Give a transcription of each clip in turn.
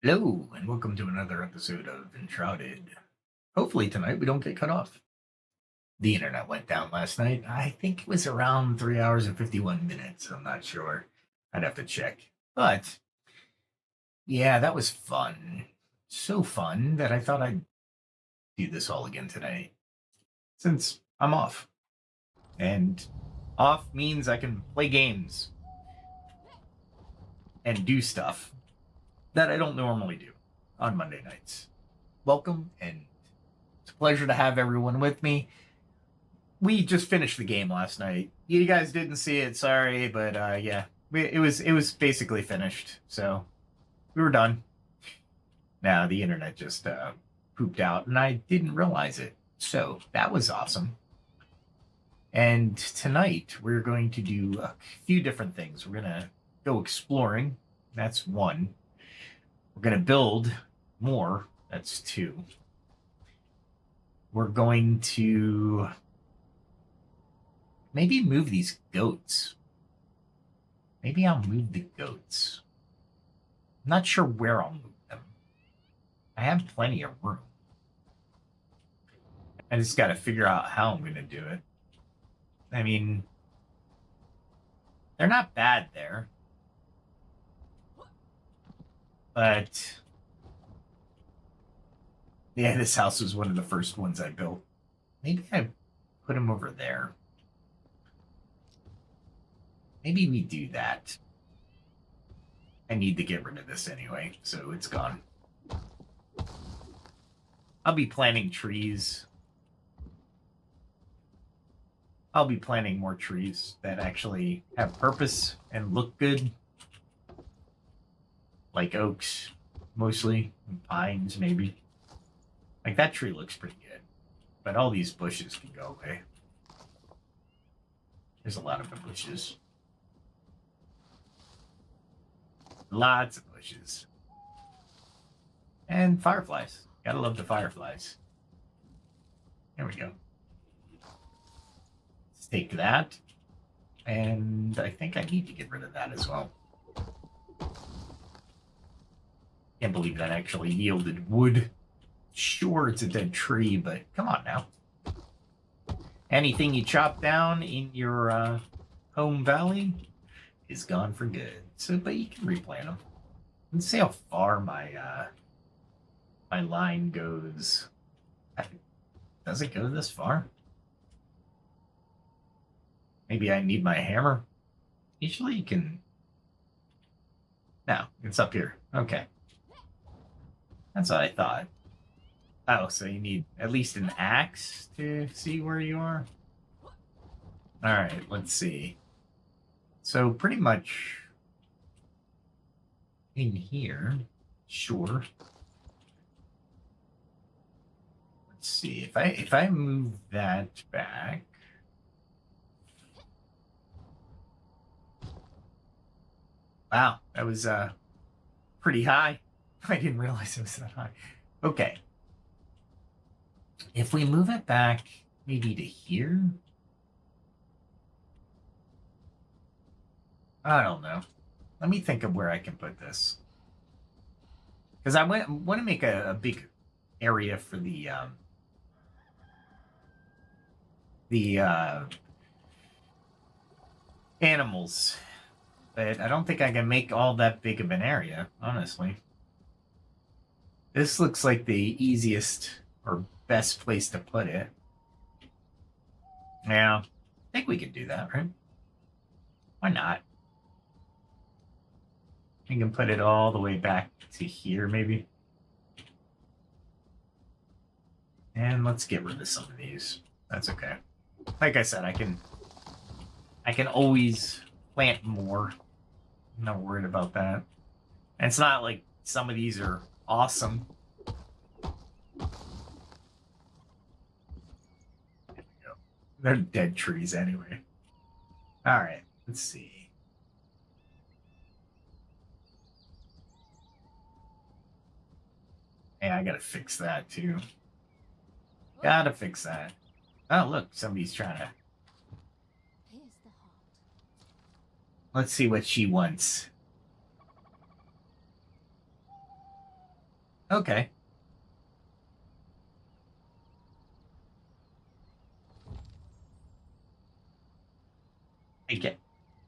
Hello, and welcome to another episode of Enshrouded. Hopefully tonight we don't get cut off. The internet went down last night. I think it was around 3 hours and 51 minutes. I'm not sure. I'd have to check. But yeah, that was fun. So fun that I thought I'd do this all again today. Since I'm off. And off means I can play games and do stuff that I don't normally do on Monday nights. Welcome, and it's a pleasure to have everyone with me. We just finished the game last night. You guys didn't see it, sorry, but yeah, it was basically finished. So we were done. Now the internet just pooped out, and I didn't realize it. So that was awesome. And tonight we're going to do a few different things. We're gonna go exploring. That's one. We're gonna build more. That's two. We're going to maybe move these goats. Maybe I'll move the goats. I'm not sure where I'll move them. I have plenty of room. I just got to figure out how I'm going to do it. I mean, they're not bad there. But yeah, this house was one of the first ones I built. Maybe I put them over there. Maybe we do that. I need to get rid of this anyway, so it's gone. I'll be planting trees. I'll be planting more trees that actually have purpose and look good. Like oaks, mostly, and pines, maybe. Like that tree looks pretty good. But all these bushes can go away. There's a lot of bushes. Lots of bushes. And fireflies. Gotta love the fireflies. There we go. Let's take that. And I think I need to get rid of that as well. Can't believe that actually yielded wood. Sure, it's a dead tree, but come on now. Anything you chop down in your home valley is gone for good. So, but you can replant them. Let's see how far my my line goes. Does it go this far? Maybe I need my hammer. Usually you can. No, it's up here. Okay. That's what I thought. Oh, so you need at least an axe to see where you are? Alright, let's see. So pretty much in here, sure. Let's see, if I move that back. Wow, that was pretty high. I didn't realize it was that high. Okay. If we move it back maybe to here. I don't know. Let me think of where I can put this. Because I want to make a big area for the animals. But I don't think I can make all that big of an area, honestly. This looks like the easiest or best place to put it. Yeah, I think we can do that, right? Why not? We can put it all the way back to here, maybe. And let's get rid of some of these. That's okay. Like I said, I can always plant more. I'm not worried about that. And it's not like some of these are awesome. There we go. They're dead trees anyway. All right, let's see. Hey, I gotta fix that too. Gotta fix that. Oh, look, somebody's trying to. Let's see what she wants. Okay.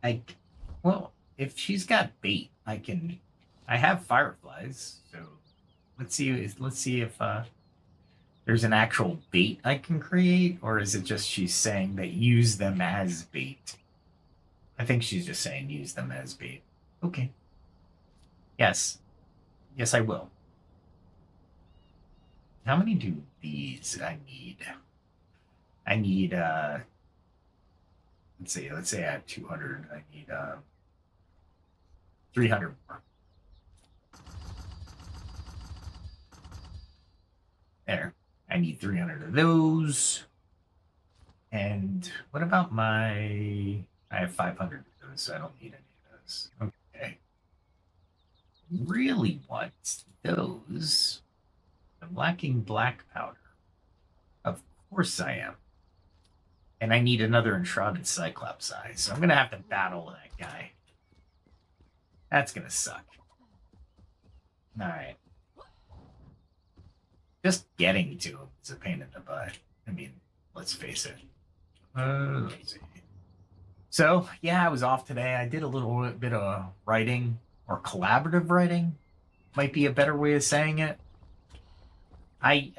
I well, if she's got bait, I have fireflies, so let's see if there's an actual bait I can create, or is it just she's saying that use them as bait? I think she's just saying use them as bait. Okay. Yes. Yes, I will. How many do these I need? I need let's say I have 200. I need 300 more. There. I need 300 of those. And what about I have 500 of those, so I don't need any of those. Okay. Really want those. I'm lacking black powder. Of course I am. And I need another Enshrouded Cyclops eye, so I'm going to have to battle that guy. That's going to suck. Alright. Just getting to him is a pain in the butt. I mean, let's face it. Let's see. So, yeah, I was off today. I did a little bit of writing, or collaborative writing. Might be a better way of saying it. I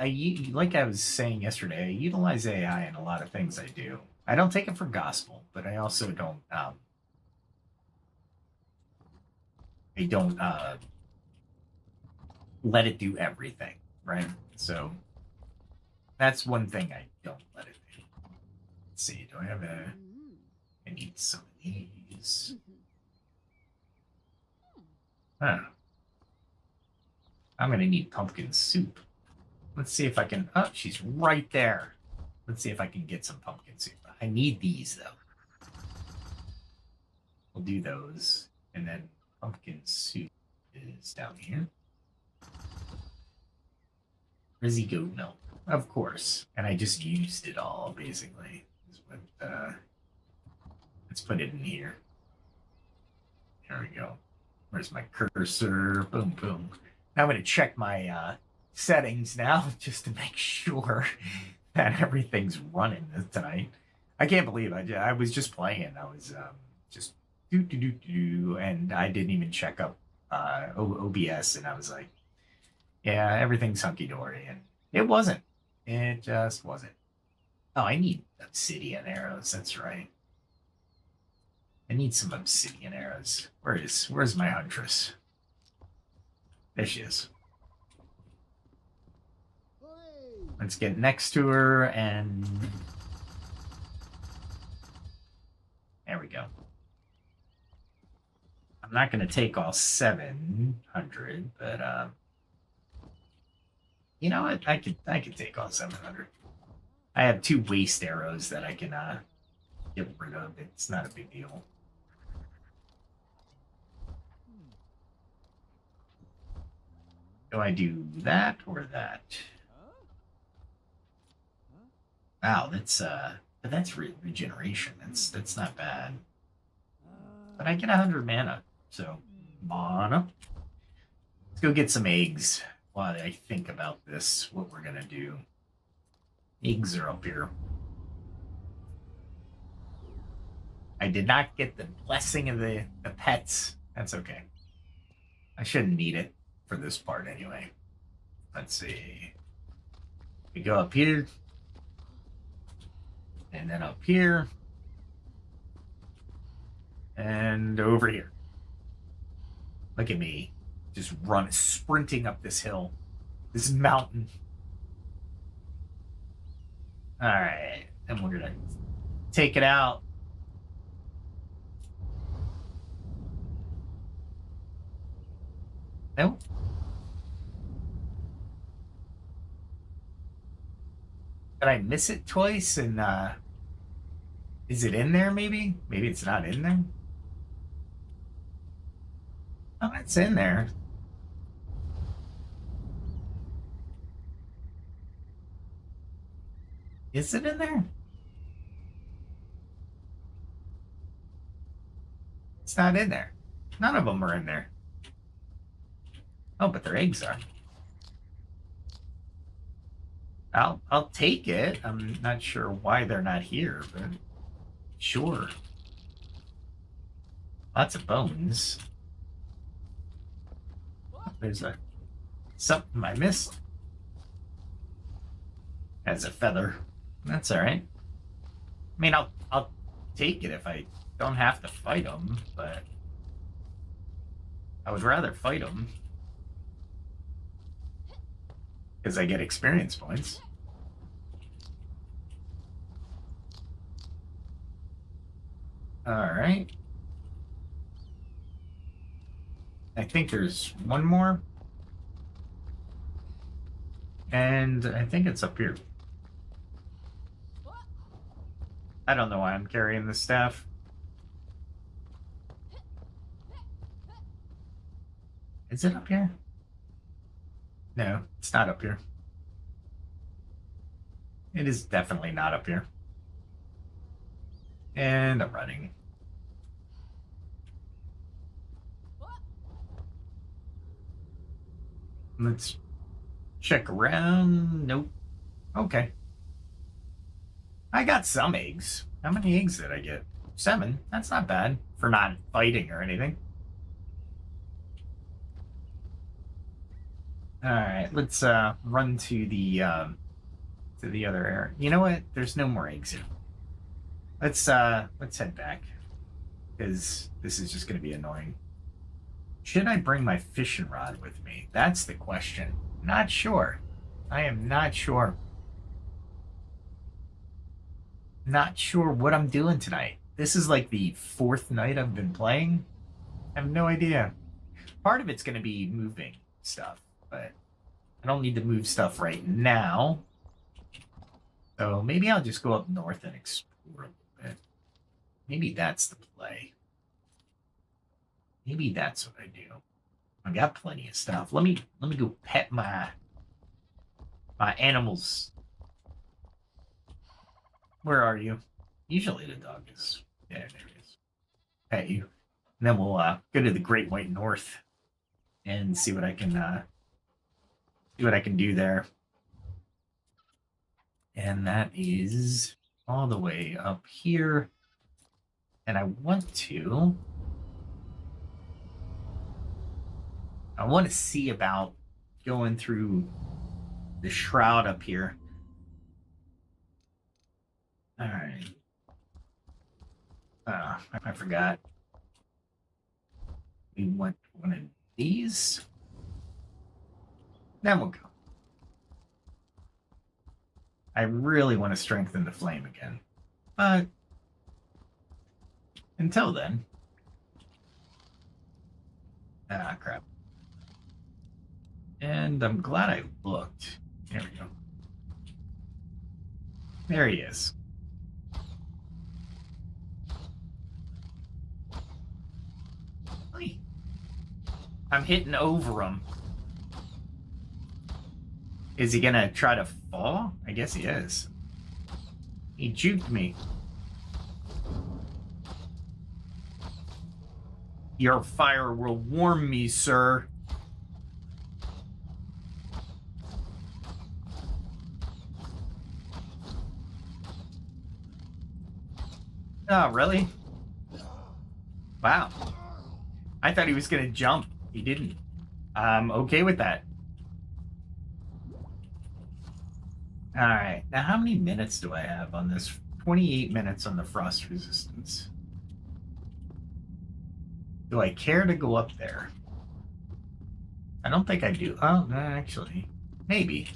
like I was saying yesterday, I utilize AI in a lot of things I do. I don't take it for gospel, but I also don't let it do everything, right? So that's one thing I don't let it do. Let's see, do I have I need some of these. Huh. I'm gonna need pumpkin soup. Let's see if I can, oh, she's right there. Let's see if I can get some pumpkin soup. I need these though. We'll do those. And then pumpkin soup is down here. Frizzy goat milk, of course. And I just used it all, basically. Let's put it in here. There we go. Where's my cursor? Boom, boom. Now I'm going to check my settings now just to make sure that everything's running tonight. I can't believe I was just playing. I was just do, and I didn't even check up OBS, and I was like, yeah, everything's hunky-dory, and it wasn't. It just wasn't. Oh, I need obsidian arrows. That's right. I need some obsidian arrows. Where's my huntress? There she is. Let's get next to her, and there we go. I'm not going to take all 700, but you know what? I could take all 700. I have 2 waste arrows that I can get rid of. It's not a big deal. Do I do that or that? Wow, that's regeneration. That's not bad. But I get 100 mana, so mana. Let's go get some eggs while I think about this. What we're gonna do. Eggs are up here. I did not get the blessing of the pets. That's okay. I shouldn't need it for this part anyway. Let's see. We go up here. And then up here. And over here. Look at me. Just sprinting up this hill. This mountain. Alright. And we're gonna take it out. Nope. Did I miss it twice? And is it in there maybe? Maybe it's not in there. Oh, it's in there. Is it in there? It's not in there. None of them are in there. Oh, but their eggs are. I'll take it. I'm not sure why they're not here, but sure. Lots of bones. There's something I missed. As a feather. That's all right. I mean, I'll take it if I don't have to fight them, but I would rather fight them because I get experience points. All right. I think there's one more. And I think it's up here. I don't know why I'm carrying the staff. Is it up here? No, it's not up here. It is definitely not up here. And I'm running. Let's check around. Nope. Okay. I got some eggs. How many eggs did I get? 7. That's not bad for not fighting or anything. All right, let's run to the other area. You know what? There's no more eggs here. Let's head back because this is just going to be annoying. Should I bring my fishing rod with me? That's the question. Not sure. I am not sure. Not sure what I'm doing tonight. This is like the 4th night I've been playing. I have no idea. Part of it's going to be moving stuff, but I don't need to move stuff right now. So maybe I'll just go up north and explore a little bit. Maybe that's the play. Maybe that's what I do. I got plenty of stuff. Let me go pet my animals. Where are you? Usually the dog is. Yeah, there he is. Pet you. And then we'll go to the Great White North and see what I can do there. And that is all the way up here. And I want to see about going through the Shroud up here. All right. I forgot. We want one of these. Then we'll go. I really want to strengthen the flame again. But until then. Ah, crap. And I'm glad I looked. There we go. There he is. I'm hitting over him. Is he gonna try to fall? I guess he is. He juked me. Your fire will warm me, sir. Oh, really? Wow. I thought he was gonna jump. He didn't. I'm okay with that. Alright, now how many minutes do I have on this? 28 minutes on the frost resistance. Do I care to go up there? I don't think I do. Oh, no, actually. Maybe.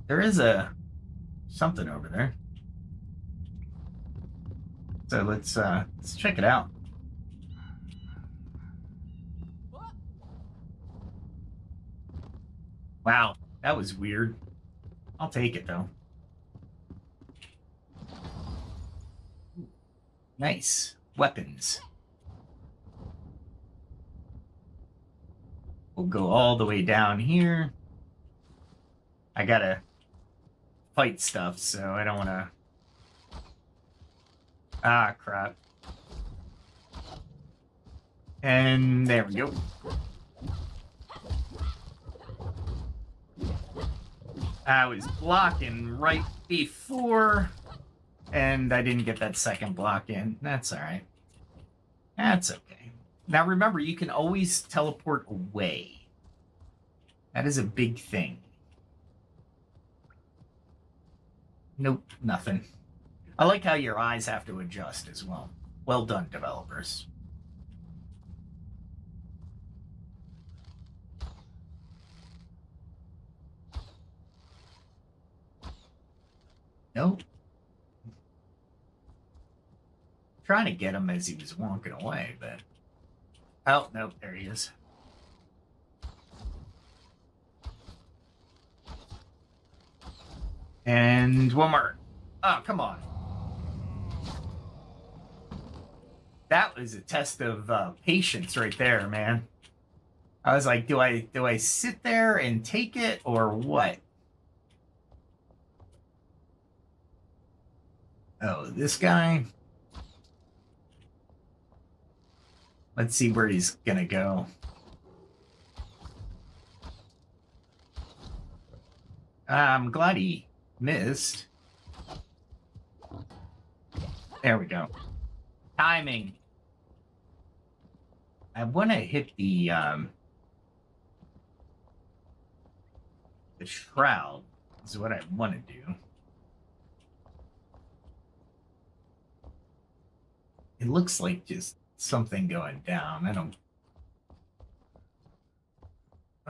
There is something over there. So let's check it out. Wow, that was weird. I'll take it, though. Nice. Weapons. We'll go all the way down here. I gotta fight stuff, so I don't want to... Ah, crap. And there we go. I was blocking right before, and I didn't get that second block in. That's all right. That's okay. Now remember, you can always teleport away. That is a big thing. Nope, nothing. I like how your eyes have to adjust as well. Well done, developers. Nope. Trying to get him as he was walking away, but... Oh, nope, there he is. And one more. Oh, come on. That was a test of patience right there, man. I was like, do I sit there and take it or what? Oh, this guy. Let's see where he's gonna go. I'm glad he missed. There we go. Timing. I want to hit the Shroud is what I want to do. It looks like just something going down. I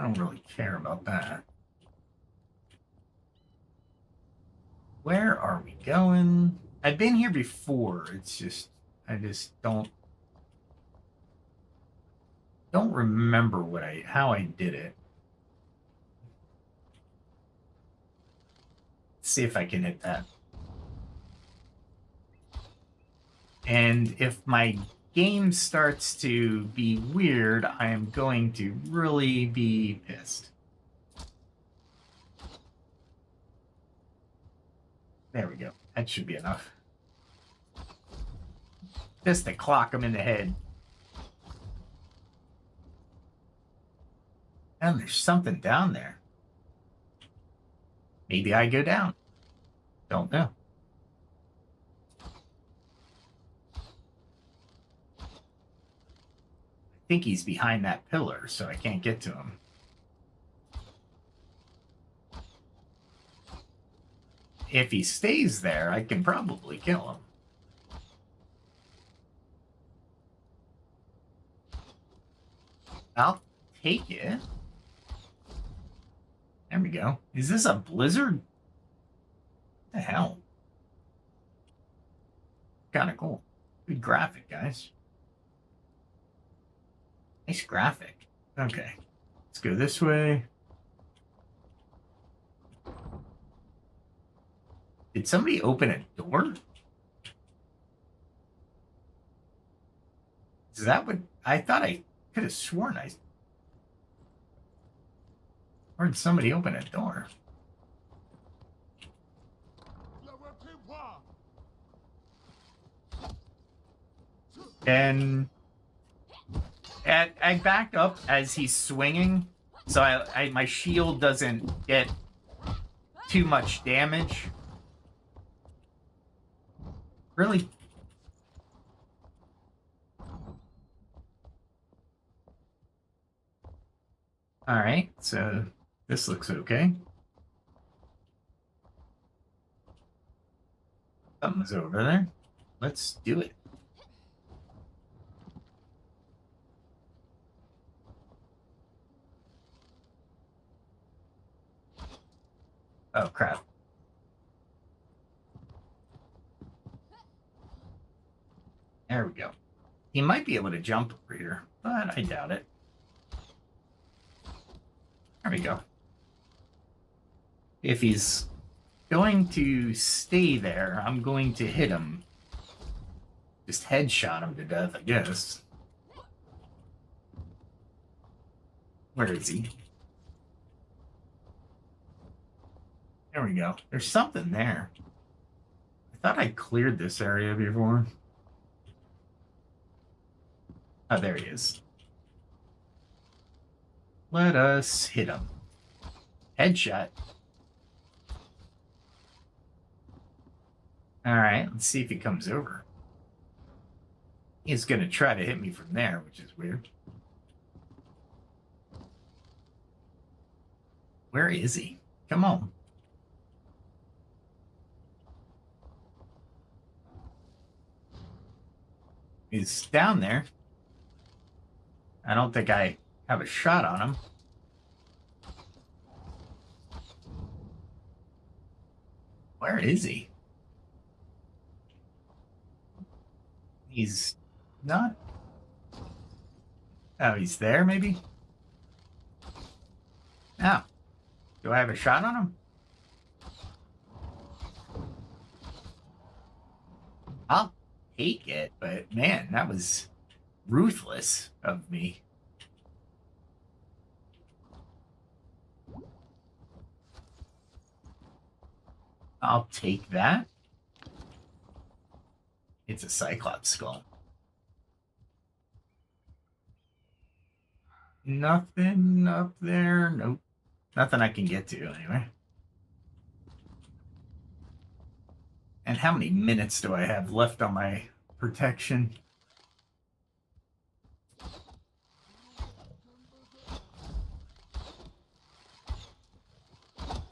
don't really care about that. Where are we going? I've been here before. It's just I just don't remember how I did it. Let's see if I can hit that. And if my game starts to be weird, I am going to really be pissed. There we go. That should be enough. Just to clock him in the head. And there's something down there. Maybe I go down. Don't know. I think he's behind that pillar, so I can't get to him. If he stays there, I can probably kill him. I'll take it. There we go. Is this a blizzard? What the hell? Kind of cool. Good graphic, guys. Nice graphic. Okay. Let's go this way. Did somebody open a door? Is that what... I thought I could have sworn I... Or did somebody open a door? And... I back up as he's swinging, so my shield doesn't get too much damage. Really? Alright, so this looks okay. Something's over there. Let's do it. Oh, crap. There we go. He might be able to jump over here, but I doubt it. There we go. If he's going to stay there, I'm going to hit him. Just headshot him to death, I guess. Where is he? There we go. There's something there. I thought I cleared this area before. Oh, there he is. Let us hit him. Headshot. All right, let's see if he comes over. He's going to try to hit me from there, which is weird. Where is he? Come on. He's down there. I don't think I have a shot on him. Where is he? He's not. Oh, he's there, maybe? Oh. Do I have a shot on him? I'll take it, but man, that was ruthless of me. I'll take that. It's a Cyclops skull. Nothing up there. Nope. Nothing I can get to anyway. And how many minutes do I have left on my protection?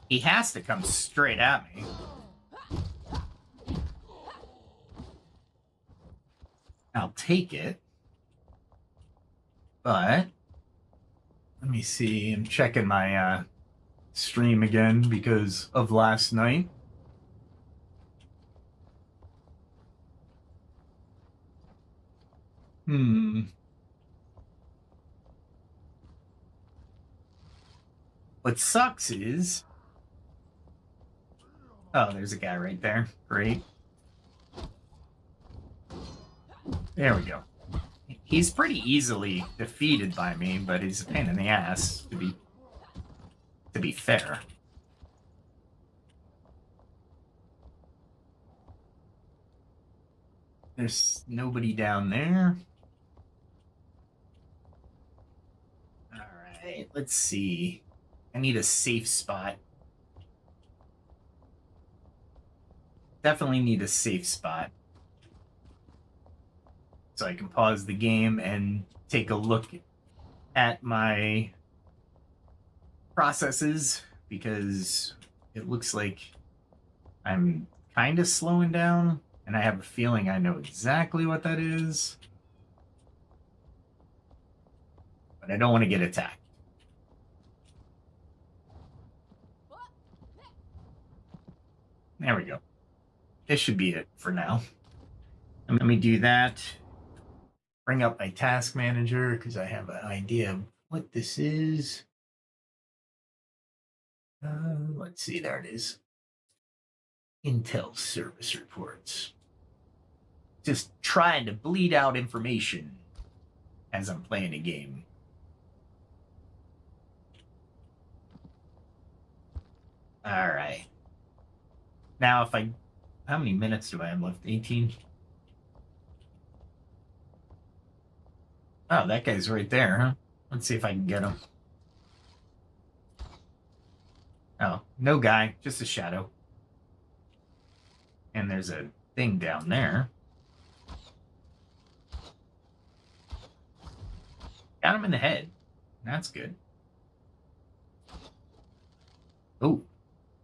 He has to come straight at me. I'll take it. But let me see. I'm checking my stream again because of last night. What sucks is... Oh, there's a guy right there. Great. There we go. He's pretty easily defeated by me, but he's a pain in the ass, to be fair. There's nobody down there. Alright, let's see. I need a safe spot. Definitely need a safe spot. So I can pause the game and take a look at my processes, because it looks like I'm kind of slowing down, and I have a feeling I know exactly what that is. But I don't want to get attacked. There we go. This should be it for now. Let me do that. Bring up my task manager because I have an idea of what this is. Let's see, there it is. Intel service reports. Just trying to bleed out information as I'm playing a game. All right. Now, if I... How many minutes do I have left? 18? Oh, that guy's right there, huh? Let's see if I can get him. Oh, no guy, just a shadow. And there's a thing down there. Got him in the head. That's good. Oh,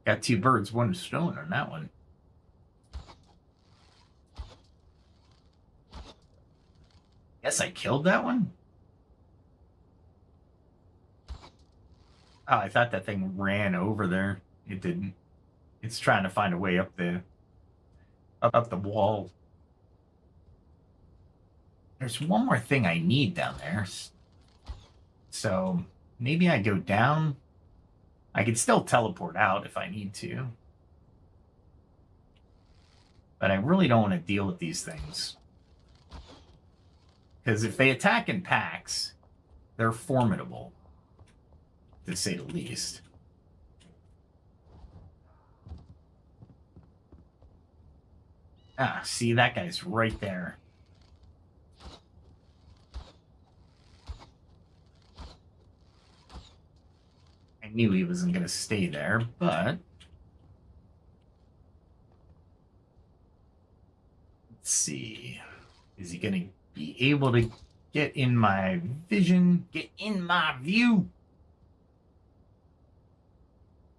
got two birds, one stone on that one. Guess I killed that one? Oh, I thought that thing ran over there. It didn't. It's trying to find a way up the wall. There's one more thing I need down there. So maybe I go down. I can still teleport out if I need to. But I really don't want to deal with these things. Because if they attack in packs, they're formidable, to say the least. Ah, see, that guy's right there. I knew he wasn't going to stay there, but... Let's see. Is he gonna be able to get in my vision? Get in my view.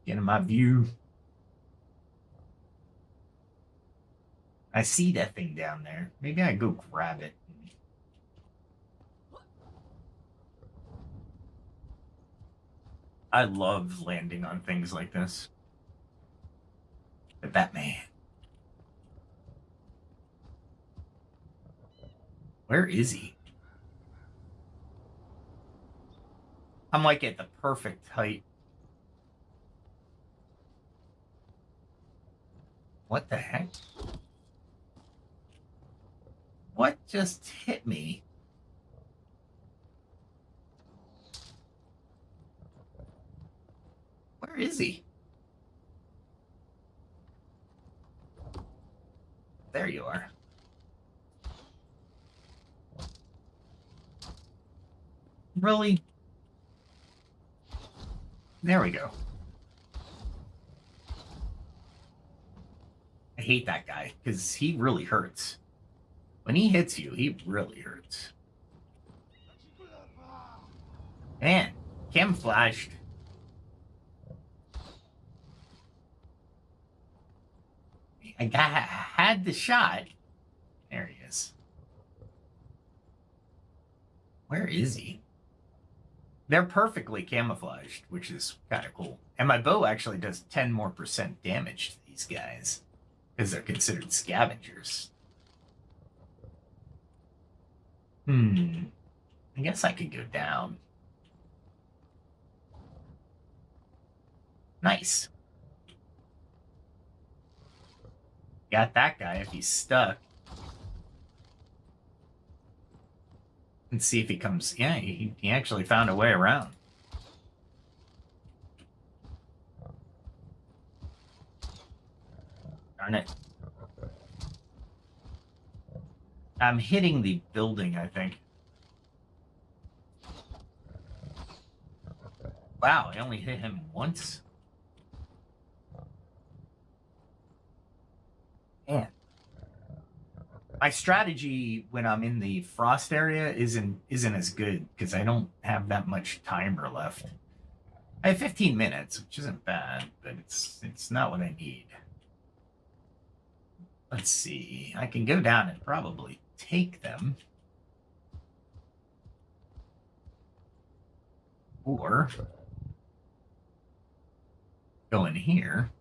Get in my view. I see that thing down there. Maybe I go grab it. I love landing on things like this. The Batman. Where is he? I'm like at the perfect height. What the heck? What just hit me? Where is he? There you are. Really? There we go. I hate that guy because he really hurts. When he hits you, he really hurts. Man, camouflaged. Had the shot. There he is. Where is he? They're perfectly camouflaged, which is kind of cool. And my bow actually does 10% more damage to these guys because they're considered scavengers. I guess I could go down. Nice. Got that guy if he's stuck. And see if he comes. Yeah, he actually found a way around. Darn it. I'm hitting the building, I think. Wow, I only hit him once. Man. My strategy when I'm in the frost area isn't as good because I don't have that much timer left. I have 15 minutes, which isn't bad, but it's not what I need. Let's see. I can go down and probably take them. Or go in here.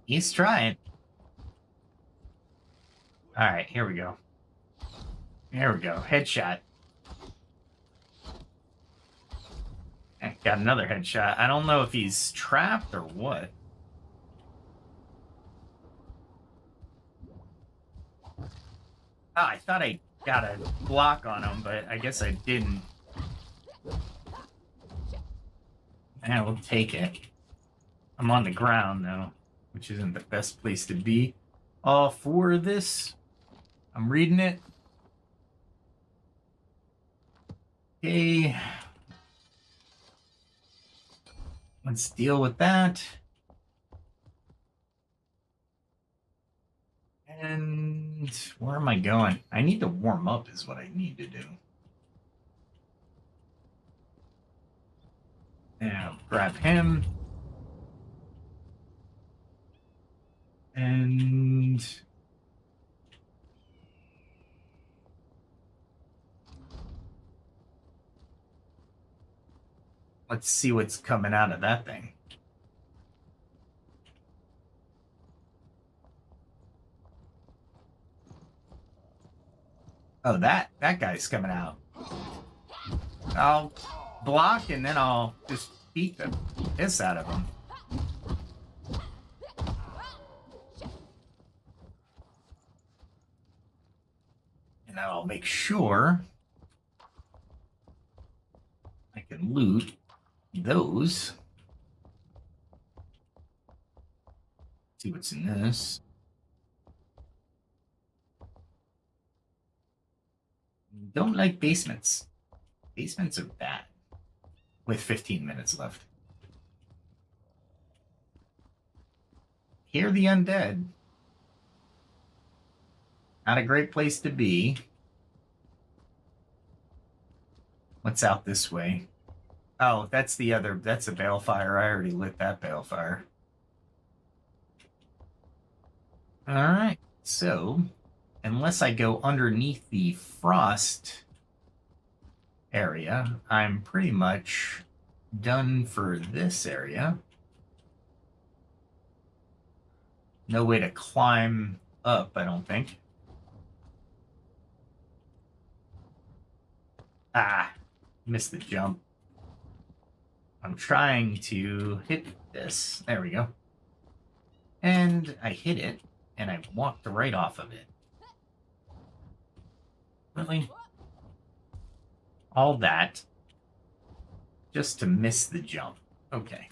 He's trying. All right, here we go. There we go. Headshot. Got another headshot. I don't know if he's trapped or what. Oh, I thought I got a block on him, but I guess I didn't. I will take it. I'm on the ground now, which isn't the best place to be. For this, I'm reading it. Okay. Let's deal with that. And where am I going? I need to warm up is what I need to do. Now, grab him. And let's see what's coming out of that thing. Oh, that guy's coming out. I'll block and then I'll just beat the piss out of him. And I'll make sure I can loot those. See what's in this. Don't like basements. Basements are bad. With 15 minutes left. hear the undead. Not a great place to be. What's out this way? Oh, that's the other, that's a balefire. I already lit that balefire. Alright, so, unless I go underneath the frost area, I'm pretty much done for this area. No way to climb up, I don't think. Ah, missed the jump. I'm trying to hit this. There we go. And I hit it, and I walked right off of it. Really? All that just to miss the jump. Okay.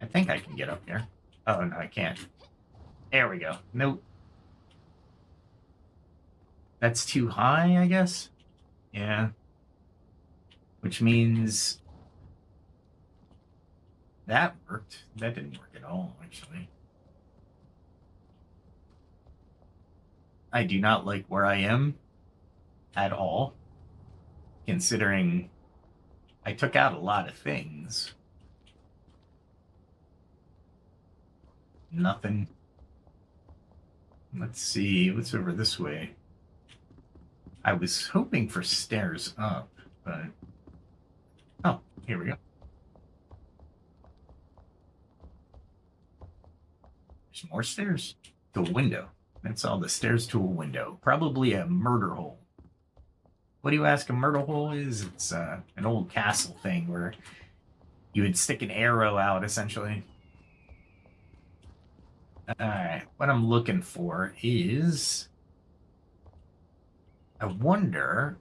I think I can get up here. Oh, no, I can't. There we go. Nope. That's too high, I guess? Yeah. Which means that worked. That didn't work at all, actually. I do not like where I am at all, considering I took out a lot of things. Nothing. Let's see, what's over this way? I was hoping for stairs up, but... Oh, here we go. There's more stairs to a window. That's all the stairs to a window. Probably a murder hole. What do you ask a murder hole is? It's an old castle thing where you would stick an arrow out, essentially. Alright, what I'm looking for is... I wonder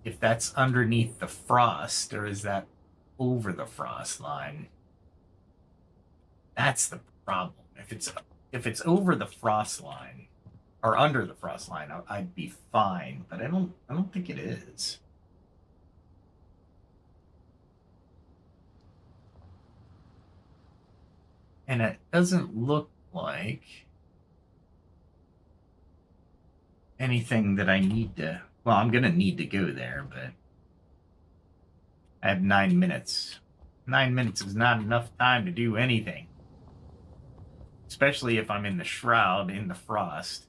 if that's underneath the frost, or is that over the frost line? That's the problem. If it's over the frost line, or under the frost line, I'd be fine, but I don't think it is. And it doesn't look like anything that I need to... Well, I'm going to need to go there, but I have 9 minutes. 9 minutes is not enough time to do anything. Especially if I'm in the Shroud, in the frost.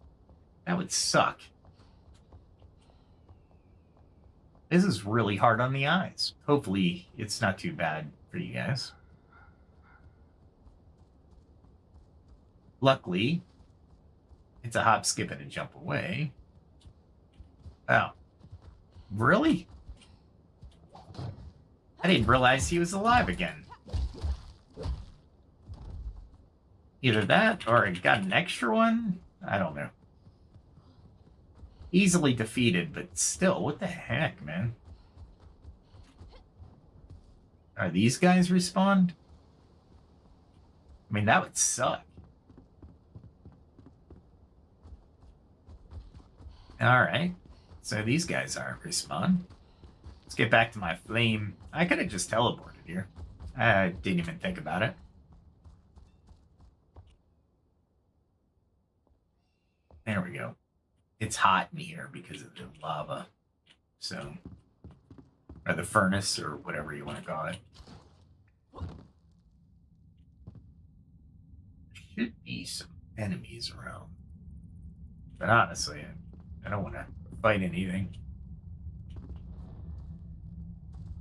That would suck. This is really hard on the eyes. Hopefully, it's not too bad for you guys. Luckily, it's a hop, skip, and a jump away. Oh. Really? I didn't realize he was alive again. Either that, or I got an extra one? I don't know. Easily defeated, but still, what the heck, man? Are these guys respawned? I mean, that would suck. Alright. So these guys aren't respawned. Let's get back to my flame. I could have just teleported here. I didn't even think about it. There we go. It's hot in here because of the lava. So, or the furnace, or whatever you want to call it. There should be some enemies around. But honestly, I don't want to fight anything.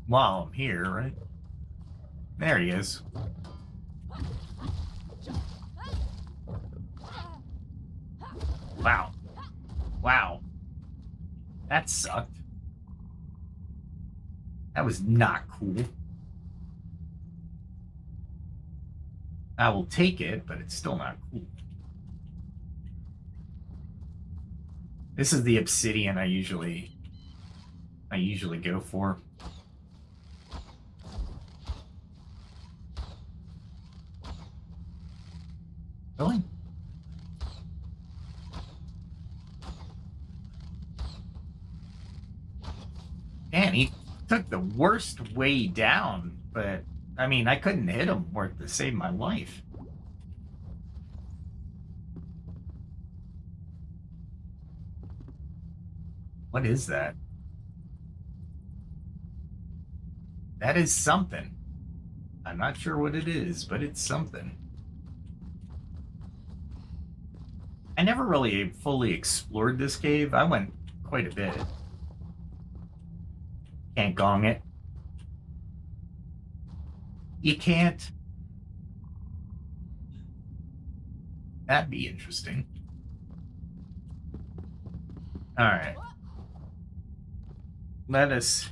While I'm here, right? There he is. Wow. Wow. That sucked. That was not cool. I will take it, but it's still not cool. This is the obsidian I usually go for. Really? Man, he took the worst way down, but I mean, I couldn't hit him worth to save my life. What is that? That is something. I'm not sure what it is, but it's something. I never really fully explored this cave. I went quite a bit. Can't gong it. You can't. That'd be interesting. Alright. Let us...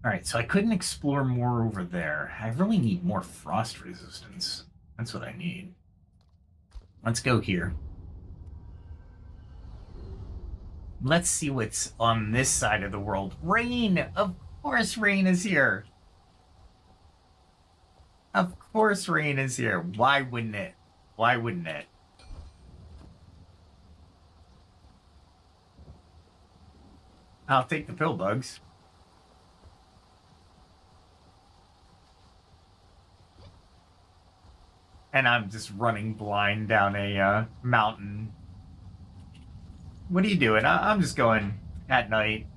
Alright, so I couldn't explore more over there. I really need more frost resistance. That's what I need. Let's go here. Let's see what's on this side of the world. Rain! Of course rain is here! Of course rain is here. Why wouldn't it? Why wouldn't it? I'll take the pill bugs. And I'm just running blind down a mountain. What are you doing? I'm just going at night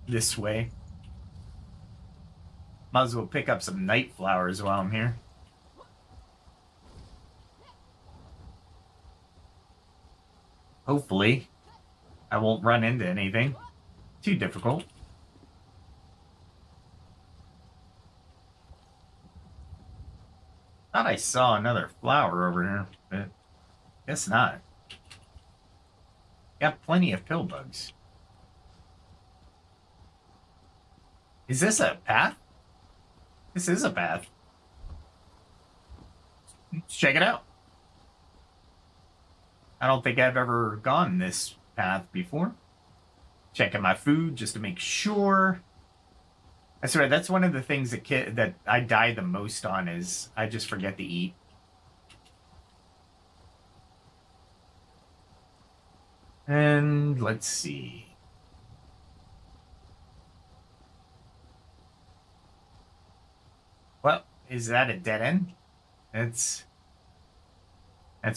this way. Might as well pick up some night flowers while I'm here. Hopefully, I won't run into anything too difficult. Thought I saw another flower over here, but guess not. Got plenty of pill bugs. Is this a path? This is a path. Let's check it out. I don't think I've ever gone this path before. Checking my food just to make sure. I swear, that's one of the things that I die the most on is I just forget to eat. And let's see. Well, is that a dead end? That's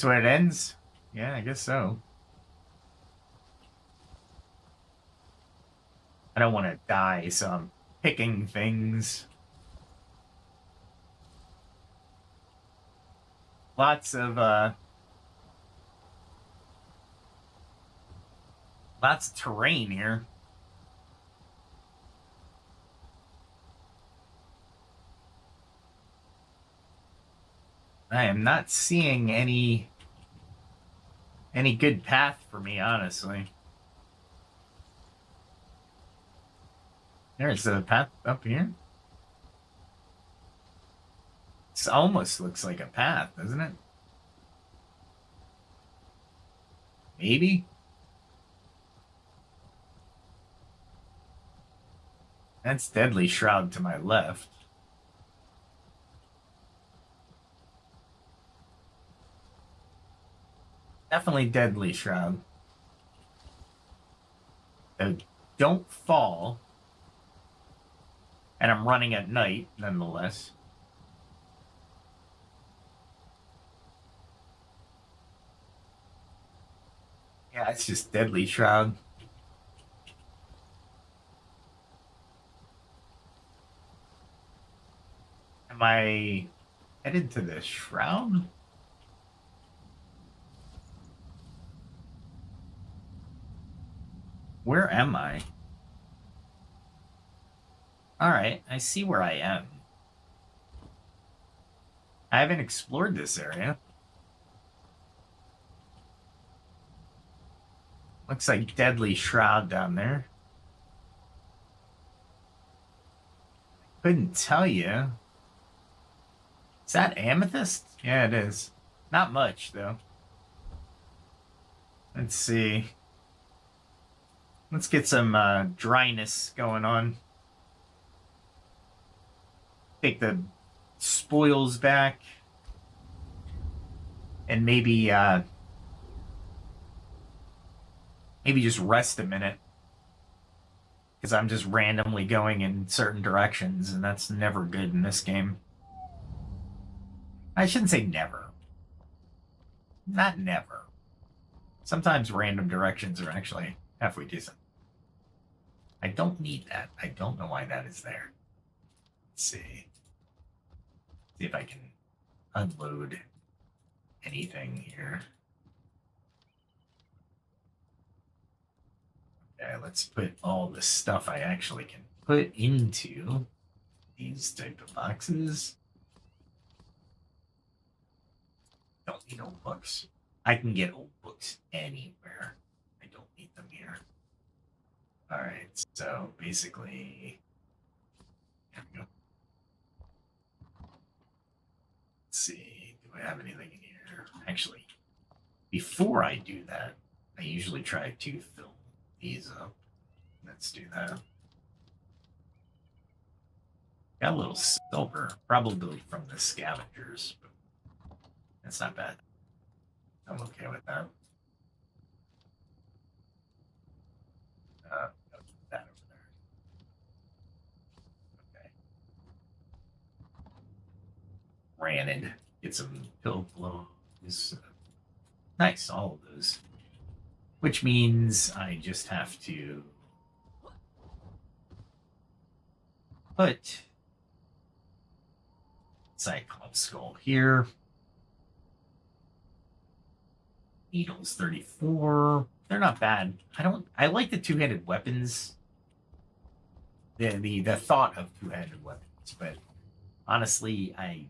where it ends? Yeah, I guess so. I don't want to die, so I'm picking things. Lots of terrain here. I am not seeing any good path for me, honestly. There's a path up here. This almost looks like a path, doesn't it? Maybe? That's Deadly Shroud to my left. Definitely Deadly Shroud. So don't fall. And I'm running at night, nonetheless. Yeah, it's just Deadly Shroud. Am I headed to the Shroud? Where am I? Alright, I see where I am. I haven't explored this area. Looks like Deadly Shroud down there. Couldn't tell you. Is that amethyst? Yeah, it is. Not much, though. Let's see. Let's get some dryness going on. Take the spoils back. And maybe just rest a minute. Because I'm just randomly going in certain directions, and that's never good in this game. I shouldn't say never. Not never. Sometimes random directions are actually halfway decent. I don't need that. I don't know why that is there. Let's see. See if I can unload anything here. Okay, let's put all the stuff I actually can put into these type of boxes. Don't need old books. I can get old books anywhere. I don't need them here. All right, so basically, there we go. Let's see, do I have anything in here? Actually, before I do that, I usually try to fill these up. Let's do that. Got a little silver, probably from the scavengers, but that's not bad. I'm okay with that. That over there. Okay. Granted, get some pill blows. Nice, all of those. Which means I just have to put Cyclops Skull here. Needles 34. They're not bad. I like the two-handed weapons. The thought of two-handed weapons, but honestly, I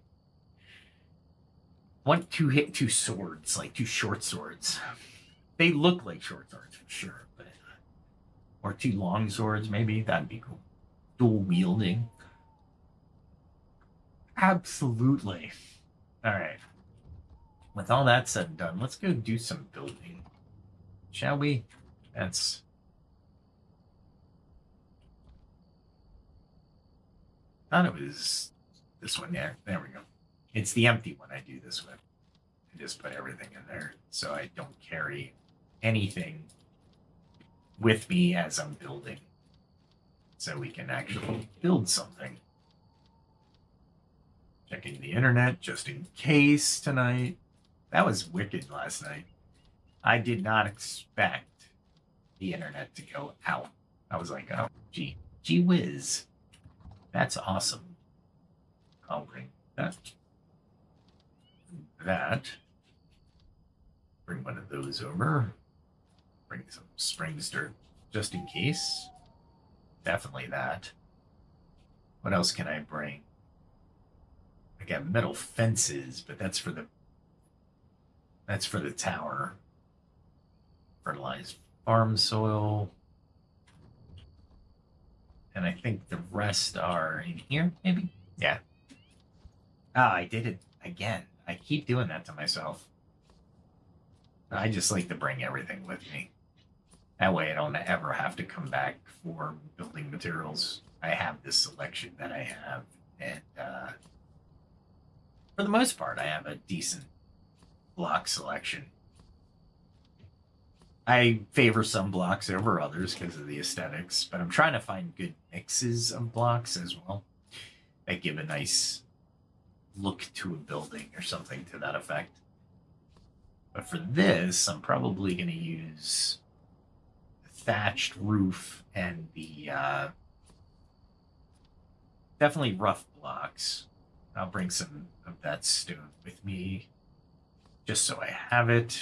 want two swords, like two short swords. They look like short swords for sure, but or two long swords, maybe. That'd be cool. Dual wielding. Absolutely. All right. With all that said and done, let's go do some building. Shall we? That's... I thought it was this one there. There we go. It's the empty one I do this with. I just put everything in there so I don't carry anything with me as I'm building. So we can actually build something. Checking the internet just in case tonight. That was wicked last night. I did not expect the internet to go out. I was like, oh, gee whiz. That's awesome. I'll bring that. Bring one of those over. Bring some springs dirt just in case. Definitely that. What else can I bring? I got metal fences, but that's for the tower. Fertilized farm soil. And I think the rest are in here, maybe? Yeah. Ah, I did it again. I keep doing that to myself. I just like to bring everything with me. That way I don't ever have to come back for building materials. I have this selection that I have. And for the most part, I have a decent block selection. I favor some blocks over others because of the aesthetics, but I'm trying to find good mixes of blocks as well that give a nice look to a building or something to that effect. But for this, I'm probably going to use the thatched roof and the definitely rough blocks. I'll bring some of that stone with me just so I have it.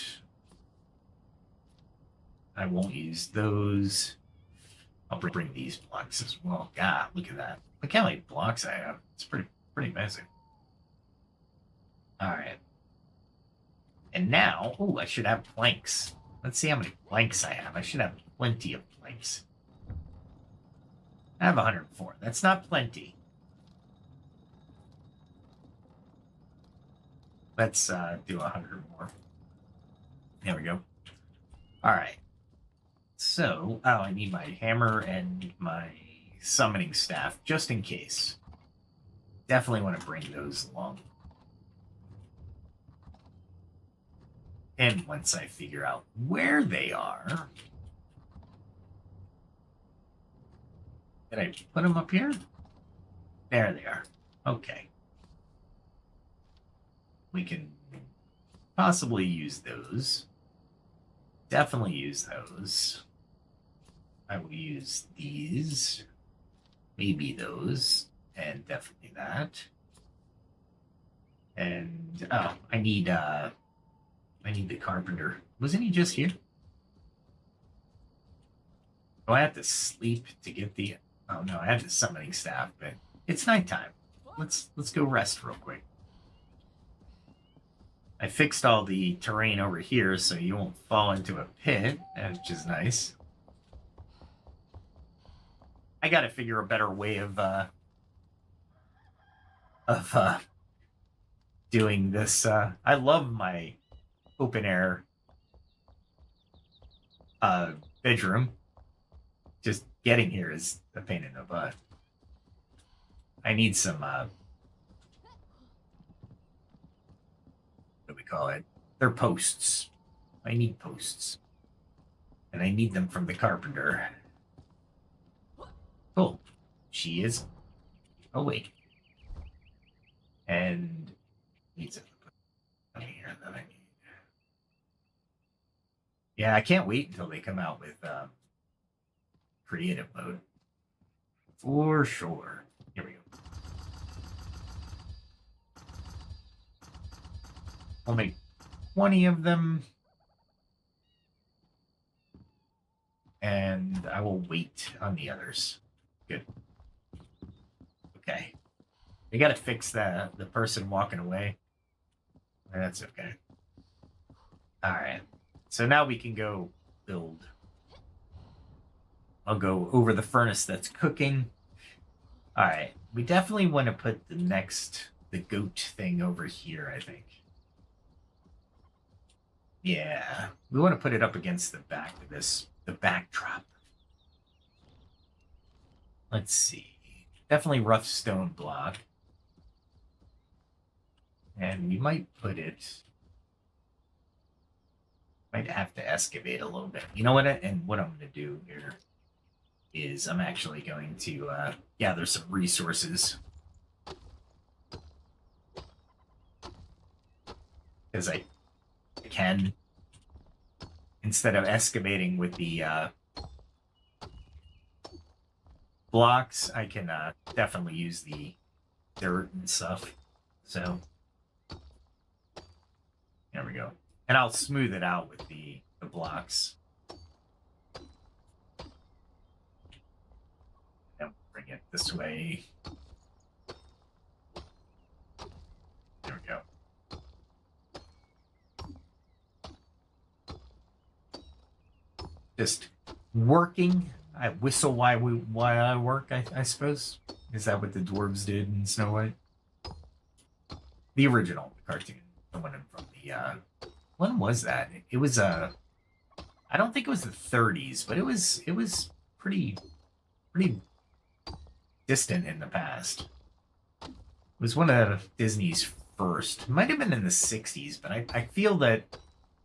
I won't use those. I'll bring these blocks as well. God, look at that. Look how many blocks I have. It's pretty amazing. All right. And now, oh, I should have planks. Let's see how many planks I have. I should have plenty of planks. I have 104. That's not plenty. Let's do 100 more. There we go. All right. So, oh, I need my hammer and my summoning staff just in case. Definitely want to bring those along. And once I figure out where they are... Did I put them up here? There they are. Okay. We can possibly use those. definitely use those. I will use these, maybe those, and definitely that. And oh, I need the carpenter. Wasn't he just here? Do I have to sleep to get the? Oh no, I have the summoning staff, but it's nighttime. Let's go rest real quick. I fixed all the terrain over here so you won't fall into a pit, which is nice. I got to figure a better way of doing this. I love my open air bedroom. Just getting here is a pain in the butt. I need some what do we call it? They're posts. I need posts. And I need them from the carpenter. Cool. She is awake. And needs it here that I need. Yeah, I can't wait until they come out with creative mode. For sure. Here we go. I'll make 20 of them. And I will wait on the others. Good. Okay. We gotta fix the person walking away. That's okay. Alright. So now we can go build. I'll go over the furnace that's cooking. Alright. We definitely want to put the goat thing over here, I think. Yeah. We want to put it up against the back of the backdrop. Let's see. Definitely rough stone block. And we might put it... Might have to excavate a little bit. You know what? And what I'm going to do here is I'm actually going to gather some resources. Because I can, instead of excavating with the blocks, I can definitely use the dirt and stuff. So there we go. And I'll smooth it out with the blocks. And bring it this way. There we go. Just working. I whistle while I work, I suppose. Is that what the dwarves did in Snow White? The original cartoon. The one from the when was that? It was I don't think it was the 30s, but it was pretty distant in the past. It was one of Disney's first. It might have been in the 60s, but I feel that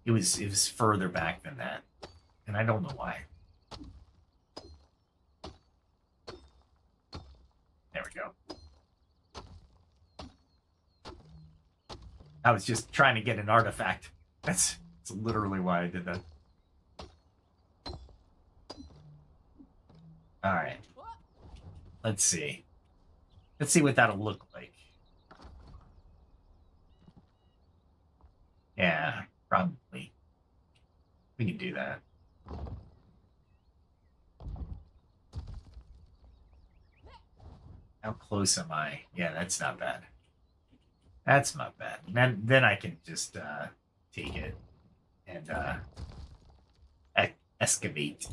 it was further back than that. And I don't know why. There we go. I was just trying to get an artifact. That's literally why I did that. All right. Let's see. Let's see what that'll look like. Yeah, probably. We can do that. How close am I? Yeah, that's not bad. That's not bad. Then I can just take it and excavate.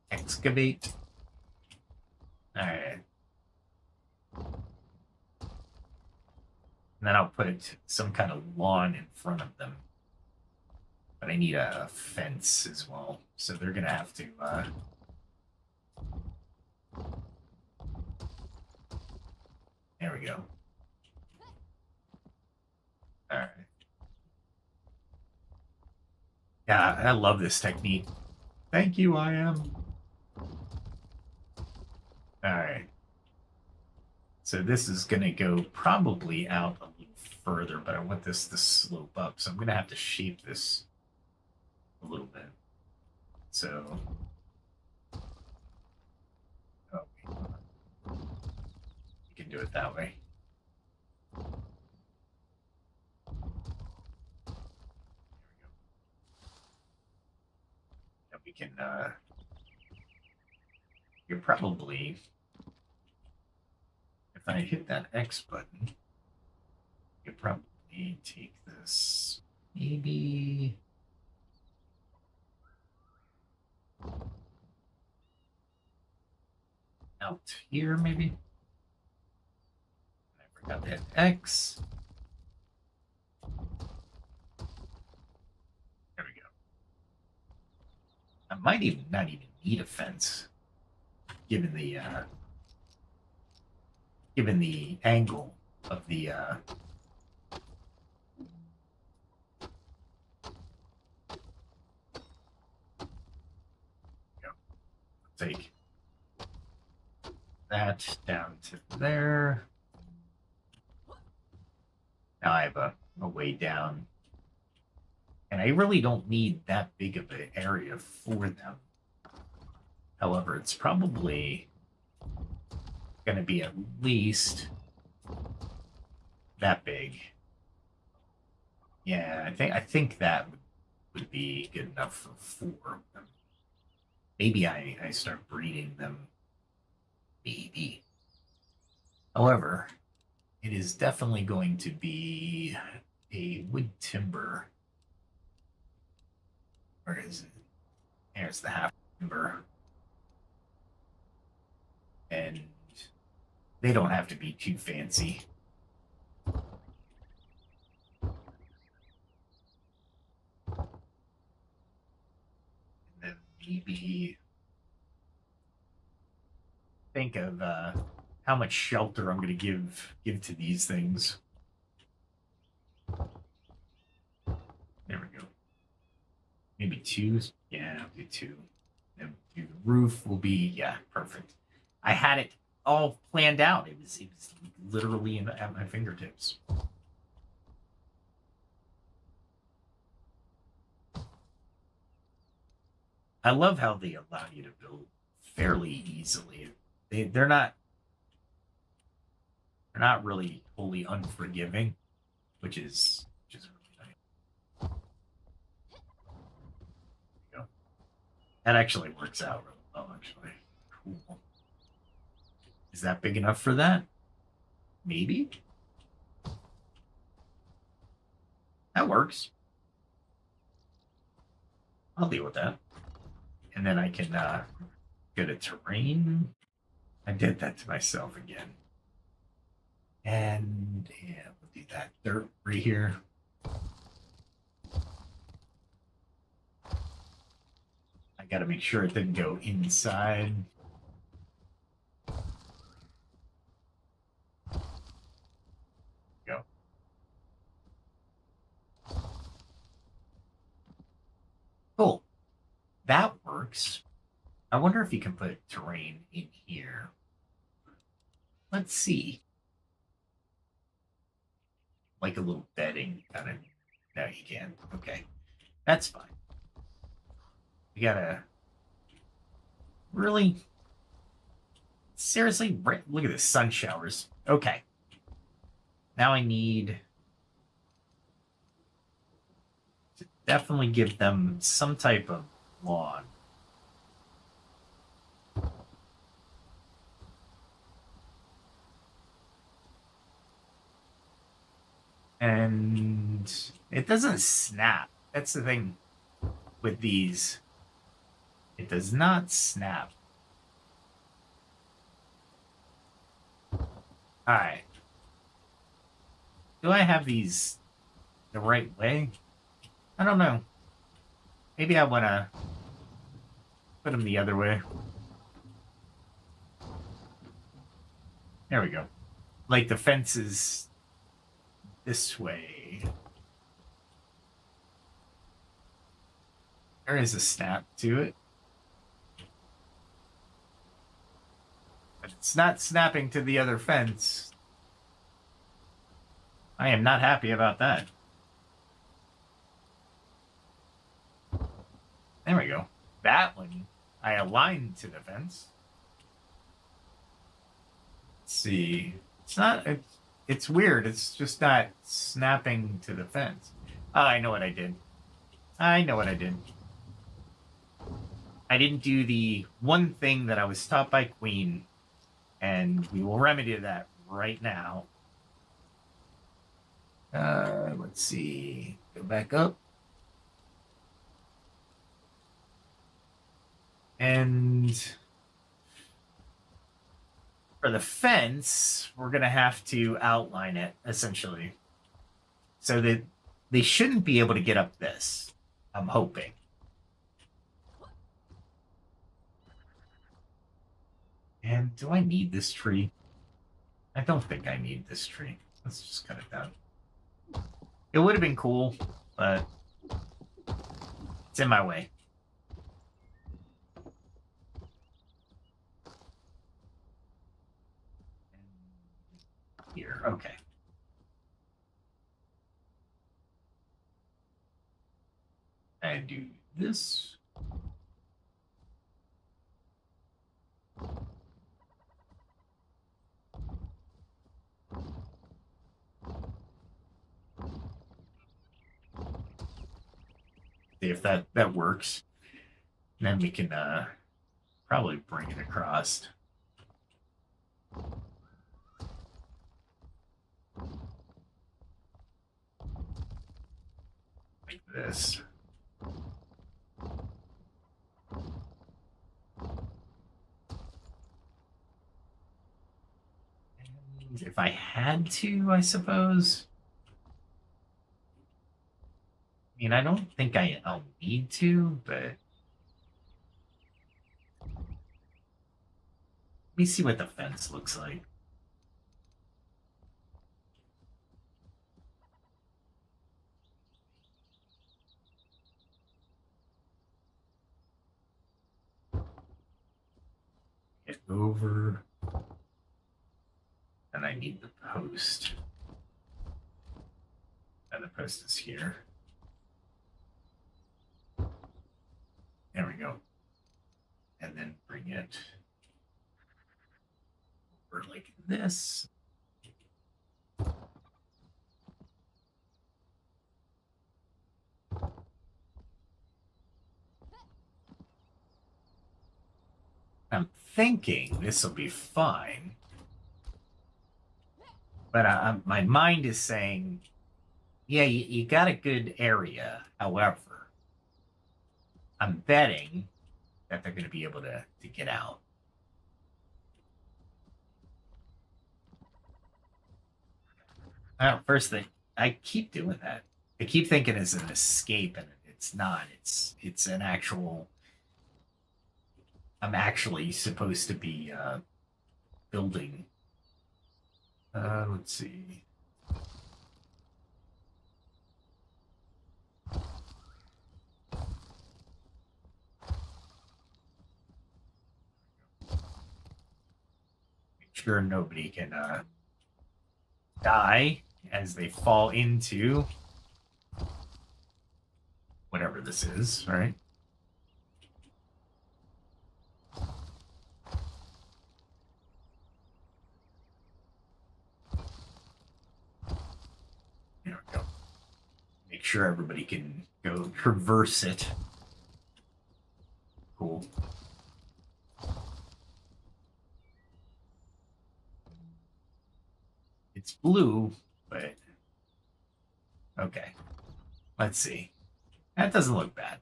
Excavate. All right. And then I'll put some kind of lawn in front of them. But I need a fence as well. So they're going to have to... There we go. All right. Yeah, I love this technique. Thank you, I am. All right. So this is going to go probably out a little further, but I want this to slope up. So I'm going to have to shape this a little bit. So, oh, you can do it that way. There we go. And we can, you're probably, if I hit that X button, you probably take this, maybe out here, maybe. I forgot to hit X. There we go. I might even not even need a fence, given the angle of the take that down to there. Now I have a way down. And I really don't need that big of an area for them. However, it's probably going to be at least that big. Yeah, I think that would be good enough for 4 of them. Maybe I start breeding them. Maybe. However, it is definitely going to be a wood timber. Where is it? There's the half timber. And they don't have to be too fancy. And then maybe think of how much shelter I'm going to give to these things. There we go. Maybe 2. Yeah, I'll do 2. And the roof will be, yeah, perfect. I had it all planned out. It was literally at my fingertips. I love how they allow you to build fairly easily. They're not really wholly unforgiving, which is really nice. There we go. That actually works out really well, actually. Cool. Is that big enough for that? Maybe. That works. I'll deal with that. And then I can go to terrain. I did that to myself again. And yeah, we'll do that dirt right here. I got to make sure it didn't go inside. Go. Cool. That works. I wonder if you can put terrain in here. Let's see. Like a little bedding kind of. No, you can't. Okay. That's fine. We gotta really seriously look at this sun showers. Okay. Now I need to definitely give them some type of lawn. And it doesn't snap. That's the thing with these. It does not snap. Alright. Do I have these the right way? I don't know. Maybe I want to put them the other way. There we go. Like the fence is this way. There is a snap to it. But it's not snapping to the other fence. I am not happy about that. I aligned to the fence. Let's see. It's not. It's weird. It's just not snapping to the fence. Oh, I know what I did. I know what I did. I didn't do the one thing that I was taught by Queen, and we will remedy that right now. Let's see. Go back up. And for the fence, we're going to have to outline it, essentially. So that they shouldn't be able to get up this. I'm hoping. And do I need this tree? I don't think I need this tree. Let's just cut it down. It would have been cool, but it's in my way. Here, okay. I do this. See if that works. And then we can probably bring it across. Like this. And if I had to, I suppose. I mean, I don't think I'll need to, but let me see what the fence looks like. Get over. And I need the post. And the post is here. There we go. And then bring it over like this. I'm thinking this will be fine. But my mind is saying, yeah, you got a good area. However, I'm betting that they're going to be able to get out. First thing, I keep doing that. I keep thinking it's an escape, and it's not. It's an actual. I'm actually supposed to be building. Let's see. Make sure nobody can die as they fall into whatever this is, right? There we go. Make sure everybody can go traverse it. Cool. It's blue, but okay. Let's see. That doesn't look bad.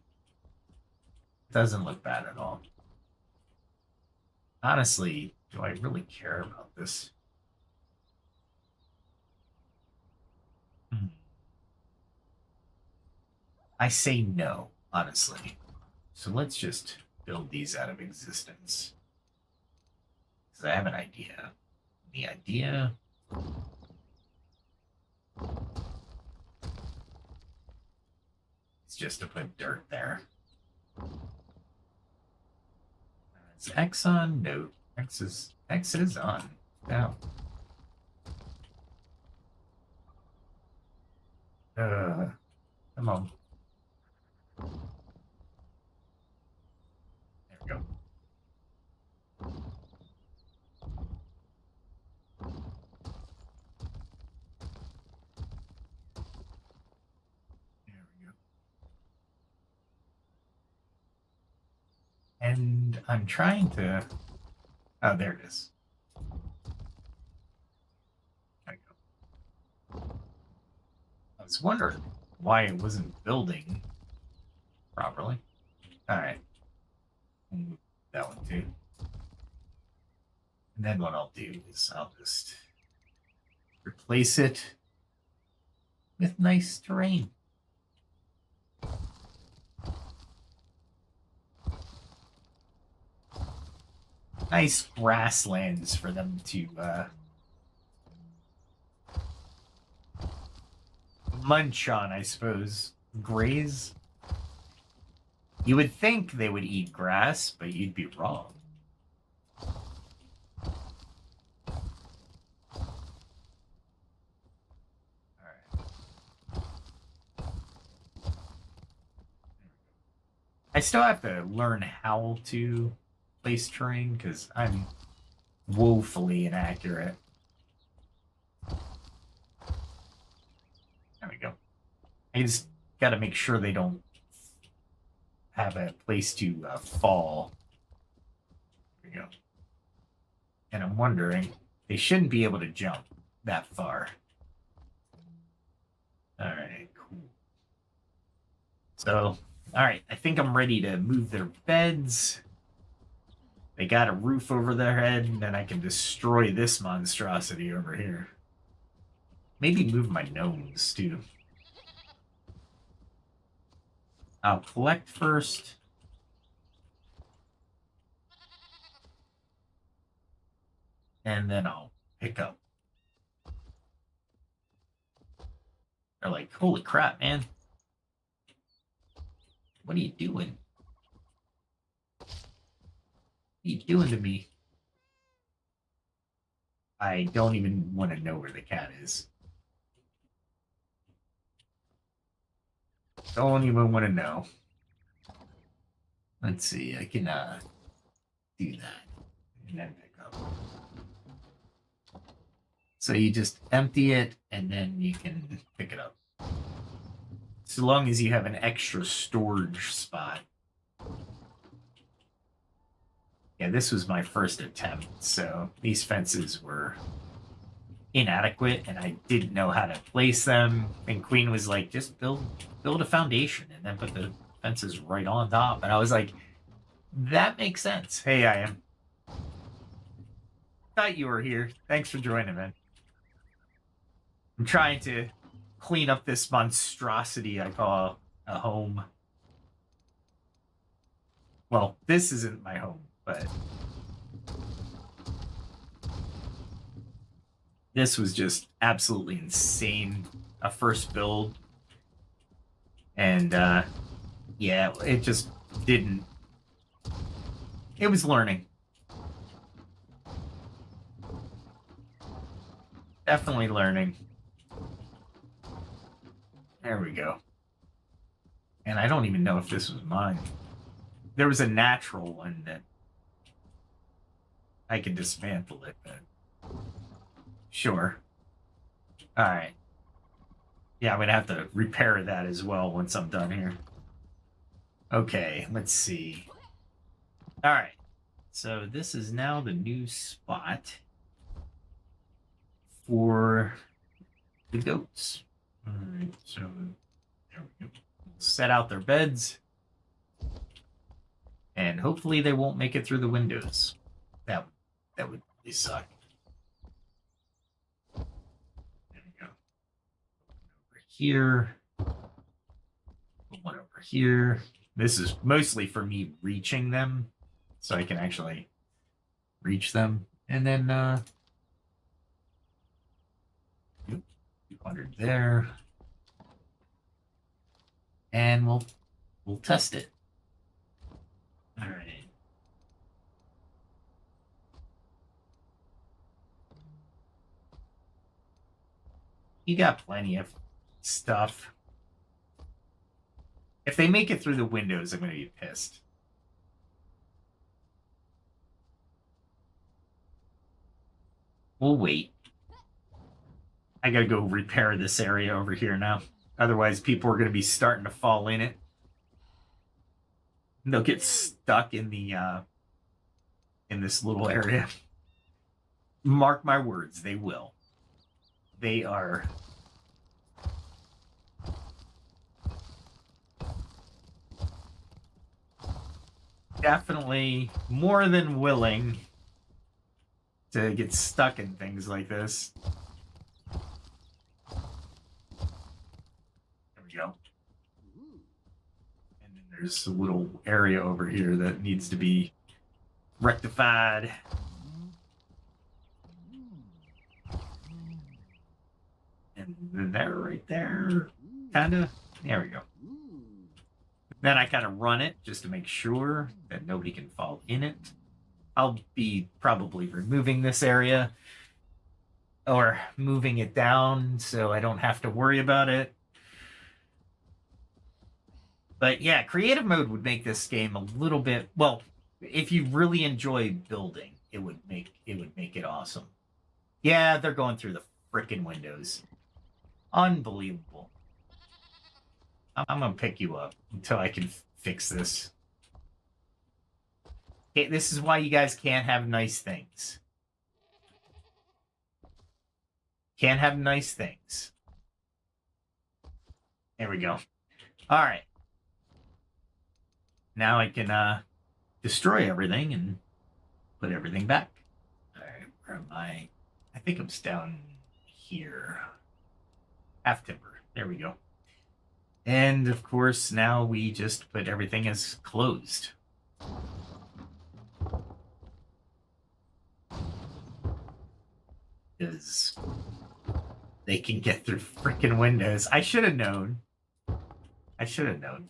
Doesn't look bad at all. Honestly, do I really care about this? I say no, honestly. So let's just build these out of existence. Because I have an idea. The idea is just to put dirt there. Is X on? No. X is on. Now. Come on. There we go. And I'm trying to... Oh, there it is. There we go. I was wondering why it wasn't building properly. Alright. That one too. And then what I'll do is I'll just replace it with nice terrain. Nice grasslands for them to munch on, I suppose. Graze. You would think they would eat grass, but you'd be wrong. I still have to learn how to place terrain because I'm woefully inaccurate. There we go. I just got to make sure they don't have a place to fall. There we go. And I'm wondering, they shouldn't be able to jump that far. All right, cool. So... Alright, I think I'm ready to move their beds. They got a roof over their head, and then I can destroy this monstrosity over here. Maybe move my gnomes, too. I'll collect first. And then I'll pick up. They're like, holy crap, man. What are you doing? What are you doing to me? I don't even want to know where the cat is. Don't even want to know. Let's see, I can do that. And then pick up. So you just empty it, and then you can pick it up. So long as you have an extra storage spot. Yeah, this was my first attempt, so these fences were inadequate, and I didn't know how to place them. And Queen was like, just build a foundation, and then put the fences right on top. And I was like, that makes sense. Hey, I am. Thought you were here. Thanks for joining, man. I'm trying to clean up this monstrosity I call a home. Well, this isn't my home, but this was just absolutely insane. A first build. And yeah, it just didn't. It was learning. Definitely learning. There we go. And I don't even know if this was mine. There was a natural one that I could dismantle it, but sure. Alright. Yeah, I'm gonna have to repair that as well once I'm done here. Okay, let's see. Alright. So this is now the new spot for the goats. Alright, so there we go. Set out their beds. And hopefully they won't make it through the windows. That would really suck. There we go. Over here. One over here. This is mostly for me reaching them. So I can actually reach them. And then 200 there. And we'll test it. All right. You got plenty of stuff. If they make it through the windows, I'm going to be pissed. We'll wait. I gotta go repair this area over here now. Otherwise, people are going to be starting to fall in it. They'll get stuck in the in this little area. Mark my words, they will. They are definitely more than willing to get stuck in things like this. There we go. And then there's a little area over here that needs to be rectified. And then there, right there, kind of. There we go. Then I kind of run it just to make sure that nobody can fall in it. I'll be probably removing this area or moving it down so I don't have to worry about it. But yeah, creative mode would make this game a little bit, well, if you really enjoy building, it would make it awesome. Yeah, they're going through the frickin' windows. Unbelievable. I'm gonna pick you up until I can fix this. Okay, this is why you guys can't have nice things. Can't have nice things. There we go. All right. Now I can destroy everything and put everything back. All right, where am I? I think I'm down here. Half timber. There we go. And of course, now we just put everything as closed. Because they can get through freaking windows. I should have known. I should have known.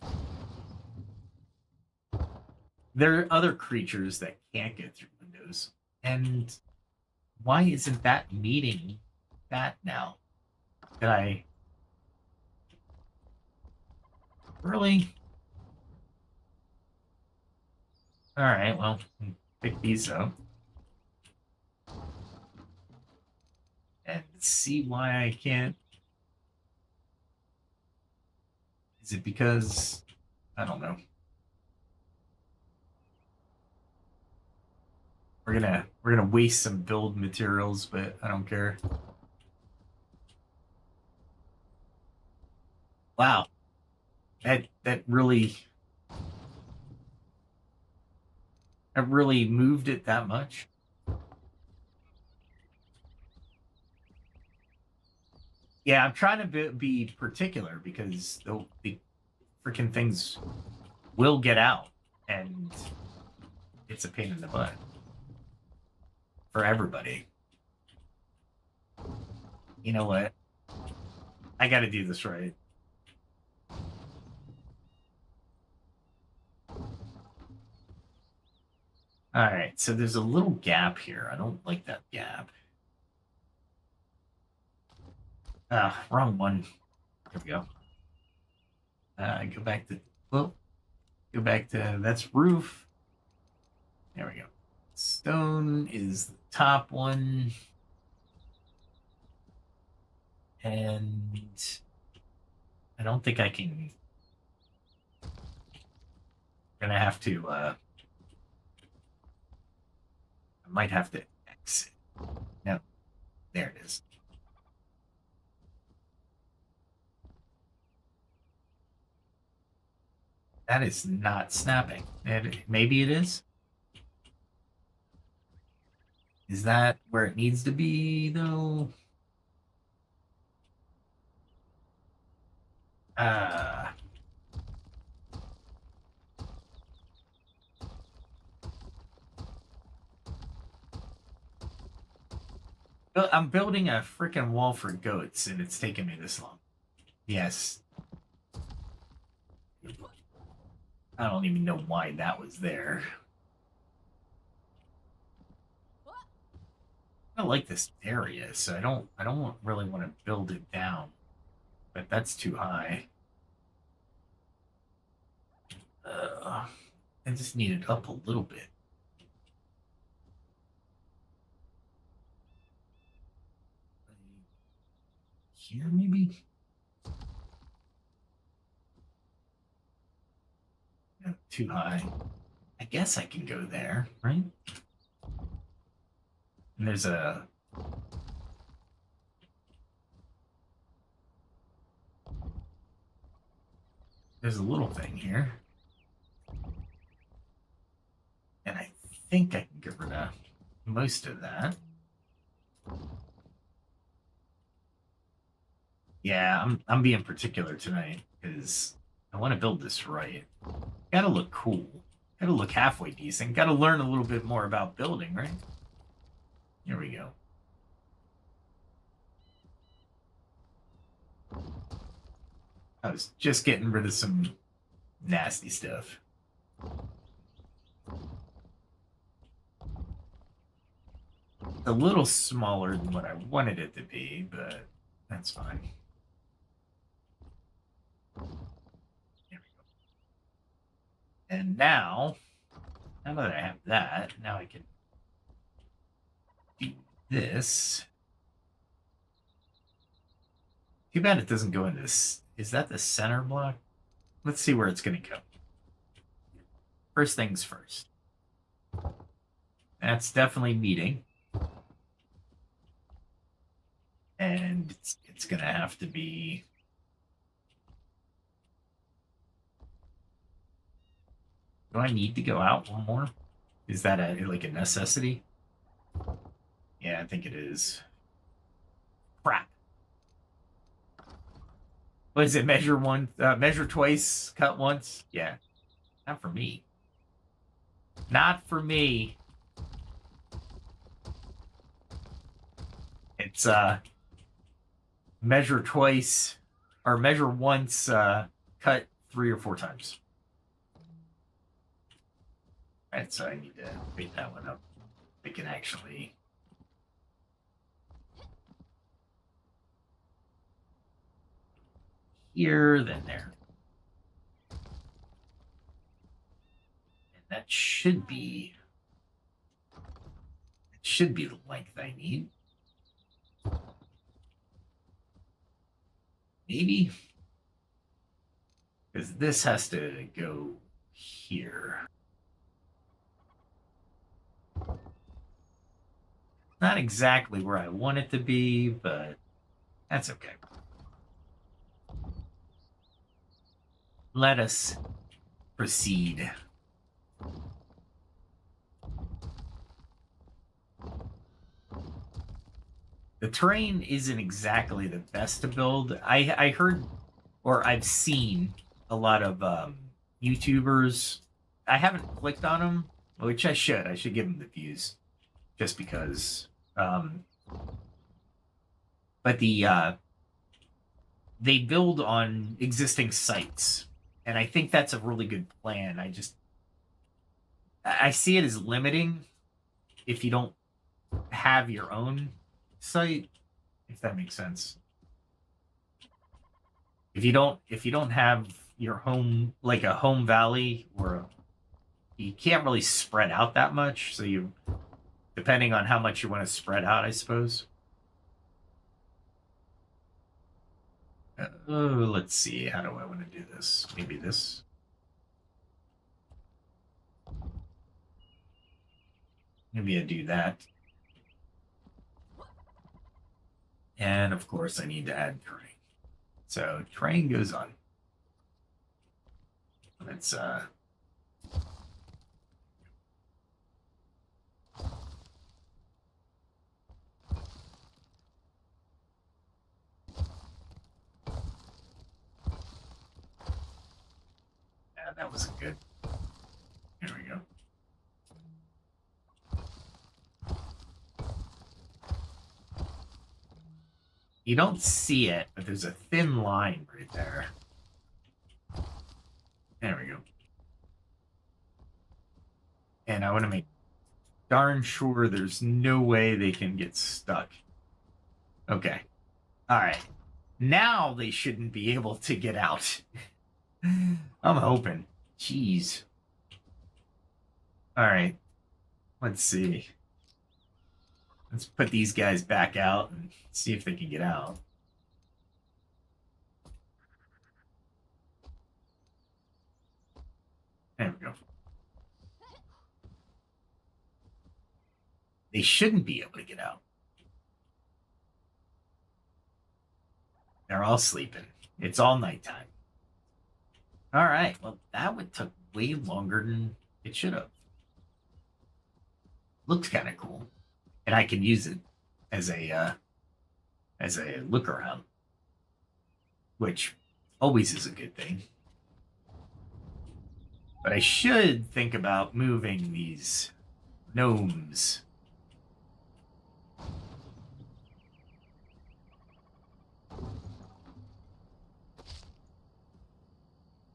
There are other creatures that can't get through windows. And why isn't that meeting that now? Did I... Really? Alright, well, pick these up. And see why I can't... Is it because... I don't know. We're gonna waste some build materials, but I don't care. Wow. That really moved it that much. Yeah, I'm trying to be particular because the freaking things will get out, and it's a pain in the butt for everybody. You know what? I got to do this right. All right, so there's a little gap here. I don't like that gap. Wrong one. There we go. Go back to, well, go back to, that's roof. There we go. Stone is the top one. And I don't think I can, I'm gonna have to, I might have to exit. No, there it is. That is not snapping. Maybe it is. Is that where it needs to be, though? I'm building a freaking wall for goats, and it's taking me this long. Yes. I don't even know why that was there. I like this area, so I don't really want to build it down, but that's too high. I just need it up a little bit. Here, maybe? too high. I guess I can go there, right? And there's a... There's a little thing here. And I think I can get rid of most of that. Yeah, I'm being particular tonight because I want to build this right. Gotta look cool. Gotta look halfway decent. Gotta learn a little bit more about building, right? Here we go. I was just getting rid of some nasty stuff. A little smaller than what I wanted it to be, but that's fine. There we go. And now that I have that, now I can do this. Too bad it doesn't go into this. Is that the center block? Let's see where it's going to go. First things first. That's definitely meeting. And it's going to have to be... Do I need to go out one more? Is that like a necessity? Yeah, I think it is. Crap. What is it? Measure twice, cut once? Yeah. Not for me. Not for me. It's measure twice or measure once, cut 3 or 4 times. Alright, so I need to pick that one up. I can actually... Here, then there. And that should be... It should be the length I need. Maybe? Because this has to go here. Not exactly where I want it to be, but that's okay. Let us proceed. The terrain isn't exactly the best to build. I heard, or I've seen a lot of YouTubers. I haven't clicked on them, which I should. I should give them the views, just because. But they build on existing sites, and I think that's a really good plan. I see it as limiting if you don't have your own site, if that makes sense. If you don't have your home, like a home valley, where you can't really spread out that much, so you, depending on how much you want to spread out, I suppose. Let's see, how do I want to do this? Maybe this. Maybe I do that. And of course I need to add terrain. So terrain goes on. Let's yeah, that was good. Here we go. You don't see it, but there's a thin line right there. There we go. And I want to make darn sure there's no way they can get stuck. Okay. All right. Now they shouldn't be able to get out. I'm hoping. Jeez. All right. Let's see. Let's put these guys back out and see if they can get out. There we go. They shouldn't be able to get out. They're all sleeping. It's all nighttime. All right. Well, that would took way longer than it should have. Looks kind of cool, and I can use it as a look around, which always is a good thing. But I should think about moving these gnomes.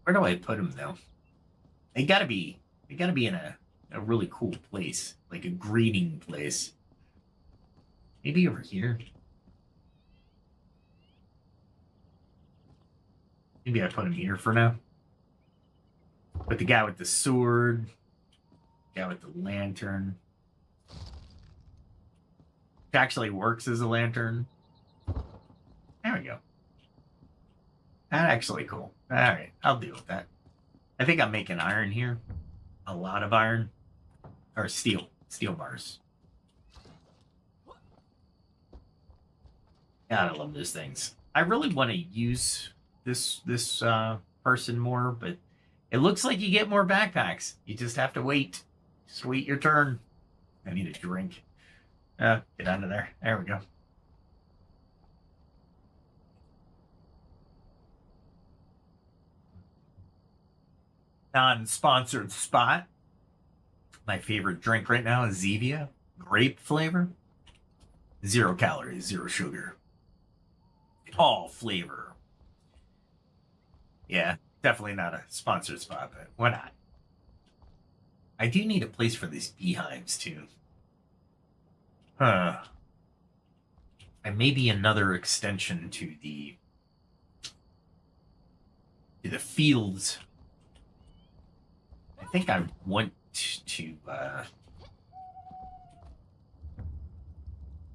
Where do I put them though? They gotta be in a really cool place, like a greening place. Maybe over here. Maybe I put him here for now. But the guy with the sword, the guy with the lantern. It actually works as a lantern. There we go. That's actually cool. All right, I'll deal with that. I think I'm making iron here. A lot of iron. Or steel bars. God, I love those things. I really want to use this person more, but it looks like you get more backpacks. You just have to wait. Just wait your turn. I need a drink. Get out of there. There we go. Non-sponsored spot. My favorite drink right now is Zevia. Grape flavor. 0 calories, 0 sugar. All flavor. Yeah, definitely not a sponsored spot, but why not? I do need a place for these beehives, too. And maybe another extension to the fields. I think I want to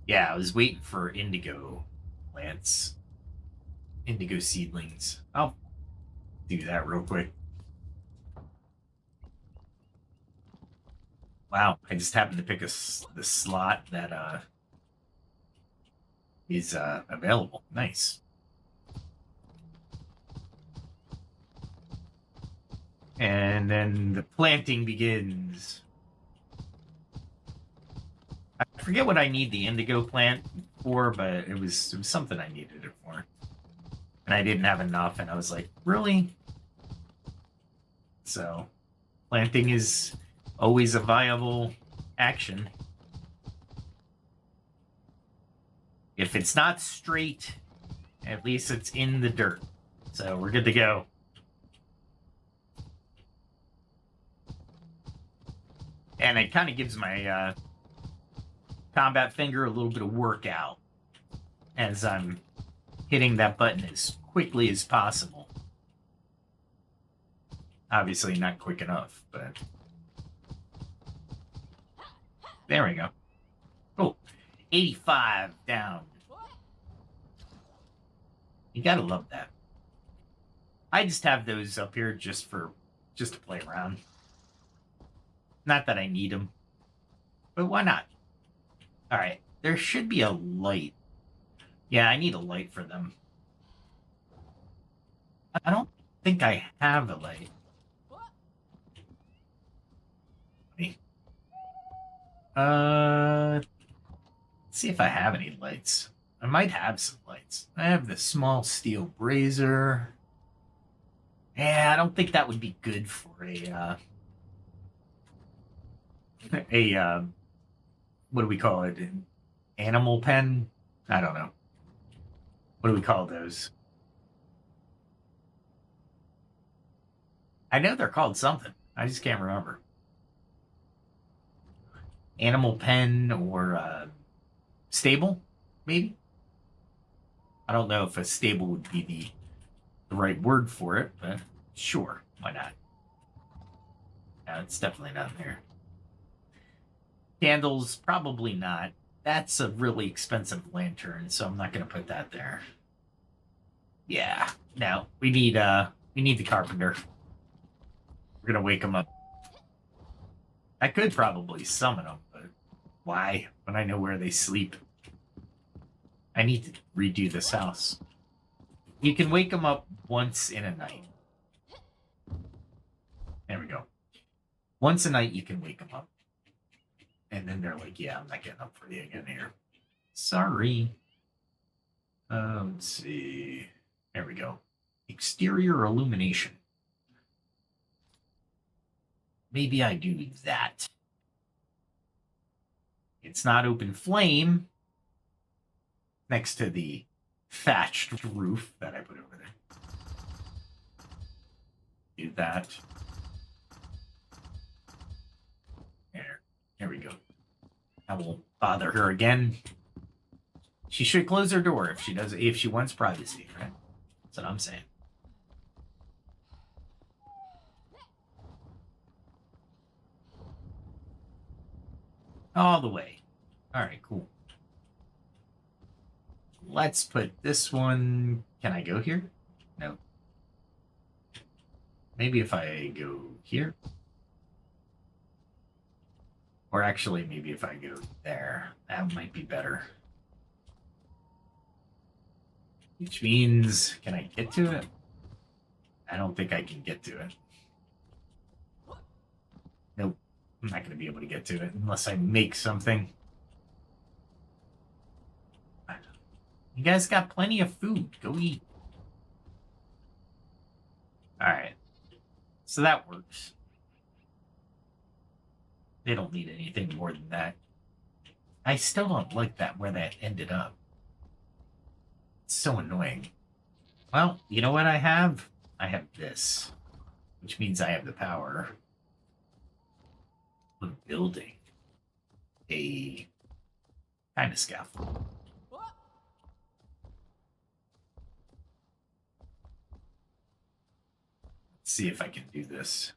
yeah, I was waiting for indigo plants, indigo seedlings. I'll do that real quick. Wow, I just happened to pick the slot that is available. Nice. And then the planting begins. I forget what I need the indigo plant for, but it was something I needed it for. And I didn't have enough, and I was like, really? So, planting is always a viable action. If it's not straight, at least it's in the dirt. So we're good to go. And it kind of gives my combat finger a little bit of workout as I'm hitting that button as quickly as possible. Obviously not quick enough, but there we go. Oh, 85 down. You gotta love that. I just have those up here just to play around. Not that I need them, but why not? All right, there should be a light. Yeah, I need a light for them. I don't think I have a light. Let's see if I have any lights. I might have some lights. I have the small steel brazier. Yeah, I don't think that would be good for a what do we call it? An animal pen? I don't know. What do we call those? I know they're called something. I just can't remember. Animal pen or stable, maybe? I don't know if a stable would be the right word for it, but sure, why not? No, it's definitely not there. Candles, probably not. That's a really expensive lantern, so I'm not going to put that there. Yeah, no, we need the carpenter. We're going to wake him up. I could probably summon him, but Why? When I know where they sleep. I need to redo this house. You can wake them up once in a night. There we go. Once a night, you can wake them up. And then they're like, yeah, I'm not getting up for you again here. Sorry. Let's see. There we go. Exterior illumination. Maybe I do that. It's not open flame next to the thatched roof that I put over there. Do that. There we go. I won't bother her again. She should close her door if she wants privacy, right? That's what I'm saying. All the way. All right, cool. Let's put this one. Can I go here? No. Maybe if I go here. Or actually, maybe if I go there. That might be better. Which means, can I get to it? I don't think I can get to it. Nope. I'm not going to be able to get to it unless I make something. You guys got plenty of food. Go eat. Alright. So that works. They don't need anything more than that. I still don't like that where that ended up. It's so annoying. Well, you know what I have? I have this. Which means I have the power of building a kind of scaffold. Let's see if I can do this.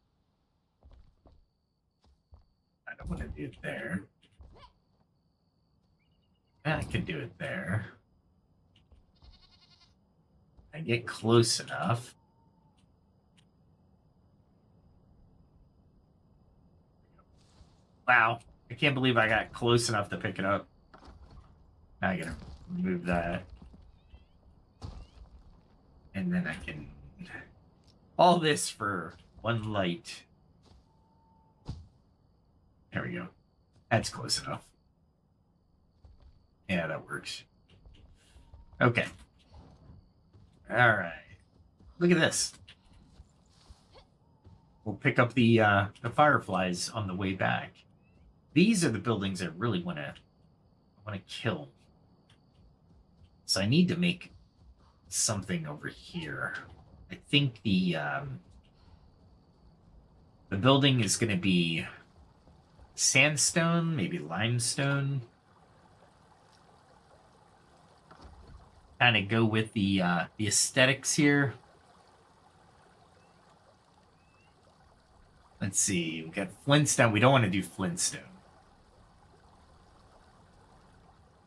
I don't want to do it there. Yeah, I can do it there. I get close enough. Wow, I can't believe I got close enough to pick it up. Now I gotta remove that. And then I can... All this for one light. There we go. That's close enough. Yeah, that works. Okay. Alright. Look at this. We'll pick up the fireflies on the way back. These are the buildings I really want to kill. So I need to make something over here. I think the building is going to be sandstone, maybe limestone. Kind of go with the aesthetics here. Let's see. We got flintstone. We don't want to do flintstone.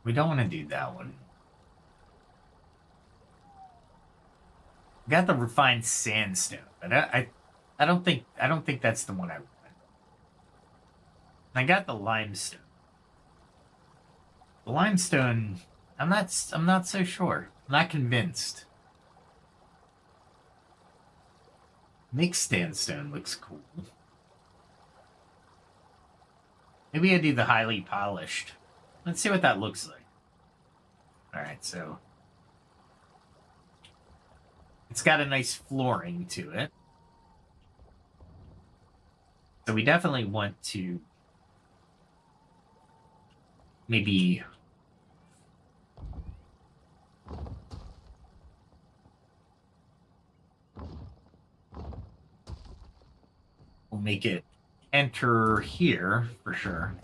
We don't want to do that one. We got the refined sandstone, but I don't think that's the one I want. I got the limestone. The limestone, I'm not so sure. I'm not convinced. Mixed sandstone looks cool. Maybe I do the highly polished. Let's see what that looks like. Alright, so it's got a nice flooring to it. So we definitely want to maybe we'll make it enter here for sure.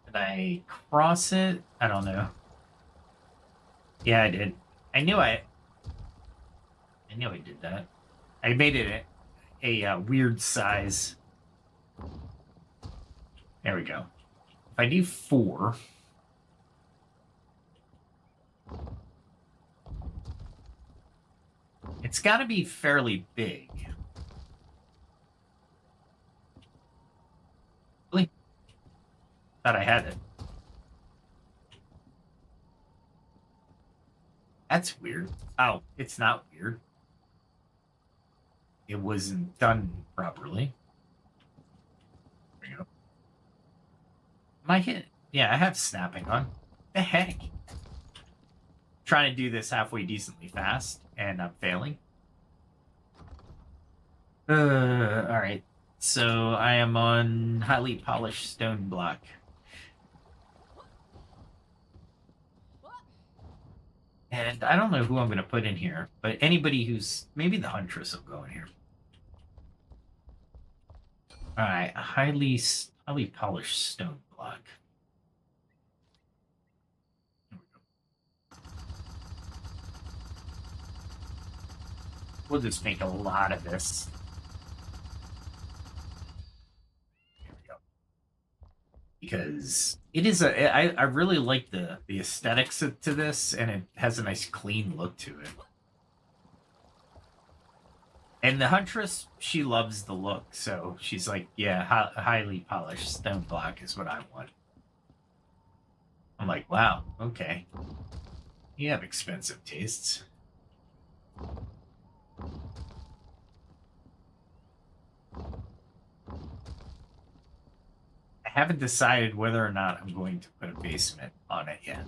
Did I cross it? I don't know. Yeah, I did. I knew I did that. I made it a weird size. There we go. If I do 4... It's got to be fairly big. Really? Thought I had it. That's weird. Oh, it's not weird. It wasn't done properly. There we go. Am I hit? Yeah, I have snapping on. The heck? Trying to do this halfway decently fast, and I'm failing. Alright. So I am on highly polished stone block. And I don't know who I'm going to put in here, but anybody who's... Maybe the Huntress will go in here. Alright, highly polished stone block. There we go. We'll just make a lot of this. There we go. Because it is I really like the aesthetics to this, and it has a nice clean look to it. And the Huntress, she loves the look, so she's like, yeah, highly polished stone block is what I want. I'm like, wow, okay. You have expensive tastes. I haven't decided whether or not I'm going to put a basement on it yet.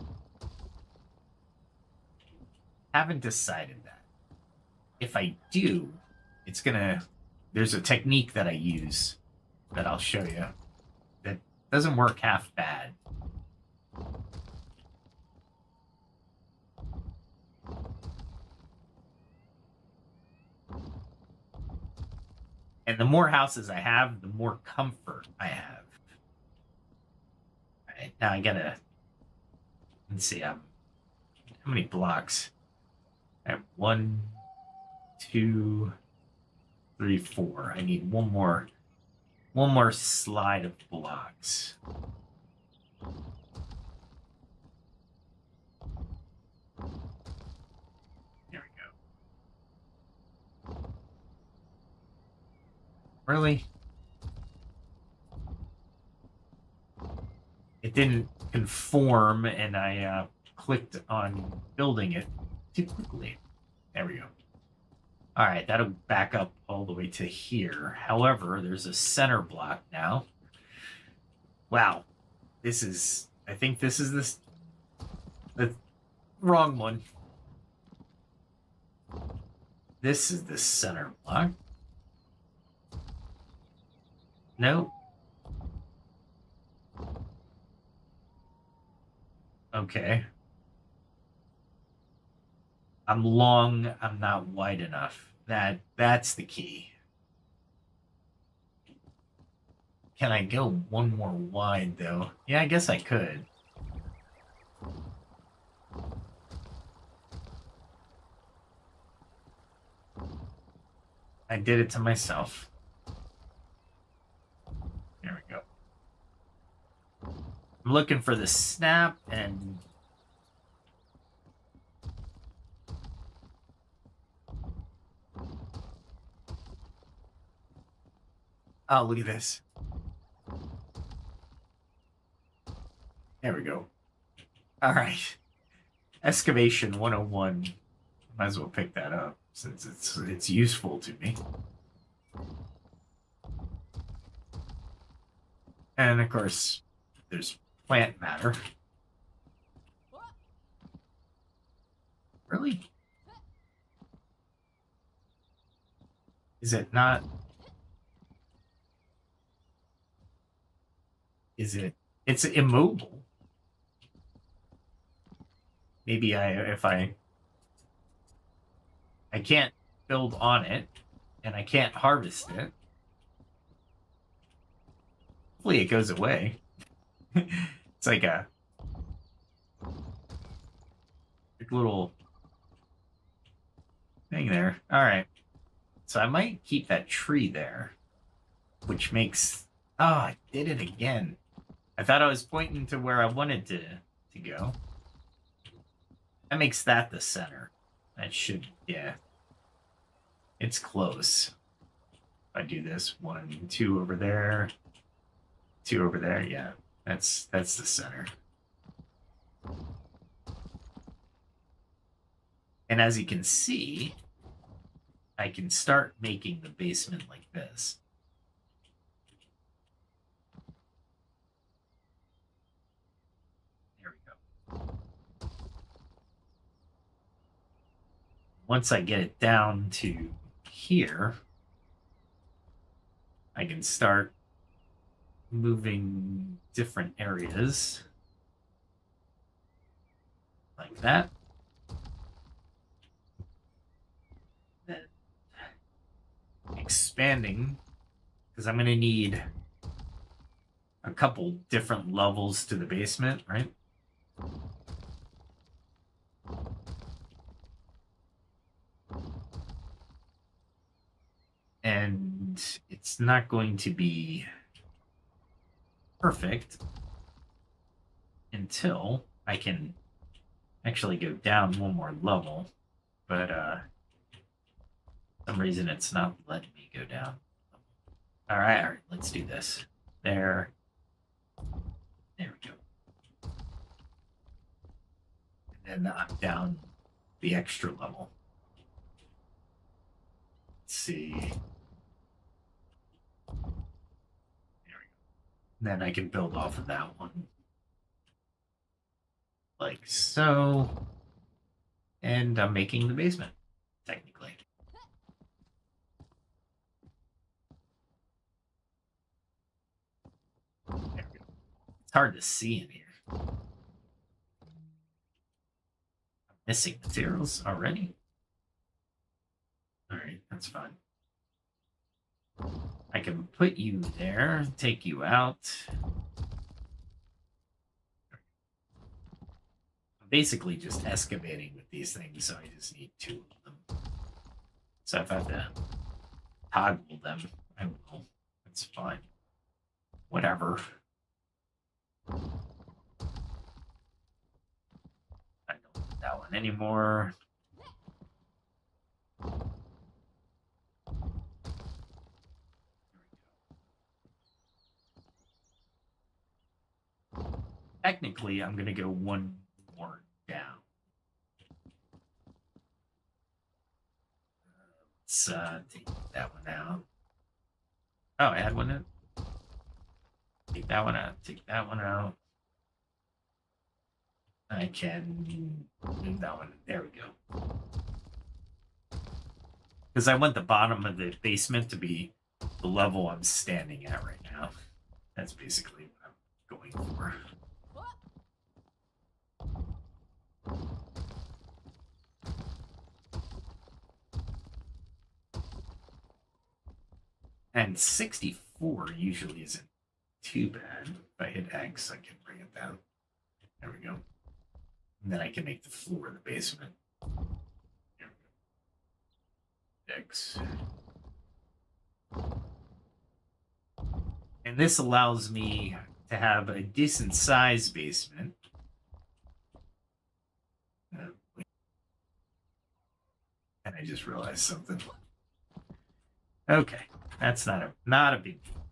Haven't decided that. If I do, it's gonna... There's a technique that I use that I'll show you that doesn't work half bad. And the more houses I have, the more comfort I have. All right, now I gotta... Let's see, how many blocks? I have 1, 2, 3, 4. I need one more slide of blocks. There we go. Really? It didn't conform, and I clicked on building it too quickly. There we go. All right, that'll back up all the way to here. However, there's a center block now. Wow, this is... I think this is the wrong one. This is the center block. No. Okay. I'm long, I'm not wide enough. That's the key. Can I go one more wide, though? Yeah, I guess I could. I did it to myself. There we go. I'm looking for the snap, and... Oh, look at this. There we go. All right. Excavation 101. Might as well pick that up since it's useful to me. And of course, there's plant matter. Really? Is it not? Is it? It's immobile. Maybe if I can't build on it, and I can't harvest it. Hopefully it goes away. It's like a little thing there. All right. So I might keep that tree there, which makes... Oh, I did it again. I thought I was pointing to where I wanted to go. That makes that the center. That should... Yeah. It's close. If I do this, 1, 2 over there, 2 over there, yeah, that's the center. And as you can see, I can start making the basement like this. There we go. Once I get it down to here, I can start moving different areas like that. Then expanding, because I'm going to need a couple different levels to the basement, right? And it's not going to be perfect until I can actually go down one more level, but for some reason it's not letting me go down. All right, let's do this. There we go. And then I'm down the extra level. Let's see. There we go. Then I can build off of that one. Like so. And I'm making the basement, technically. There we go. It's hard to see in here. I'm missing materials already. All right, that's fine. I can put you there, take you out. I'm basically just excavating with these things, so I just need 2 of them. So if I have to toggle them, I will. That's fine. Whatever. I don't need that one anymore. Technically, I'm going to go 1 more down. Let's take that one out. Oh, I had one in. Take that one out. Take that one out. I can move that one. There we go. Because I want the bottom of the basement to be the level I'm standing at right now. That's basically what I'm going for. And 64 usually isn't too bad. If I hit X, I can bring it down. There we go. And then I can make the floor of the basement. There we go. X. And this allows me to have a decent size basement. And I just realized something. Okay, that's not a big deal.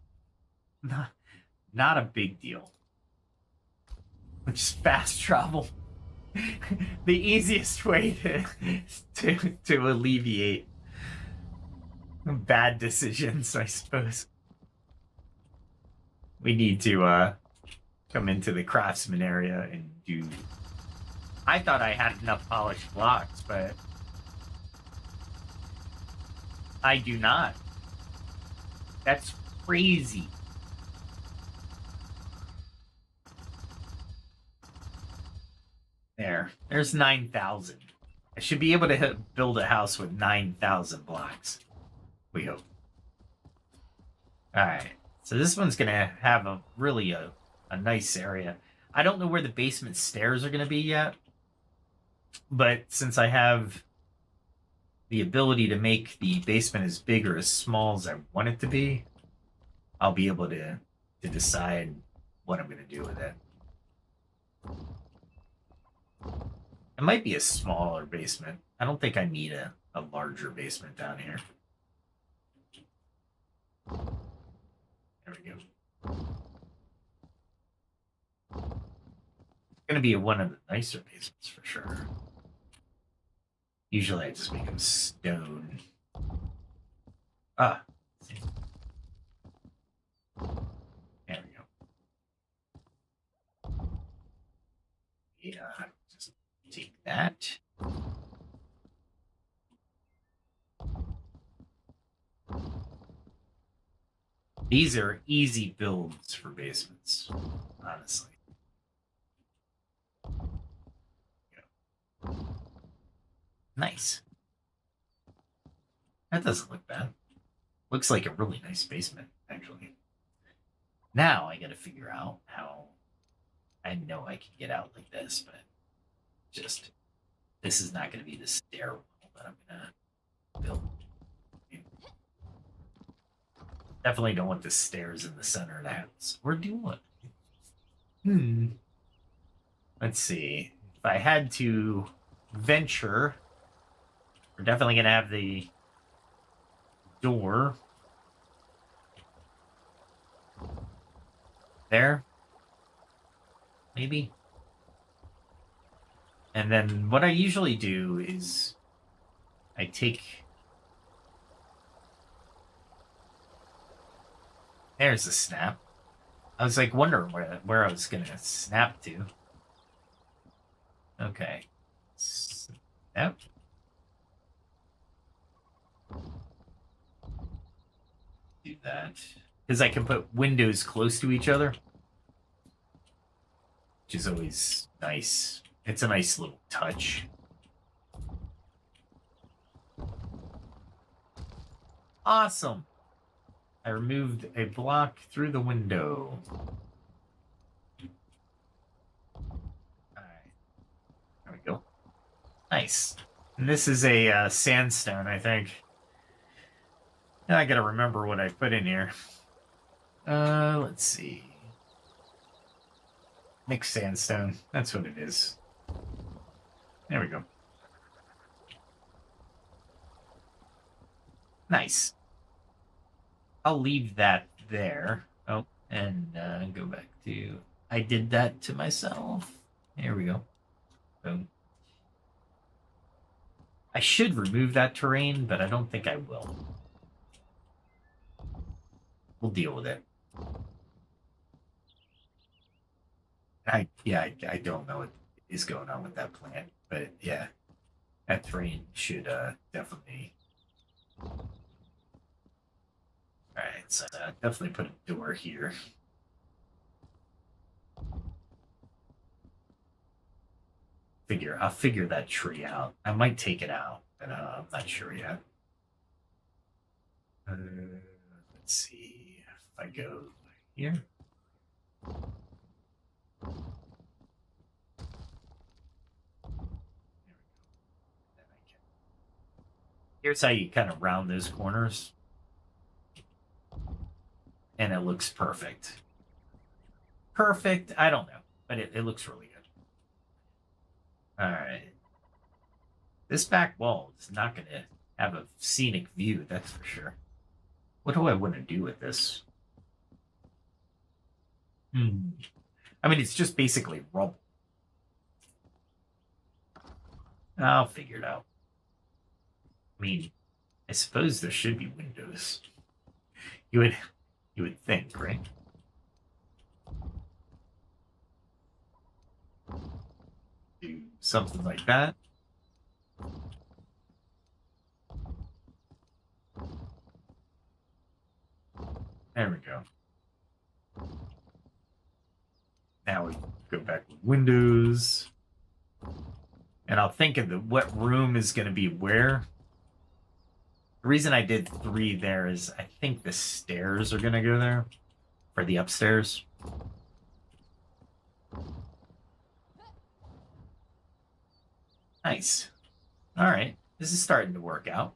Not a big deal. Which is fast travel. The easiest way to alleviate bad decisions, I suppose. We need to come into the craftsman area and do. I thought I had enough polished blocks, but I do not. That's crazy. There's 9,000. I should be able to build a house with 9,000 blocks. We hope. All right. So this one's going to have a nice area. I don't know where the basement stairs are going to be yet. But since I have the ability to make the basement as big or as small as I want it to be, I'll be able to decide what I'm going to do with it. It might be a smaller basement. I don't think I need a larger basement down here. There we go. Gonna be one of the nicer basements for sure. Usually I just make them stone. Ah. There we go. Yeah, just take that. These are easy builds for basements, honestly. Nice. That doesn't look bad. Looks like a really nice basement, actually. Now I gotta figure out how I know I can get out like this, but just this is not gonna be the stairwell that I'm gonna build. Definitely don't want the stairs in the center of the house. Or do what? Let's see. If I had to venture, we're definitely gonna have the door there. Maybe. And then what I usually do is I take... There's a snap. I was like wondering where I was gonna snap to. Okay. Snap. Do that. Because I can put windows close to each other. Which is always nice. It's a nice little touch. Awesome. I removed a block through the window. Alright. There we go. Nice. And this is a sandstone, I think. Now I gotta remember what I put in here. Let's see. Mixed sandstone. That's what it is. There we go. Nice. I'll leave that there. Oh, and go back to... I did that to myself. There we go. Boom. I should remove that terrain, but I don't think I will. We'll deal with it. I don't know what is going on with that plant, but yeah, that terrain should definitely... Alright, so definitely put a door here. I'll figure that tree out. I might take it out, but I'm not sure yet. Let's see if I go here. Here's how you kind of round those corners. And it looks perfect. Perfect? I don't know. But it looks really good. Alright. This back wall is not going to have a scenic view, that's for sure. What do I want to do with this? I mean, it's just basically rubble. I'll figure it out. I mean, I suppose there should be windows. You would think, right? Do something like that. There we go. Now we go back with windows. And I'll think of what room is going to be where. The reason I did 3 there is I think the stairs are going to go there for the upstairs. Nice. All right. This is starting to work out.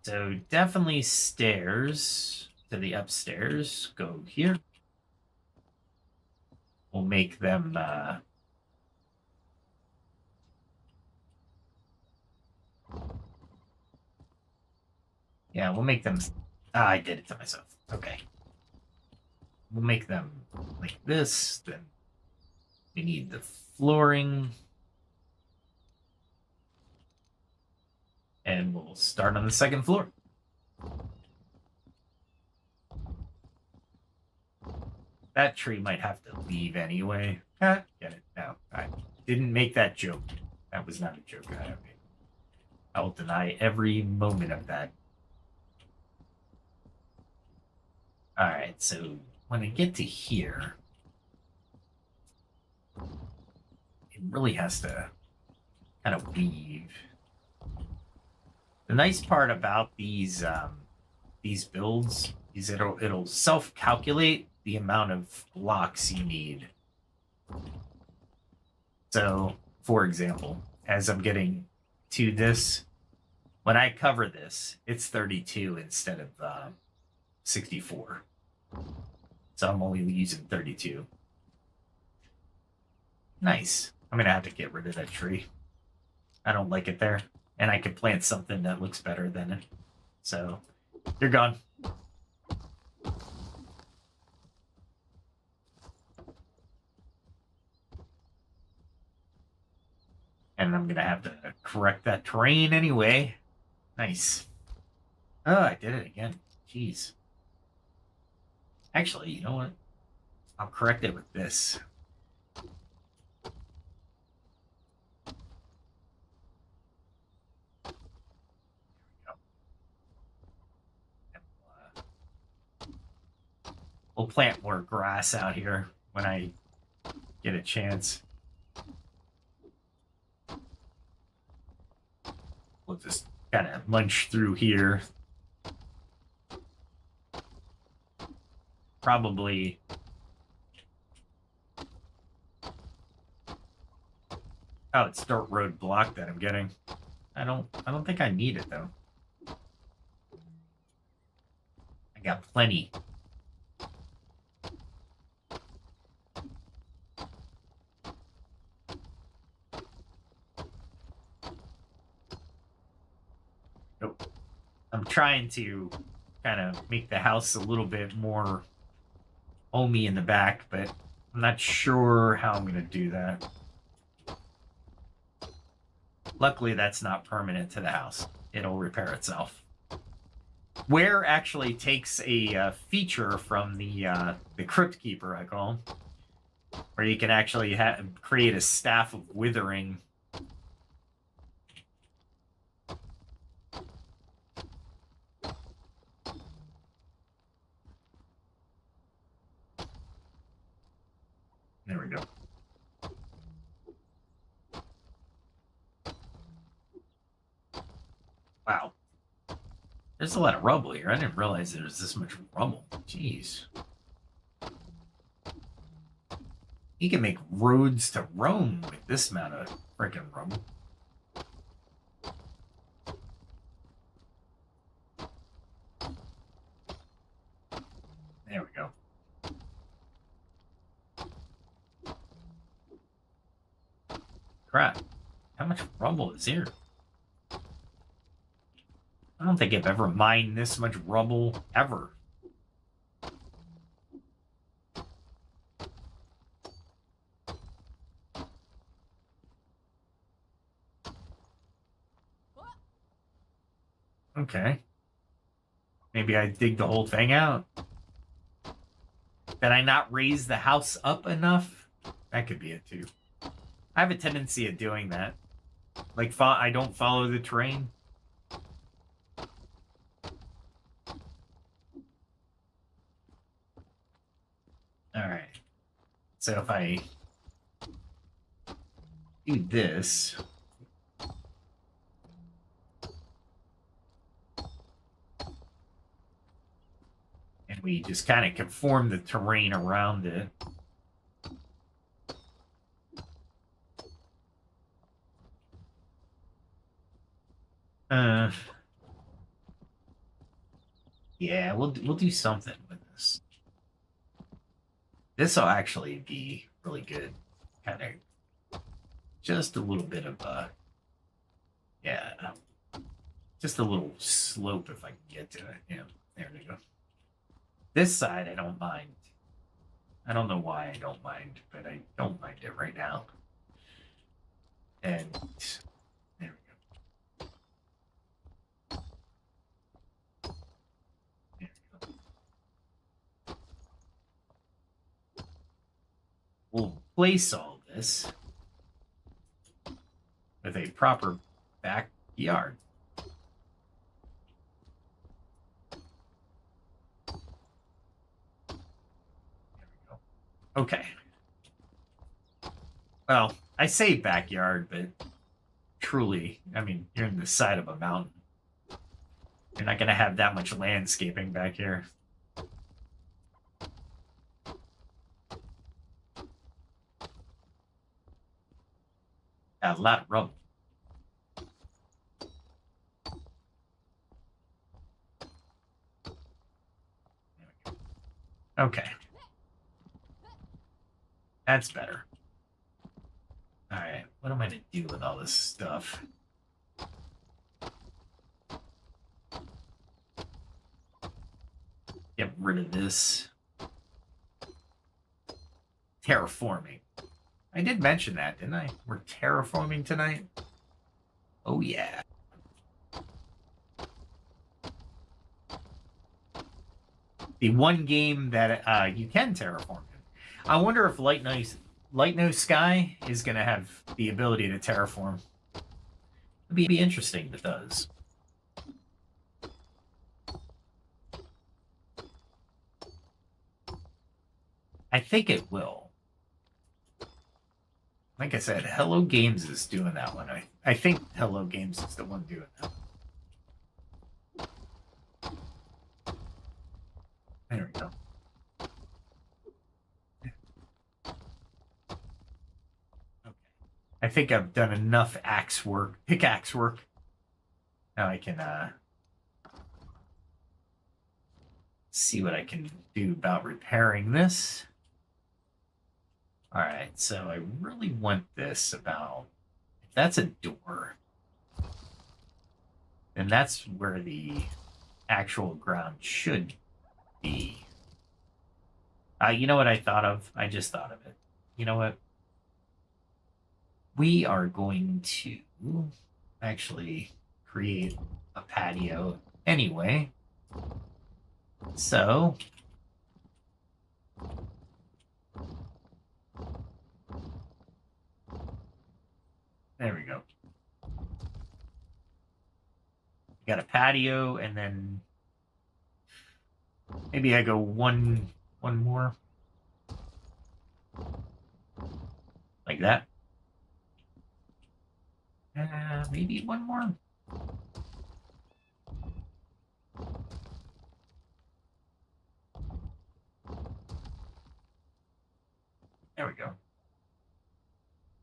So definitely stairs to the upstairs. Go here. We'll make them... yeah, we'll make them Ah, I did it to myself. Okay. We'll make them like this. Then we need the flooring. And we'll start on the second floor. That tree might have to leave anyway. Get it? No, I didn't make that joke. That was not a joke. I will deny every moment of that. Alright, so when I get to here, it really has to kind of weave. The nice part about these builds is it'll self-calculate the amount of blocks you need. So, for example, as I'm getting to this, when I cover this, it's 32 instead of 64. So I'm only using 32. Nice. I'm going to have to get rid of that tree. I don't like it there. And I could plant something that looks better than it. So, you're gone. And I'm going to have to correct that terrain anyway. Nice. Oh, I did it again. Jeez. Actually, you know what? I'll correct it with this. We'll plant more grass out here when I get a chance. We'll just kind of munch through here. Probably oh, it's dirt road block that I'm getting. I don't think I need it though. I got plenty. Nope. I'm trying to kind of make the house a little bit more homey in the back, but I'm not sure how I'm going to do that. Luckily, that's not permanent to the house. It'll repair itself. Ware actually takes a feature from the Crypt Keeper, I call him, where you can actually create a staff of withering. There we go. Wow. There's a lot of rubble here. I didn't realize there was this much rubble. Jeez. You can make roads to Rome with this amount of freaking rubble. There we go. Crap. How much rubble is here? I don't think I've ever mined this much rubble, ever. Okay. Maybe I dig the whole thing out. Did I not raise the house up enough? That could be it, too. I have a tendency of doing that. Like, I don't follow the terrain. Alright. So if I do this... and we just kind of conform the terrain around it... yeah, we'll do something with this. This will actually be really good. Kind of just a little bit of yeah, just a little slope if I can get to it. Yeah, There we go. This side, I don't mind. I don't know why I don't mind, but I don't mind it right now. And there we go. There we go. We'll place all this with a proper backyard. Okay. Well, I say backyard, but truly, I mean, you're in the side of a mountain. You're not going to have that much landscaping back here. A lot of rubble. Okay. That's better. Alright, what am I to do with all this stuff? Get rid of this. Terraforming. I did mention that, didn't I? We're terraforming tonight? Oh, yeah. The one game that you can terraform. I wonder if Light No Sky is going to have the ability to terraform. It'd be interesting if it does. I think it will. Like I said, Hello Games is doing that one. I think Hello Games is the one doing that. There we go. I think I've done enough pickaxe work. Now I can see what I can do about repairing this. All right, so I really want this about, if that's a door, then that's where the actual ground should be. You know what I thought of? I just thought of it. You know what? We are going to actually create a patio anyway. So there we go. Got a patio, and then maybe I go one more. Like that. Maybe one more. There we go.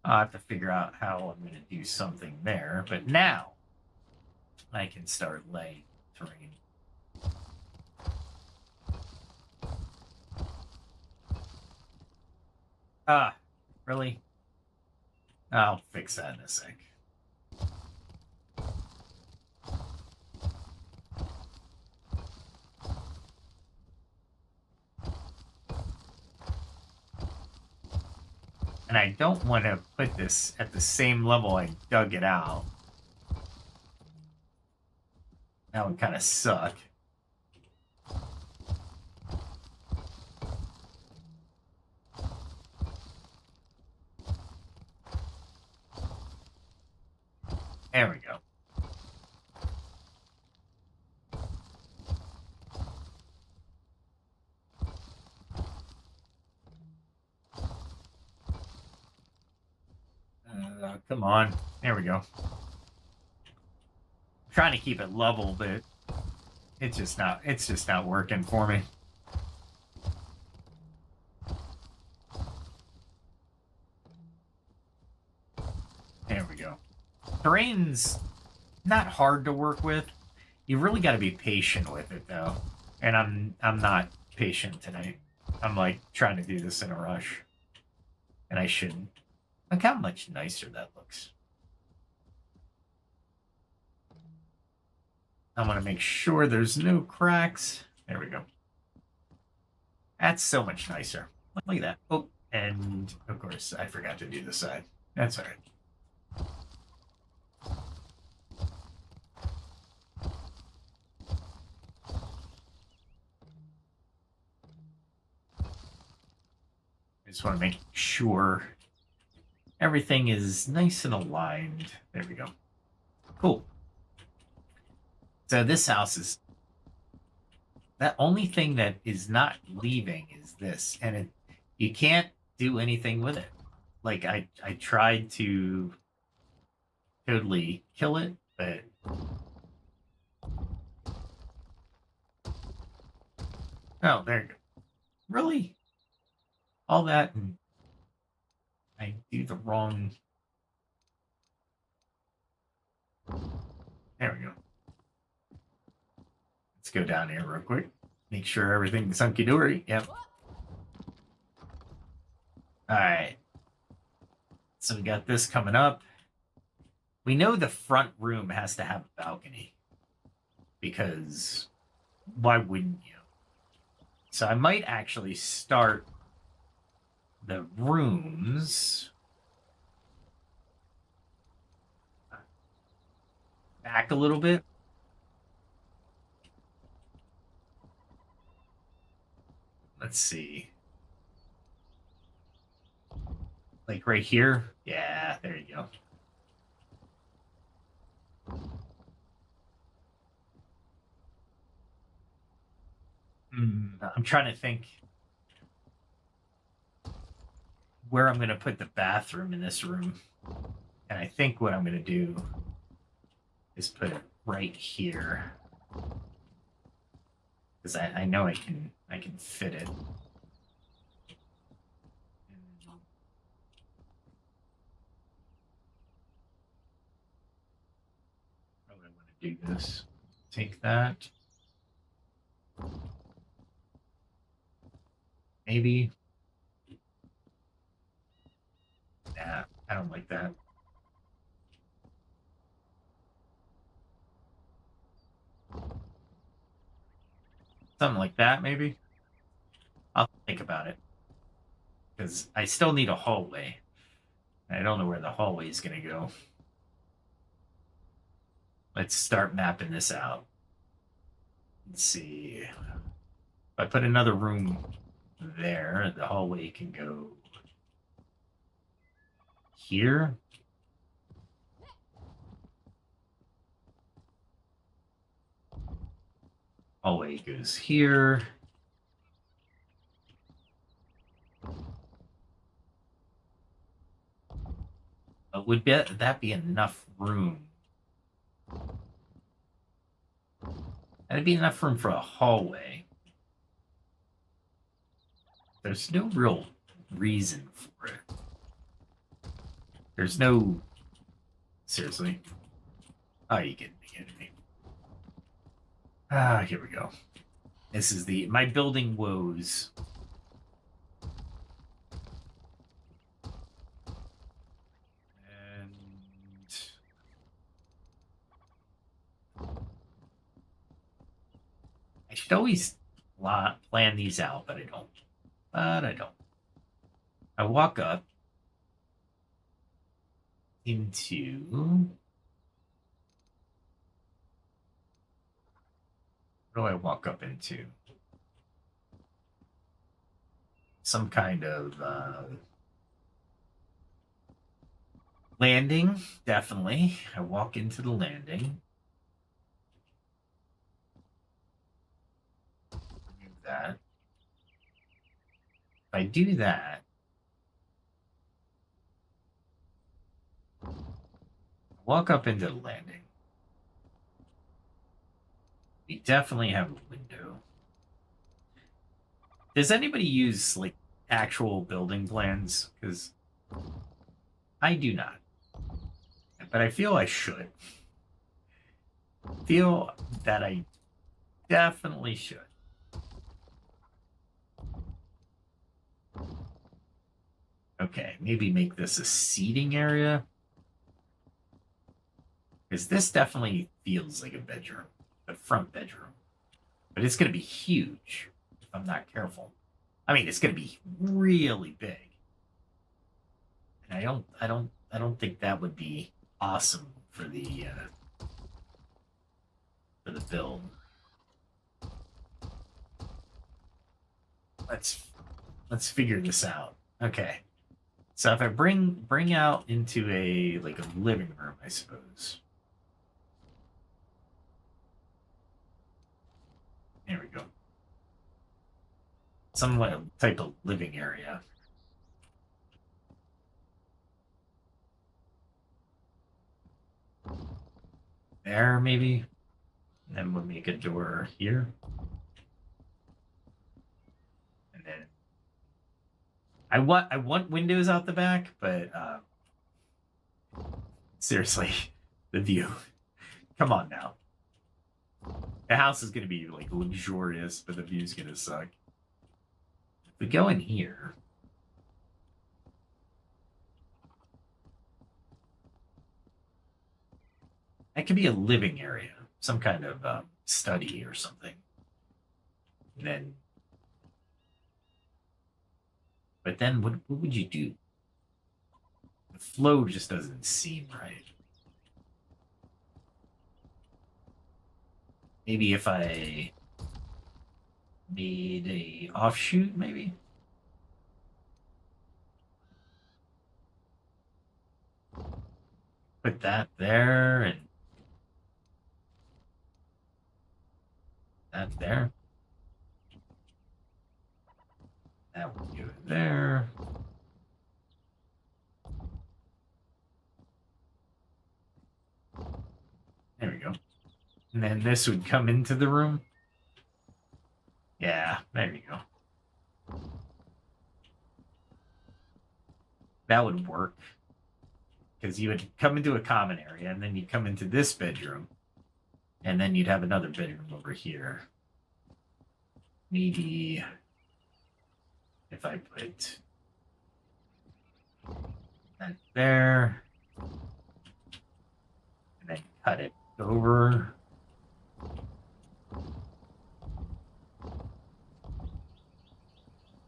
I'll have to figure out how I'm going to do something there, but now I can start laying terrain. Really? I'll fix that in a sec. And I don't want to put this at the same level I dug it out. That would kind of suck. There we go. Come on. There we go. I'm trying to keep it level, but it's just not working for me. There we go. Terrain's not hard to work with. You really got to be patient with it, though. And I'm not patient tonight. I'm like trying to do this in a rush, and I shouldn't. Look how much nicer that looks. I want to make sure there's no cracks. There we go. That's so much nicer. Look at that. Oh, and of course, I forgot to do the side. That's all right. I just want to make sure everything is nice and aligned. There we go. Cool. So this house is... The only thing that is not leaving is this. And you can't do anything with it. Like, I tried to totally kill it, but... Oh, there you go. Really? All that, and I do the wrong... There we go. Let's go down here real quick. Make sure everything's hunky-dory. Yep. Alright. So we got this coming up. We know the front room has to have a balcony. Because why wouldn't you? So I might actually start the rooms back a little bit. Let's see. Like right here? Yeah, there you go. I'm trying to think where I'm going to put the bathroom in this room. And I think what I'm going to do is put it right here. Because I know I can fit it. How do I want to do this? Take that. Maybe. Nah, I don't like that. Something like that, maybe. I'll think about it. Because I still need a hallway. I don't know where the hallway is going to go. Let's start mapping this out. Let's see. If I put another room there, the hallway can go here. Hallway goes here. Would that be enough room? That'd be enough room for a hallway. There's no real reason for it. There's no... Seriously? Oh, you kidding me. Ah, here we go. This is my building woes. And... I should always plan these out, but I don't. I walk up into... What do I walk up into? Some kind of landing, definitely. I walk into the landing. Remove that. If I do that, walk up into the landing. We definitely have a window. Does anybody use like actual building plans? Because I do not. But I feel I should. Feel that I definitely should. Okay, maybe make this a seating area. Because this definitely feels like a bedroom. the front bedroom. But it's going to be huge if I'm not careful. I mean, it's going to be really big. And I don't think that would be awesome for the build. Let's figure this out. Okay. So if I bring out into a living room, I suppose. There we go. Some type of living area. There, maybe. And then we'll make a door here. And then I want windows out the back, but seriously, the view. Come on now. The house is going to be like luxurious, but the view's going to suck. If we go in here, that could be a living area, some kind of study or something. And then, but then what would you do? The flow just doesn't seem right. Maybe if I made a offshoot, maybe? Put that there and that there. That would go there. There we go. And then this would come into the room. Yeah, there you go. That would work. Because you would come into a common area, and then you'd come into this bedroom. And then you'd have another bedroom over here. Maybe if I put that there, and then cut it over.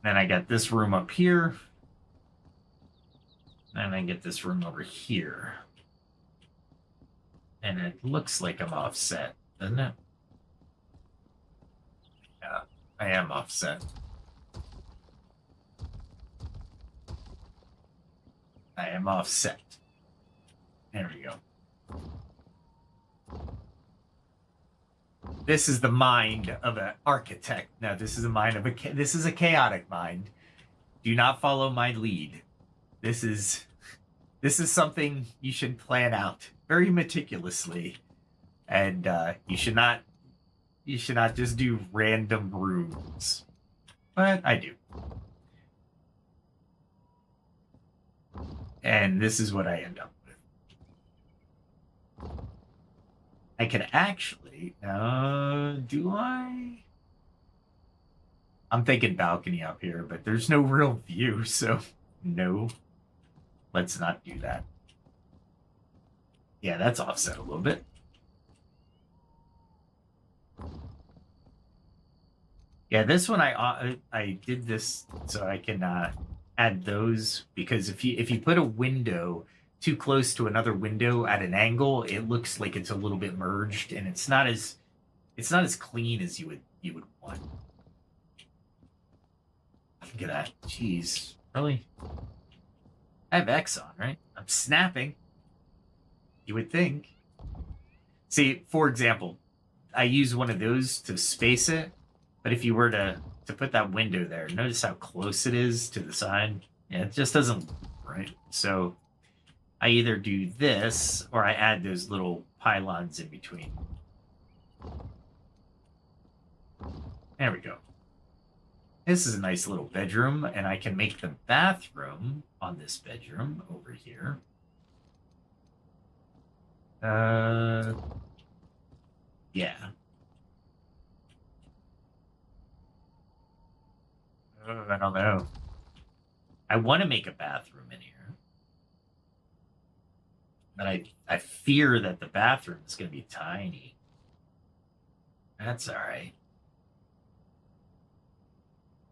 Then I got this room up here. And I get this room over here. And it looks like I'm offset, doesn't it? Yeah, I am offset. I am offset. There we go. This is the mind of an architect. Now, this is a mind of this is a chaotic mind. Do not follow my lead. This is something you should plan out very meticulously, and you should not just do random rooms. But I do. And this is what I end up with. I can actually, do I? I'm thinking balcony up here, but there's no real view, so no. Let's not do that. Yeah, that's offset a little bit. Yeah, this one I did this so I can add those, because if you put a window too close to another window at an angle, it looks like it's a little bit merged, and it's not as clean as you would want. Look at that. Jeez. Really? I have X on, right? I'm snapping. You would think. See, for example, I use one of those to space it, but if you were to put that window there, notice how close it is to the side? Yeah, it just doesn't look right. So I either do this or I add those little pylons in between. There we go. This is a nice little bedroom, and I can make the bathroom on this bedroom over here. Yeah. I don't know. I want to make a bathroom in here, but I fear that the bathroom is going to be tiny. That's all right.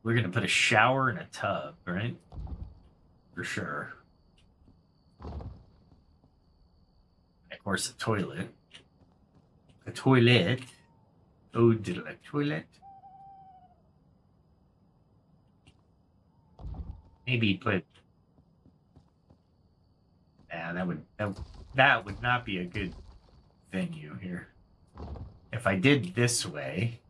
We're going to put a shower and a tub, right? For sure. And of course, a toilet. A toilet. Oh, diddle a toilet. Maybe put... Yeah, that would not be a good venue here. If I did this way,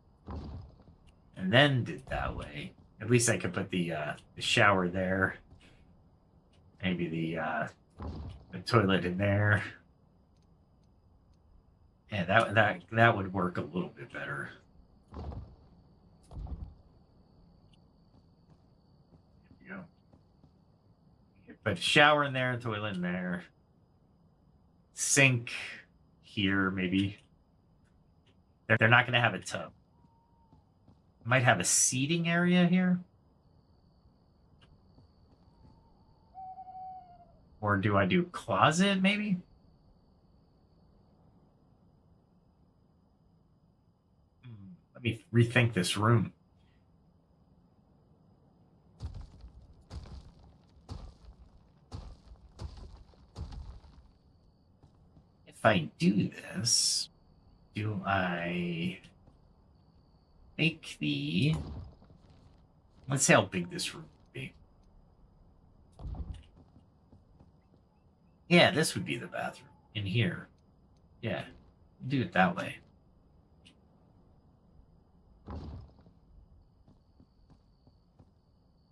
and then did that way, at least I could put the shower there. Maybe the toilet in there. Yeah, that would work a little bit better. There you go. Put a shower in there, toilet in there. Sink here, maybe. They're not going to have a tub. Might have a seating area here. Or do I do closet, maybe? Let me rethink this room. If I do this, do I make the... Let's see how big this room would be. Yeah, this would be the bathroom in here. Yeah, do it that way.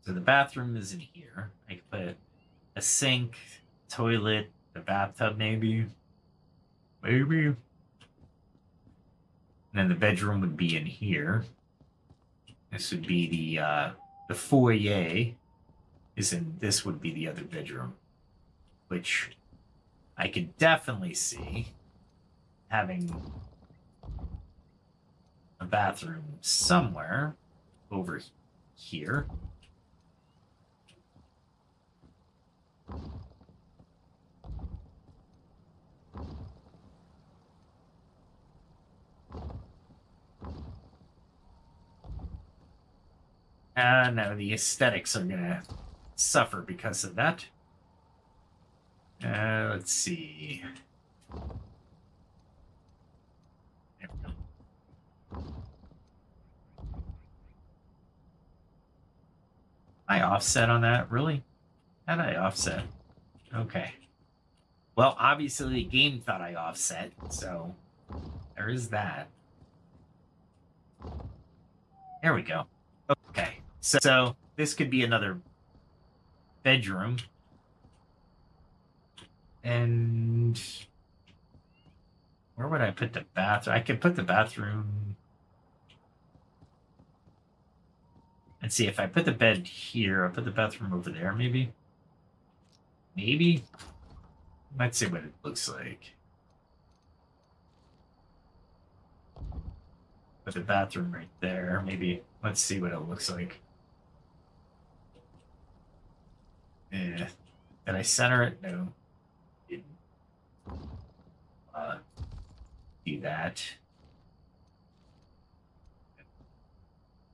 So the bathroom is in here. I could put a sink, toilet, a bathtub maybe. Maybe. And then the bedroom would be in here. This would be the foyer. This would be the other bedroom, which I could definitely see having a bathroom somewhere over here. No, the aesthetics are gonna suffer because of that. Let's see. There we go. I offset on that, really? How did I offset? Okay. Well, obviously the game thought I offset, so there is that. There we go. Okay. So this could be another bedroom. And where would I put the bathroom? I could put the bathroom. Let's see, if I put the bed here, I'll put the bathroom over there, maybe. Maybe. Let's see what it looks like. Put the bathroom right there, maybe. Let's see what it looks like. Yeah. Did I center it? No. Didn't. Do that.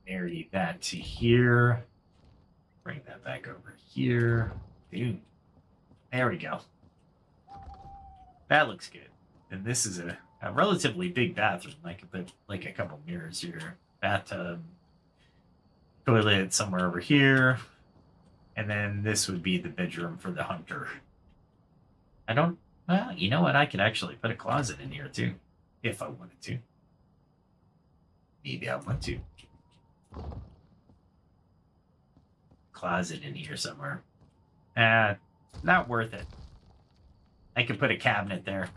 Marry that to here. Bring that back over here. Dude. There we go. That looks good. And this is a relatively big bathroom. I could put like a couple mirrors here. Bathtub. Toilet somewhere over here. And then this would be the bedroom for the hunter. Well, you know what? I could actually put a closet in here too. If I wanted to. Maybe I want to. Closet in here somewhere. Not worth it. I could put a cabinet there.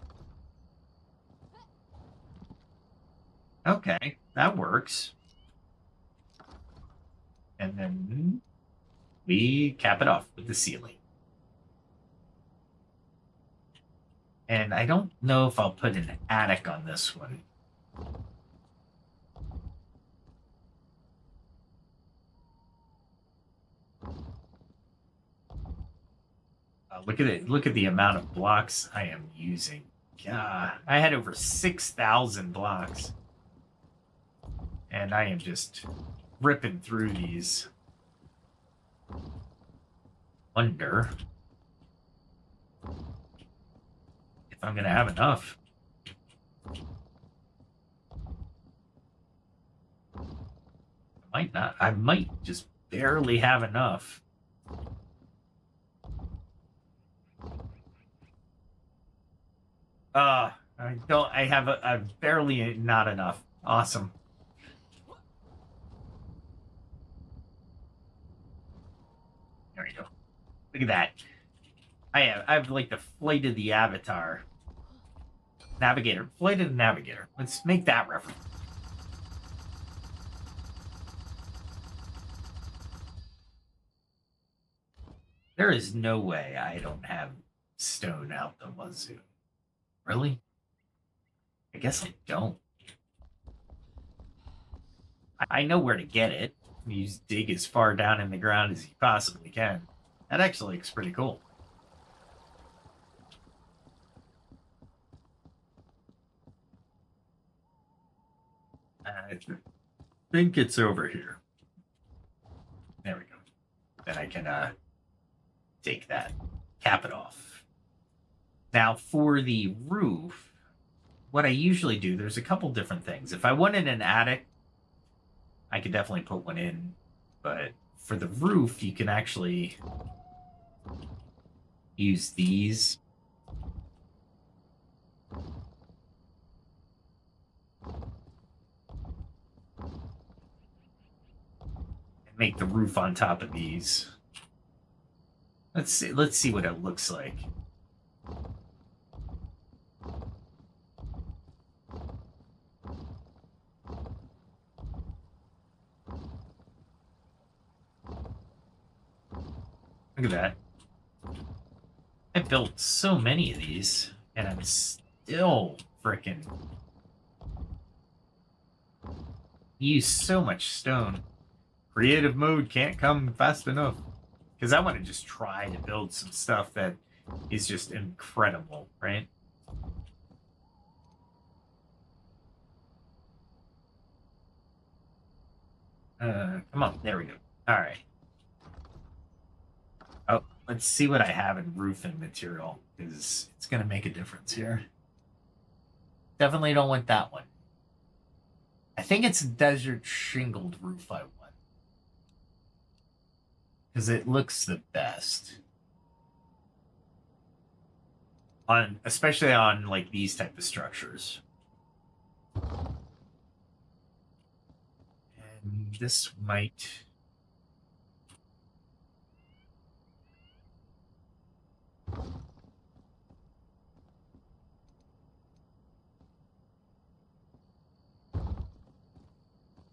Okay, that works. And then we cap it off with the ceiling. And I don't know if I'll put an attic on this one. Look at it. Look at the amount of blocks I am using. God, I had over 6,000 blocks. And I am just ripping through these. Wonder if I'm going to have enough. I might not. I might just barely have enough. I don't. I have a barely not enough. Awesome. There we go. Look at that. I've like the flight of the Avatar. Navigator. Flight of the Navigator. Let's make that reference. There is no way I don't have stone out the wazoo. Really? I guess I don't. I know where to get it. You just dig as far down in the ground as you possibly can. That actually looks pretty cool. I think it's over here. There we go. Then I can take that, cap it off. Now for the roof, what I usually do, there's a couple different things. If I wanted an attic, I could definitely put one in, but for the roof, you can actually use these. And make the roof on top of these. Let's see what it looks like. Look at that. I built so many of these, and I'm still freaking use so much stone. Creative mode can't come fast enough. Because I want to just try to build some stuff that is just incredible, right? Come on, there we go. All right. Oh, let's see what I have in roofing material, because it's going to make a difference here. Definitely don't want that one. I think it's a desert shingled roof I want. Because it looks the best. Especially on like these type of structures. And this might...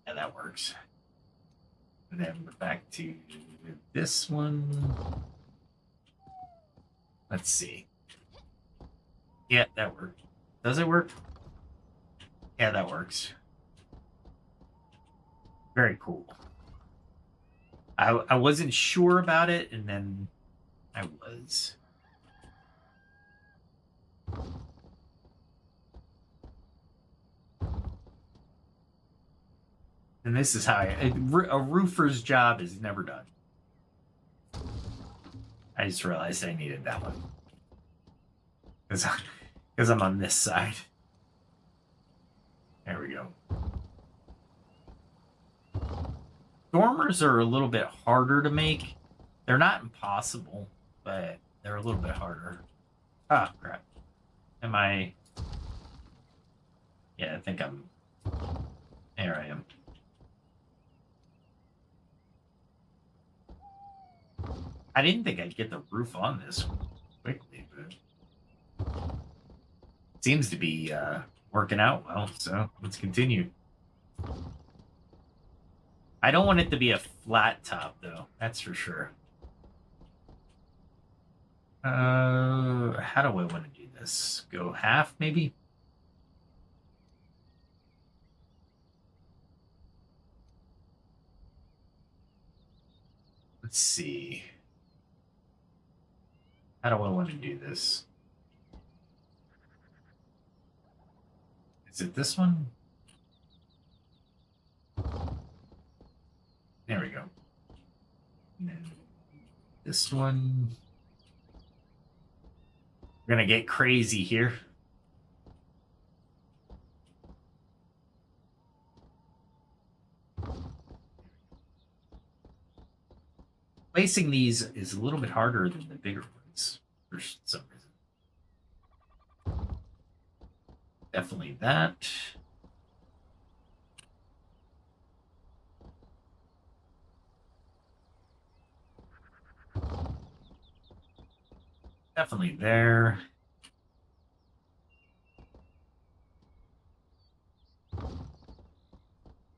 Yeah, that works. And then we're back to this one. Let's see. Yeah, that worked. Does it work? Yeah, that works. Very cool. I wasn't sure about it, and then I was. And this is how a roofer's job is never done. I just realized I needed that one. Because I'm on this side. There we go. Dormers are a little bit harder to make. They're not impossible, but they're a little bit harder. Ah, crap. Am I... Yeah, I think I'm... There I am. I didn't think I'd get the roof on this quickly, but it seems to be working out well, so let's continue. I don't want it to be a flat top, though. That's for sure. How do I want to do this? Go half, maybe? Let's see. How do I want to do this? Is it this one? And this one. We're gonna get crazy here. Placing these is a little bit harder than the bigger ones for some reason. Definitely that. Definitely there.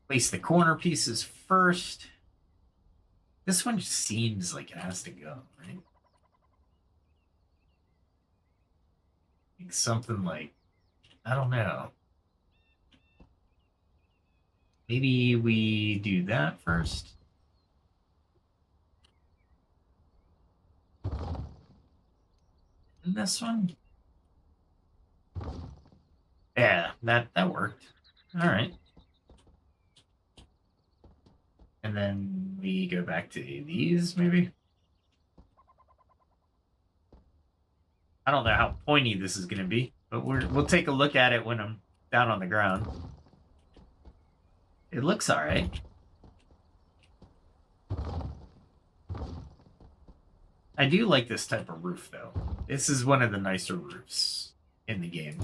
Place the corner pieces first. This one just seems like it has to go, right? Like something like, I don't know. Maybe we do that first. And this one. Yeah, that worked. All right. And then we go back to these, maybe. I don't know how pointy this is going to be, but we'll take a look at it when I'm down on the ground. It looks all right. I do like this type of roof, though. This is one of the nicer roofs in the game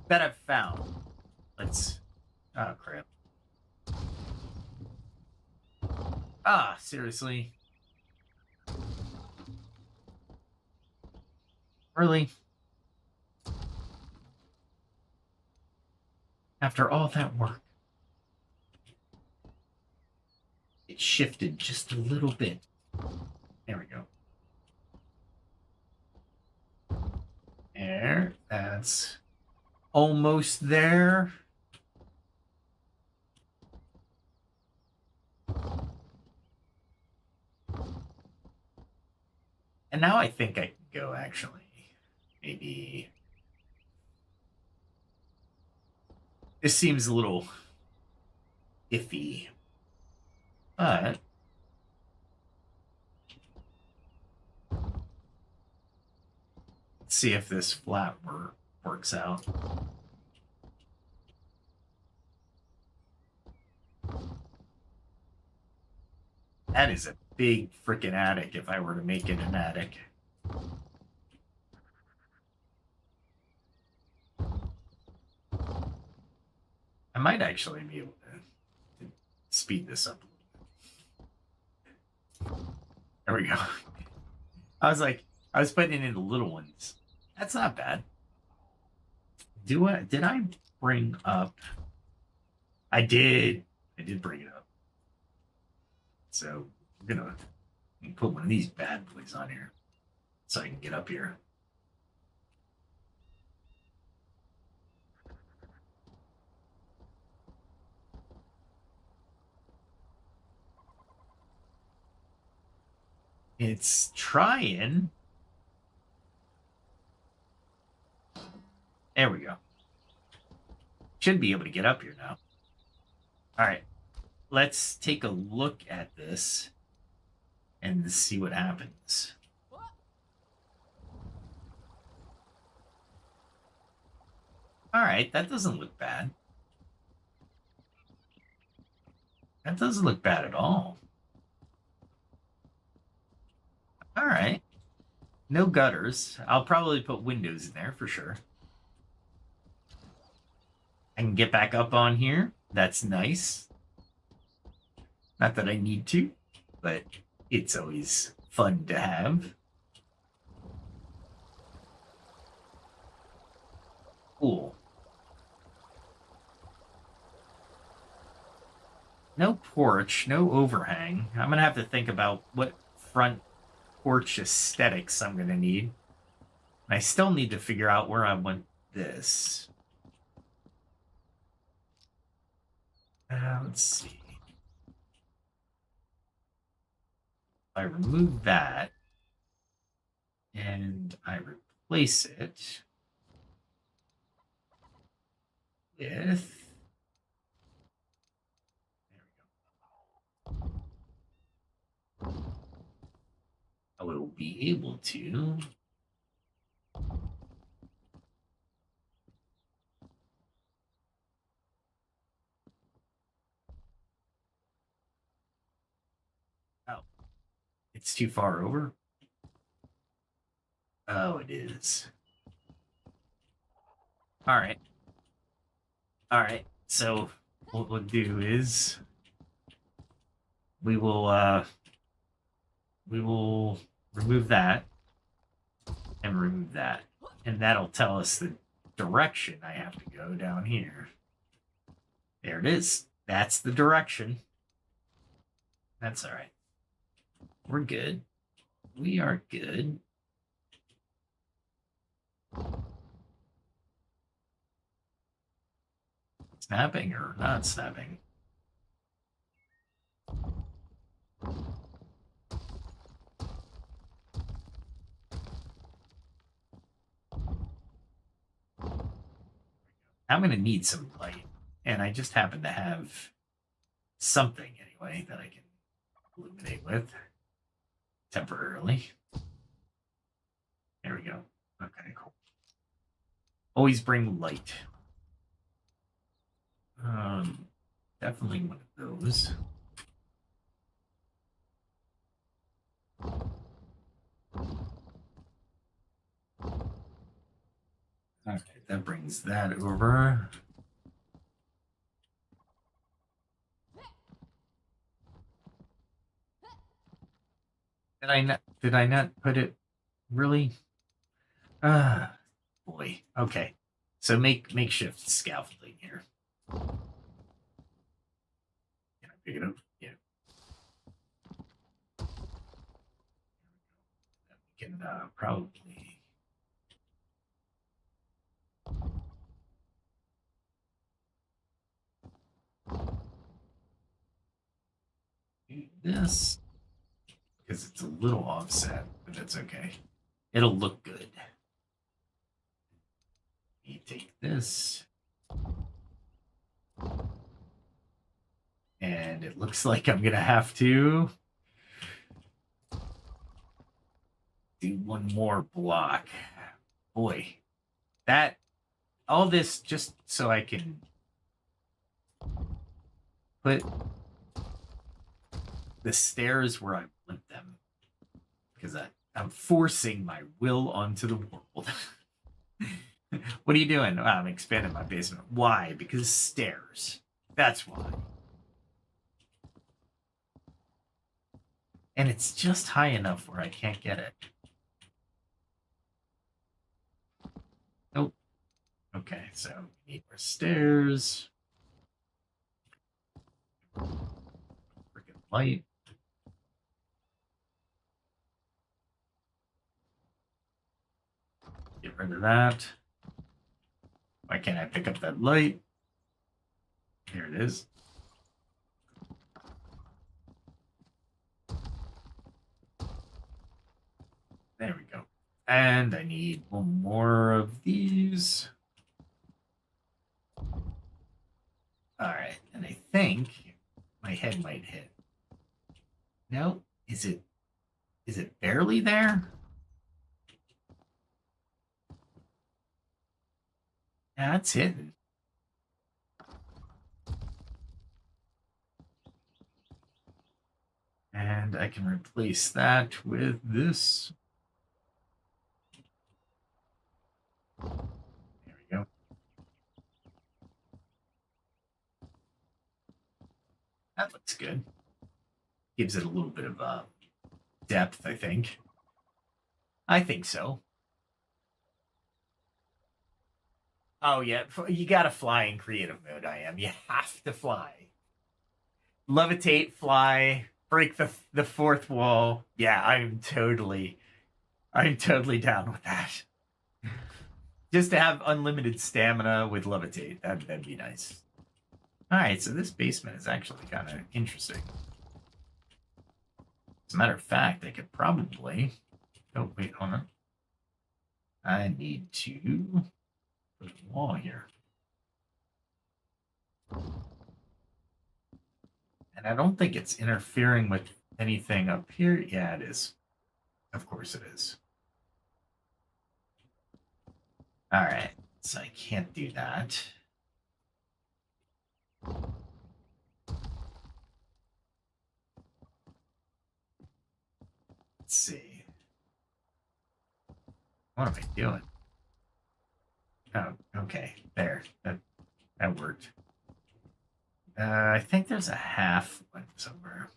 that I've found. Let's... Oh, crap. Ah, seriously? Really? After all that work, it shifted just a little bit. There we go. There, that's almost there. And now I think I can go, actually. Maybe... This seems a little iffy. But... Let's see if this flat works out. That is a big freaking attic if I were to make it an attic. I might actually be able to speed this up a little bit. There we go. I was putting it in the little ones. That's not bad. Did I bring up? I did bring it up. So I'm gonna put one of these bad boys on here so I can get up here. It's trying. There we go. Should be able to get up here now. All right. Let's take a look at this and see what happens. All right. That doesn't look bad. That doesn't look bad at all. All right. No gutters. I'll probably put windows in there for sure. I can get back up on here. That's nice. Not that I need to, but it's always fun to have. Cool. No porch, no overhang. I'm going to have to think about what front porch aesthetics I'm going to need. I still need to figure out where I want this. Let's see. I remove that and I replace it with... There we go. I will be able to. Oh, it's too far over. Oh, it is. All right. All right. So what we'll do is we will remove that and remove that. And that'll tell us the direction I have to go down here. There it is. That's the direction. That's all right. We're good. We are good. Snapping or not snapping? I'm going to need some light. And I just happen to have something anyway that I can illuminate with temporarily. There we go. Okay, cool. Always bring light. Definitely one of those. Okay, that brings that over. Did I not put it really? Boy. Okay. So makeshift scaffolding here. Can I pick it up? Yeah. We can probably do this because it's a little offset, but that's okay. It'll look good. You take this. And it looks like I'm going to have to do one more block. Boy, that, all this just so I can put the stairs where I want them. Because I'm forcing my will onto the world. What are you doing? Oh, I'm expanding my basement. Why? Because stairs. That's why. And it's just high enough where I can't get it. Nope. Okay, so we need more stairs. Freaking light. Get rid of that. Why can't I pick up that light? Here it is. There we go. And I need one more of these. All right, and I think my head might hit. No, is it barely there? That's hidden. And I can replace that with this. There we go. That looks good. Gives it a little bit of depth, I think. I think so. Oh, yeah. You got to fly in creative mode, I am. You have to fly. Levitate, fly, break the fourth wall. Yeah, I'm totally down with that. Just to have unlimited stamina with levitate. That'd be nice. All right, so this basement is actually kind of interesting. As a matter of fact, I could probably... Oh, wait, hold on. I need to put a wall here. And I don't think it's interfering with anything up here. Yeah, it is. Of course it is. All right, so I can't do that. Let's see. What am I doing? Oh, okay. There. That worked. I think there's a half one somewhere.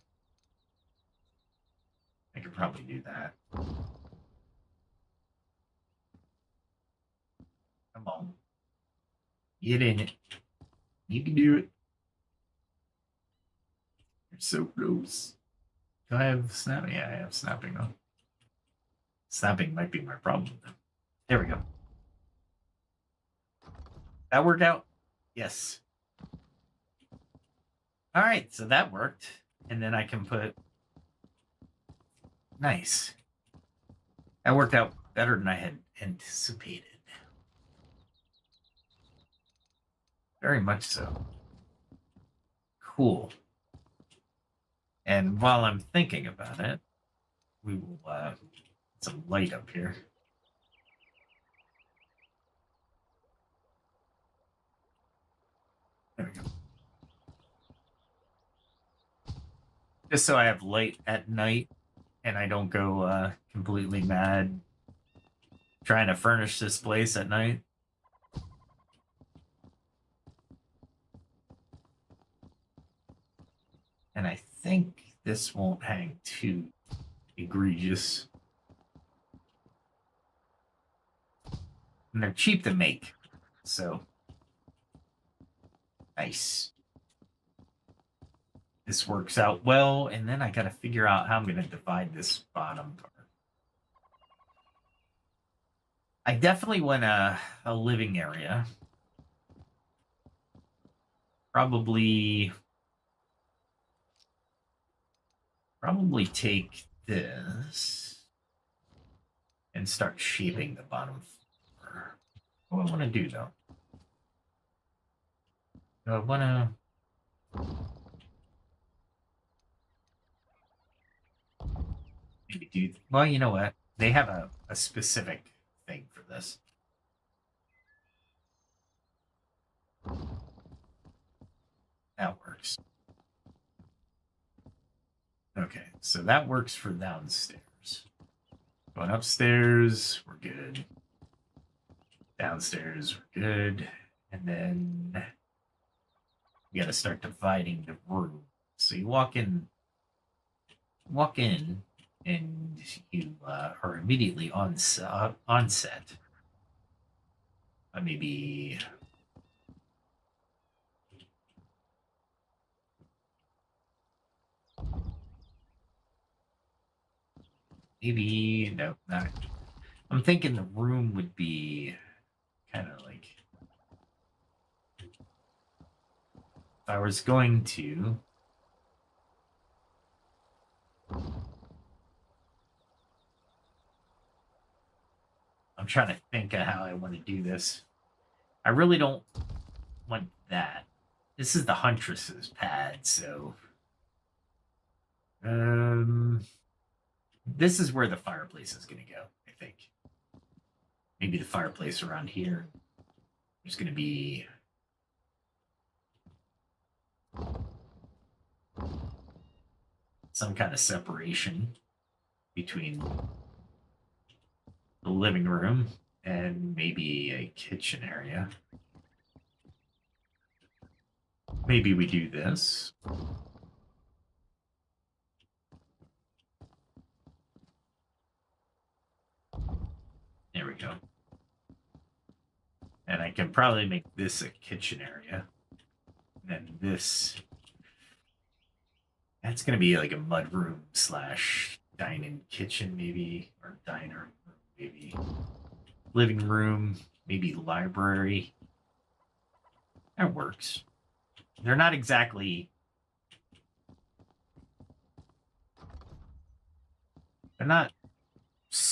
I could probably do that. Come on. Get in it. You can do it. You're so close. Do I have snapping? Yeah, I have snapping though. Snapping might be my problem. There we go. That worked out? Yes. All right, so that worked. And then I can put... Nice. That worked out better than I had anticipated. Very much so. Cool. And while I'm thinking about it, we will put some light up here. There we go. Just so I have light at night and I don't go completely mad trying to furnish this place at night. And I think this won't hang too egregious. And they're cheap to make, so nice. This works out well, and then I got to figure out how I'm going to divide this bottom part. I definitely want a living area. Probably take this and start shaping the bottom floor. What do I want to do, though? Do I want to... maybe do... Well, you know what? They have a specific thing for this. That works. Okay, so that works for downstairs. Going upstairs, we're good. Downstairs, we're good. And then we got to start dividing the room. So you walk in, and you are immediately on set. Maybe... Maybe, no, not. I'm thinking the room would be kind of like... If I was going to... I'm trying to think of how I want to do this. I really don't want that. This is the Huntress's pad, so... This is where the fireplace is going to go, I think. Maybe the fireplace around here. There's going to be... some kind of separation between the living room and maybe a kitchen area. Maybe we do this. There we go. And I can probably make this a kitchen area. And then this... That's going to be like a mudroom / dining kitchen, maybe. Or diner, maybe. Living room, maybe library. That works. They're not exactly... They're not...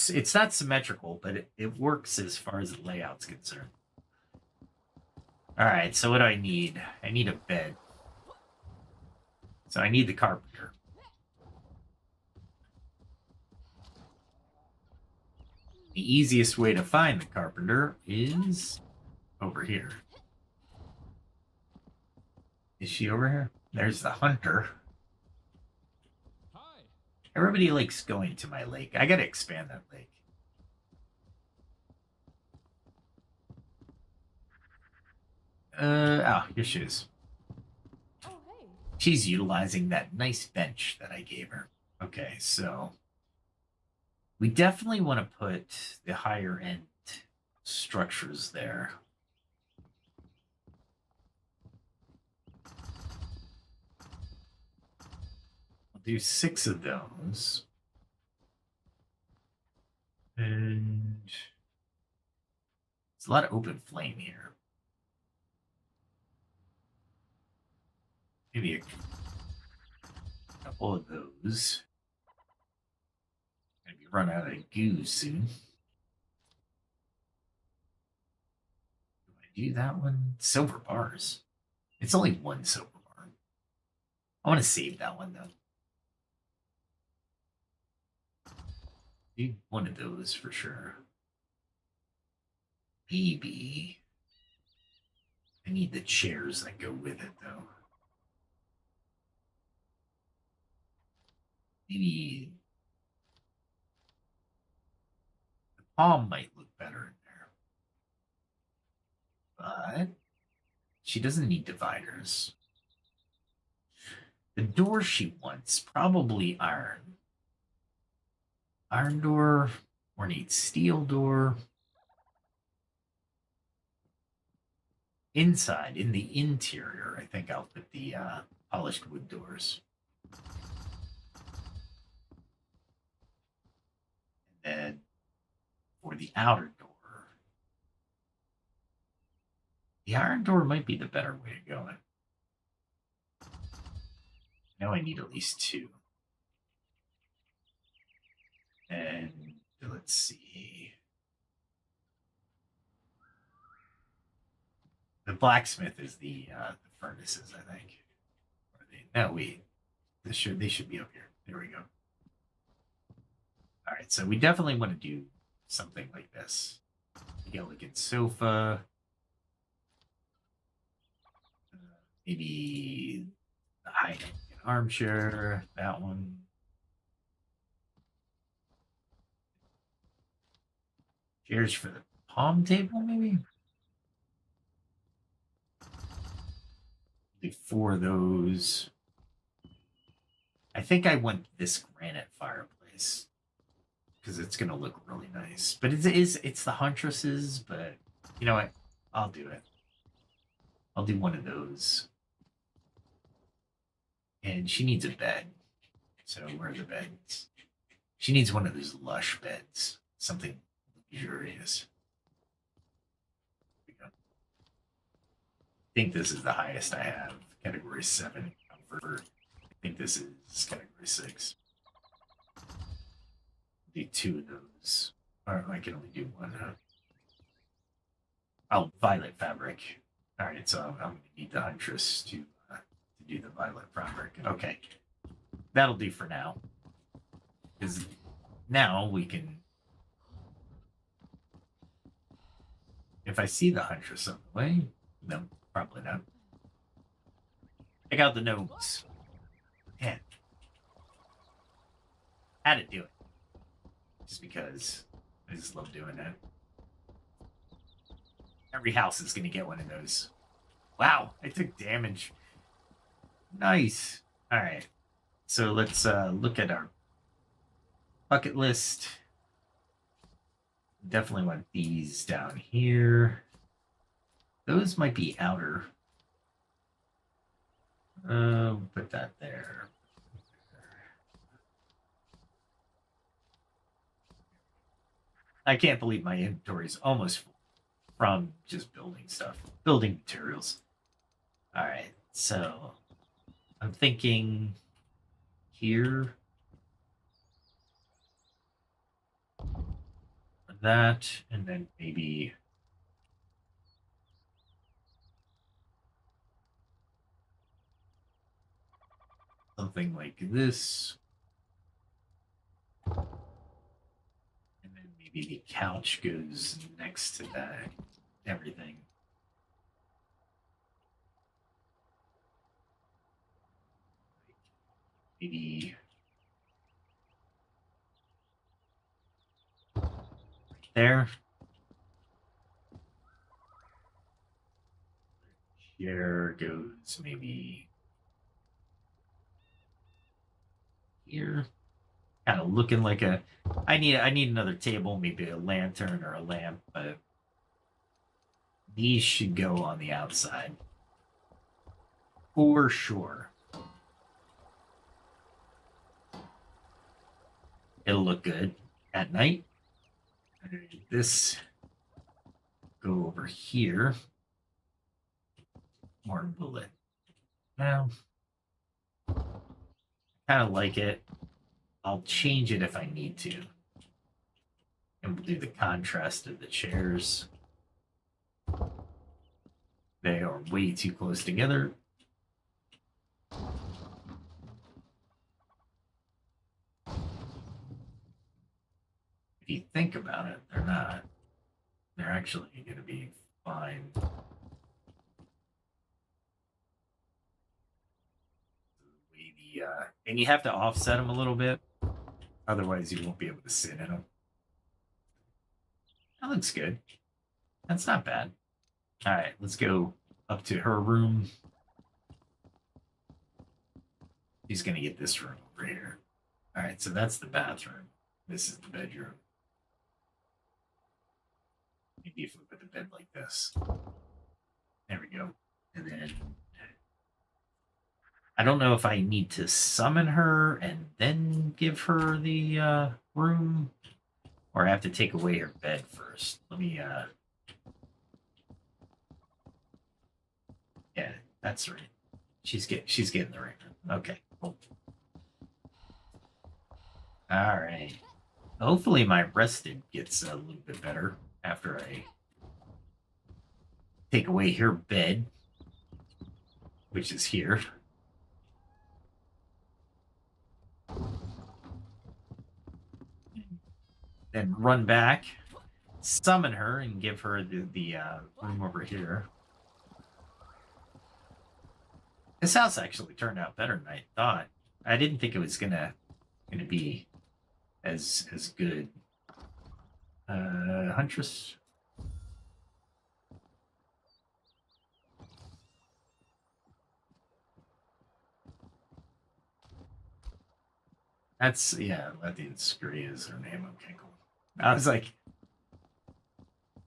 It's not symmetrical, but it works as far as the layout's concerned. All right, so what do I need? I need a bed. So I need the carpenter. The easiest way to find the carpenter is over here. Is she over here? There's the hunter. Hi. Everybody likes going to my lake. I gotta expand that lake. Here she is. Oh, hey. She's utilizing that nice bench that I gave her. Okay, so we definitely want to put the higher end structures there. I'll do 6 of those. And there's a lot of open flame here. Maybe a couple of those. Gonna be run out of goo soon. Do I do that one? Silver bars. It's only 1 silver bar. I want to save that one though. Do one of those for sure. Maybe. I need the chairs that go with it though. Maybe the palm might look better in there. But she doesn't need dividers. The door she wants, probably iron. Iron door, or needs steel door. Inside, in the interior, I think I'll put the polished wood doors. And then for the outer door, the iron door might be the better way to go. Now I need at least 2. And let's see. The blacksmith is the furnaces, I think. No, wait. They should be up here. There we go. All right, so we definitely want to do something like this. Elegant sofa. Maybe the high armchair. That one. Chairs for the palm table, maybe? Do 4 of those. I think I want this granite fireplace because it's gonna look really nice. But it's the huntresses, but you know what? I'll do it. I'll do one of those. And she needs a bed. So where are the beds? She needs one of those lush beds. Something luxurious. I think this is the highest I have. Category 7 comfort. I think this is category 6. Do 2 of those. Or I can only do 1. Oh, violet fabric. All right, so I'm going to need the huntress to do the violet fabric. Okay, that'll do for now. Because now we can. If I see the huntress on the way, no, probably not. Check out the gnomes. Man, had to do it. Just because I just love doing that. Every house is going to get one of those. Wow, I took damage. Nice. All right. So let's look at our bucket list. Definitely want these down here. Those might be outer. Put that there. I can't believe my inventory is almost full from just building stuff, building materials. All right, so I'm thinking here, that, and then maybe something like this. And then maybe Maybe the couch goes next to that. Everything. Maybe right there. Chair goes maybe here. Kind of looking like a. I need another table, maybe a lantern or a lamp, but these should go on the outside for sure. It'll look good at night. This go over here. More bullet. Now, kind of like it. I'll change it if I need to. And we'll do the contrast of the chairs. They are way too close together. If you think about it, they're not. They're actually going to be fine. And you have to offset them a little bit. Otherwise, you won't be able to sit in them. That looks good. That's not bad. All right, let's go up to her room. She's going to get this room over here. All right, so that's the bathroom. This is the bedroom. Maybe if we put the bed like this. There we go. And then I don't know if I need to summon her and then give her the room, or I have to take away her bed first. Let me, yeah, that's right. She's getting the right room. Okay, cool. All right. Hopefully my rested gets a little bit better after I take away her bed, which is here. Then run back, summon her, and give her the room over here. This house actually turned out better than I thought. I didn't think it was gonna be as good. Huntress. That's, yeah, Lethian Scree is her name. Okay, cool. I was like,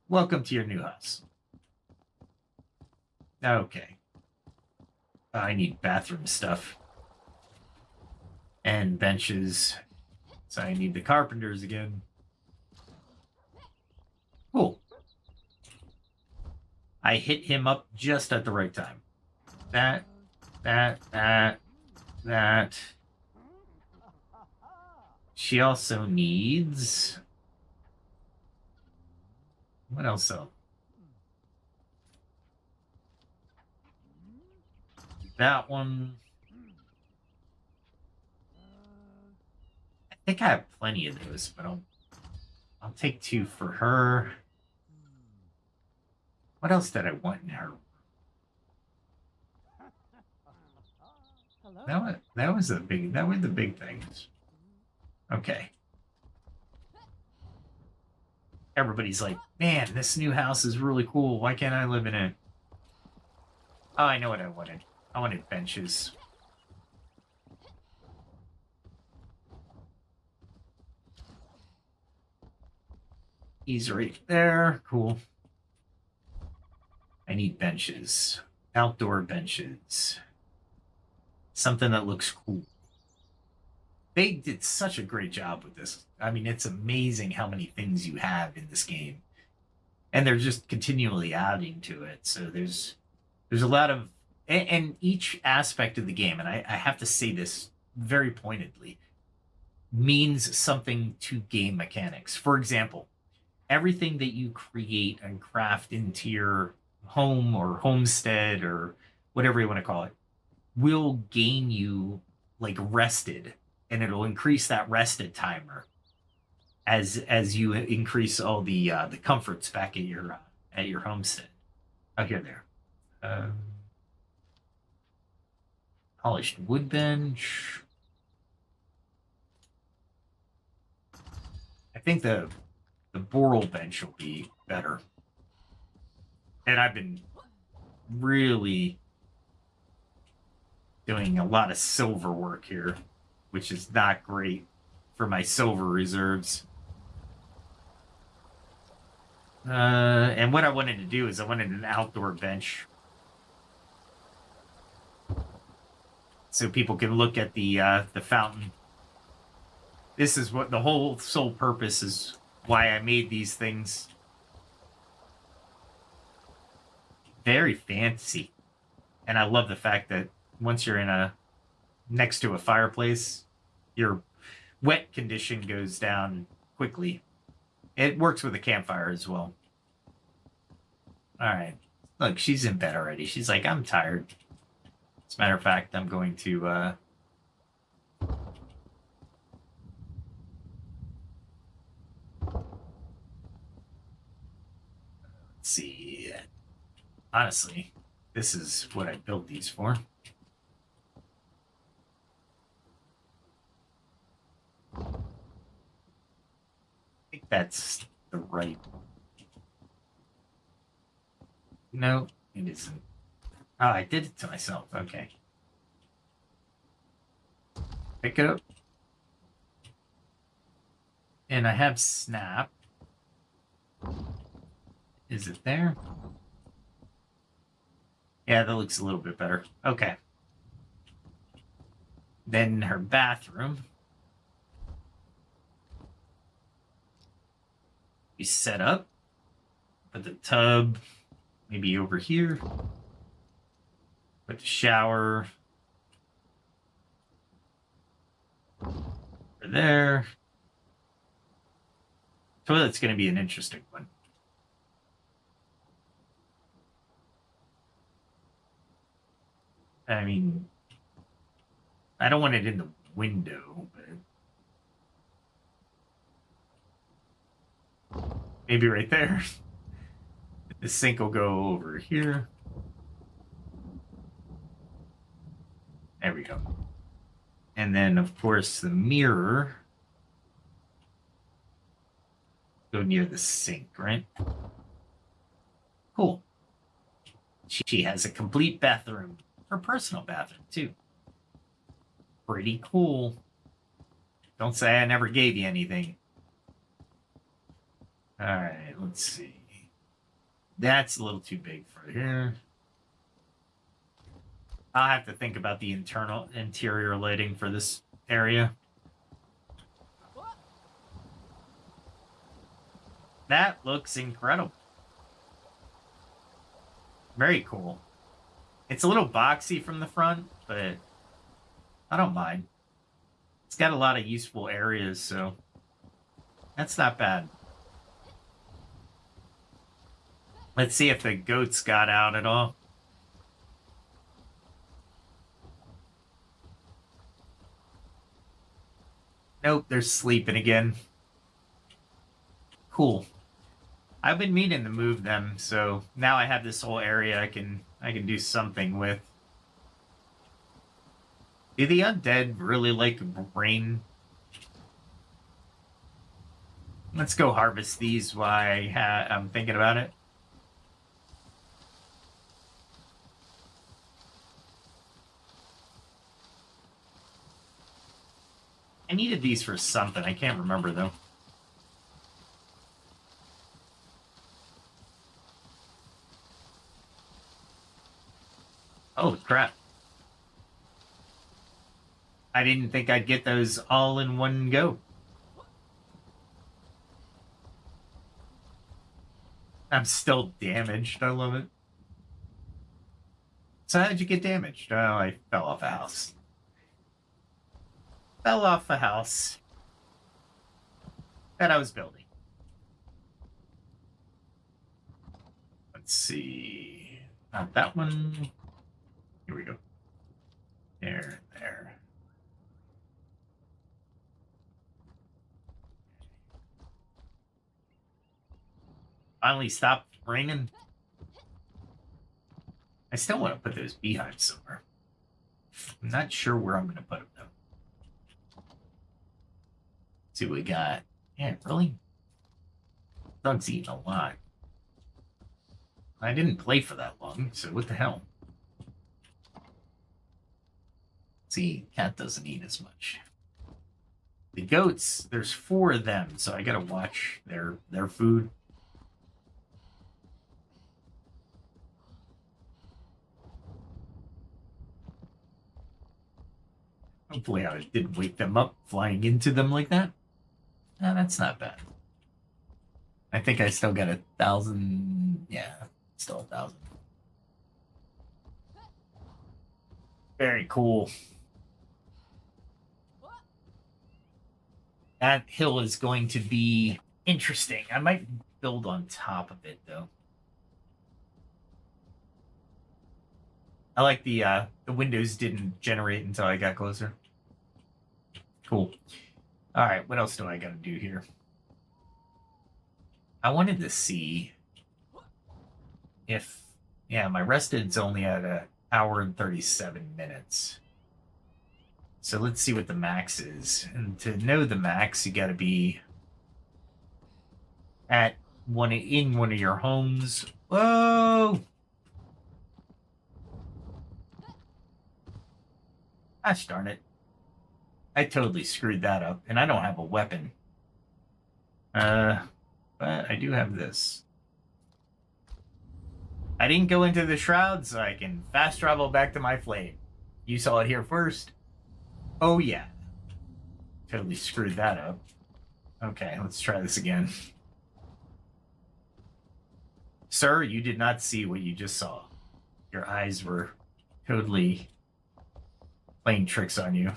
welcome to your new house. Okay. I need bathroom stuff. And benches. So I need the carpenters again. Cool. I hit him up just at the right time. That. She also needs... What else though? That one. I think I have plenty of those, but I'll take 2 for her. What else did I want in her? Hello. That was the big things. Okay. Everybody's like, man, this new house is really cool. Why can't I live in it? Oh, I know what I wanted. I wanted benches. He's right there. Cool. I need benches. Outdoor benches. Something that looks cool. They did such a great job with this. I mean, it's amazing how many things you have in this game. And they're just continually adding to it. So there's a lot of... And each aspect of the game, and I have to say this very pointedly, means something to game mechanics. For example, everything that you create and craft into your home or homestead or whatever you want to call it will gain you like rested, and it'll increase that rested timer as you increase all the comforts back at your homestead. Oh, here there. Polished wood bench. I think the boral bench will be better. And I've been really doing a lot of silver work here, which is not great for my silver reserves. And what I wanted to do is I wanted an outdoor bench, so people can look at the fountain. This is what the whole sole purpose is why I made these things. Very fancy. And I love the fact that once you're next to a fireplace, your wet condition goes down quickly. It works with a campfire as well. All right. Look, she's in bed already. She's like, I'm tired. As a matter of fact, I'm going to let's see. Honestly, this is what I built these for. I think that's the right. No, it isn't. Oh, I did it to myself. Okay. Pick it up. And I have snap. Is it there? Yeah, that looks a little bit better. Okay. Then her bathroom. We set up. Put the tub maybe over here. Put the shower over there. Toilet's going to be an interesting one. I mean, I don't want it in the window, but maybe right there. The sink will go over here. There we go. And then, of course, the mirror. Go near the sink, right? Cool. She has a complete bathroom. Her personal bathroom, too. Pretty cool. Don't say I never gave you anything. Alright, let's see. That's a little too big for here. I'll have to think about the interior lighting for this area. That looks incredible. Very cool. It's a little boxy from the front, but I don't mind. It's got a lot of useful areas, so that's not bad. Let's see if the goats got out at all. Nope, they're sleeping again. Cool. I've been meaning to move them, so now I have this whole area I can do something with. Do the undead really like rain? Let's go harvest these while I'm thinking about it. I needed these for something. I can't remember, though. Oh, crap. I didn't think I'd get those all in one go. I'm still damaged. I love it. So how did you get damaged? Oh, I fell off a house. Fell off a house that I was building. Let's see. Not that one. Here we go. There. Finally stopped raining. I still want to put those beehives somewhere. I'm not sure where I'm going to put them, though. Let's see what we got. Yeah, really? Doug's eating a lot. I didn't play for that long, so what the hell? See, cat doesn't eat as much. The goats, there's 4 of them, so I gotta watch their food. Hopefully I didn't wake them up flying into them like that. No, that's not bad. I think I still got 1,000. Yeah, still 1,000. Very cool. That hill is going to be interesting. I might build on top of it, though. I like the windows didn't generate until I got closer. Cool. All right, what else do I got to do here? I wanted to see if, yeah, my rested's only at 1 hour and 37 minutes. So let's see what the max is. And to know the max, you got to be at in one of your homes. Whoa! Gosh darn it. I totally screwed that up, and I don't have a weapon. But I do have this. I didn't go into the Shroud, so I can fast travel back to my flame. You saw it here first. Oh, yeah. Totally screwed that up. Okay, let's try this again. Sir, you did not see what you just saw. Your eyes were totally playing tricks on you.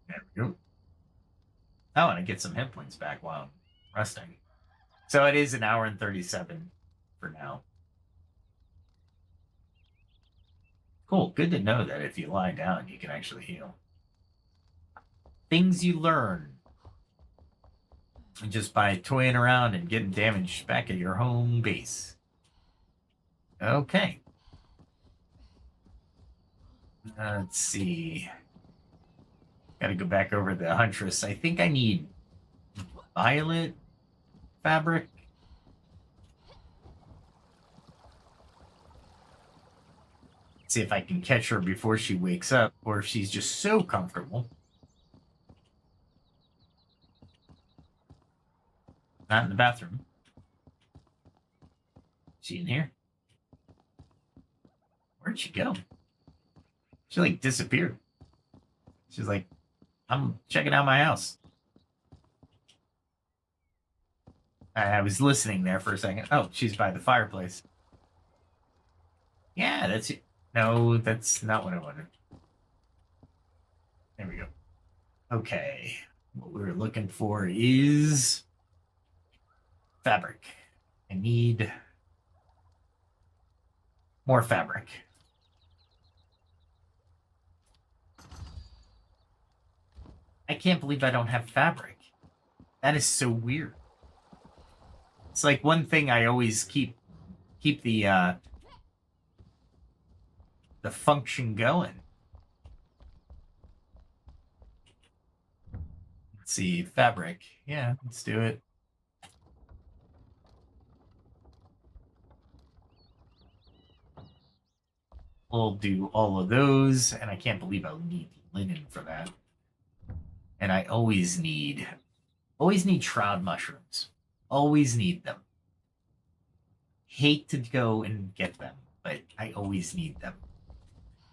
There we go. Oh, and I get some hit points back while I'm resting. So it is 1 hour and 37 for now. Cool. Good to know that if you lie down, you can actually heal. Things you learn just by toying around and getting damage back at your home base. Okay. Let's see. Gotta go back over the Huntress. I think I need violet fabric. See if I can catch her before she wakes up, or if she's just so comfortable. Not in the bathroom. She in here? Where'd she go? She like disappeared. She's like, I'm checking out my house. I was listening there for a second. Oh, she's by the fireplace. Yeah, that's it. No, that's not what I wanted. There we go. Okay. What we were looking for is fabric. I need more fabric. I can't believe I don't have fabric. That is so weird. It's like one thing I always keep the function going. Let's see, fabric. Yeah, let's do it. We'll do all of those, and I can't believe I'll need linen for that. And I always need shroud mushrooms. Always need them. Hate to go and get them, but I always need them.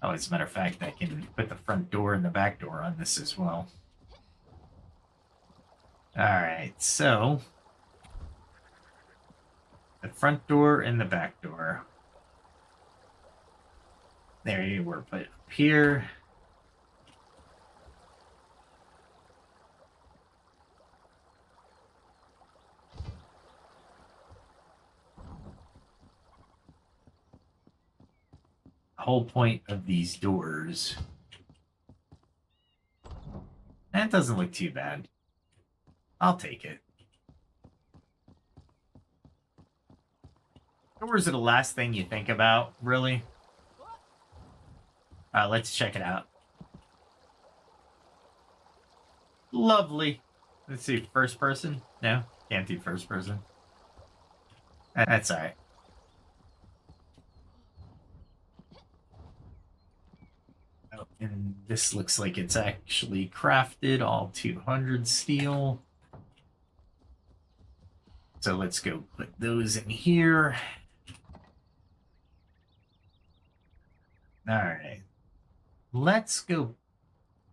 Oh, as a matter of fact, I can put the front door and the back door on this as well. Alright, so the front door and the back door. There you were put up here. The whole point of these doors. That doesn't look too bad. I'll take it. Doors are the last thing you think about, really. Let's check it out. Lovely. Let's see, first person? No, can't do first person. That's alright. Oh, and this looks like it's actually crafted, all 200 steel. So let's go put those in here. Alright. Let's go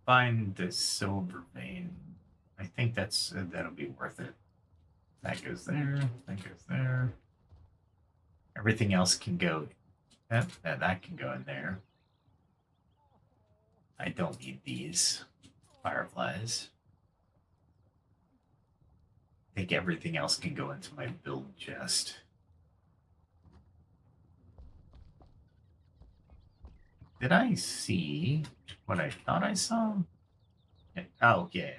find the silver vein. I think that'll be worth it. That goes there. That goes there. Everything else can go. That can go in there. I don't need these fireflies. I think everything else can go into my build chest. Did I see what I thought I saw? Yeah. Oh, yeah.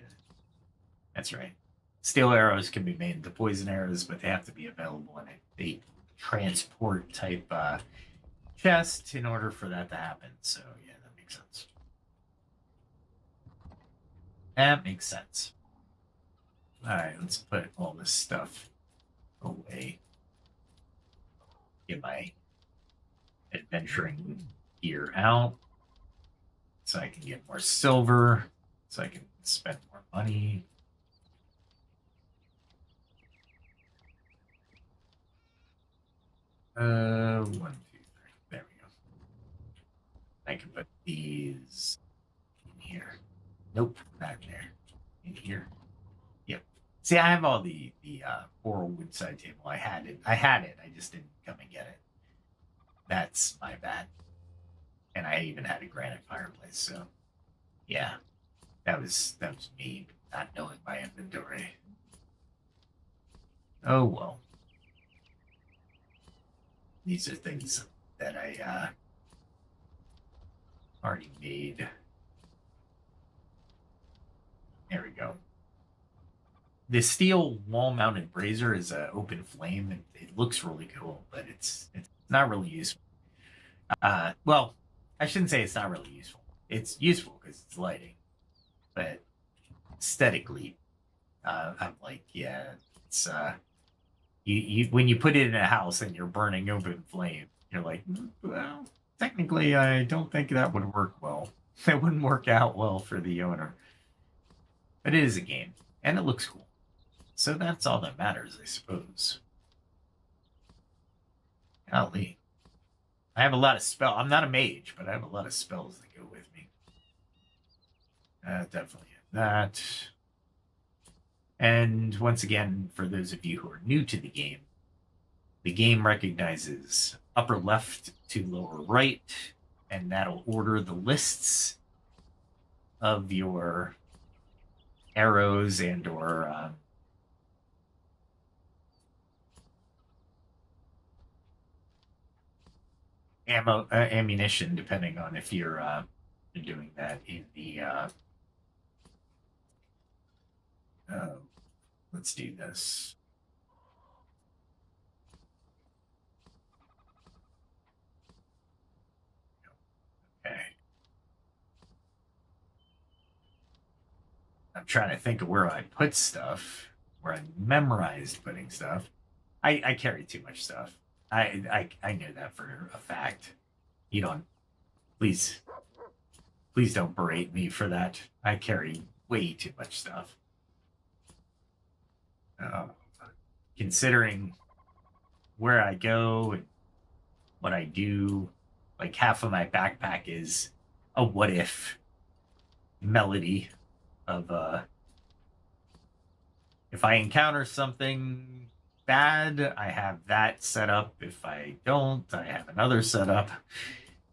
That's right. Steel arrows can be made into poison arrows, but they have to be available in a transport type chest in order for that to happen. So, yeah, that makes sense. That makes sense. All right, let's put all this stuff away. Get my adventuring gear out so I can get more silver, so I can spend more money. One, two, three. There we go. I can put these in here. Nope, not in there. In here. Yep. See, I have all the oral wood side table. I had it. I just didn't come and get it. That's my bad. And I even had a granite fireplace. So, yeah, that was me not knowing my inventory. Oh well. These are things that I already made. There we go. The steel wall-mounted brazier is an open flame, and it looks really cool, but it's not really useful. Well, I shouldn't say it's not really useful. It's useful because it's lighting, but aesthetically, I'm like, yeah, it's you when you put it in a house and you're burning open flame, you're like, well, technically, I don't think that would work well. That wouldn't work out well for the owner. But it is a game, and it looks cool. So that's all that matters, I suppose. Golly. I have a lot of spells. I'm not a mage, but I have a lot of spells that go with me. Definitely that. And once again, for those of you who are new to the game recognizes upper left to lower right, and that'll order the lists of your arrows and or ammunition, depending on if you're doing that in the let's do this. Okay. I'm trying to think of where I put stuff, where I memorized putting stuff. I carry too much stuff. I know that for a fact. You don't. Please don't berate me for that. I carry way too much stuff. Considering where I go and what I do, like half of my backpack is a what if melody of if I encounter something bad, I have that set up. If I don't, I have another setup.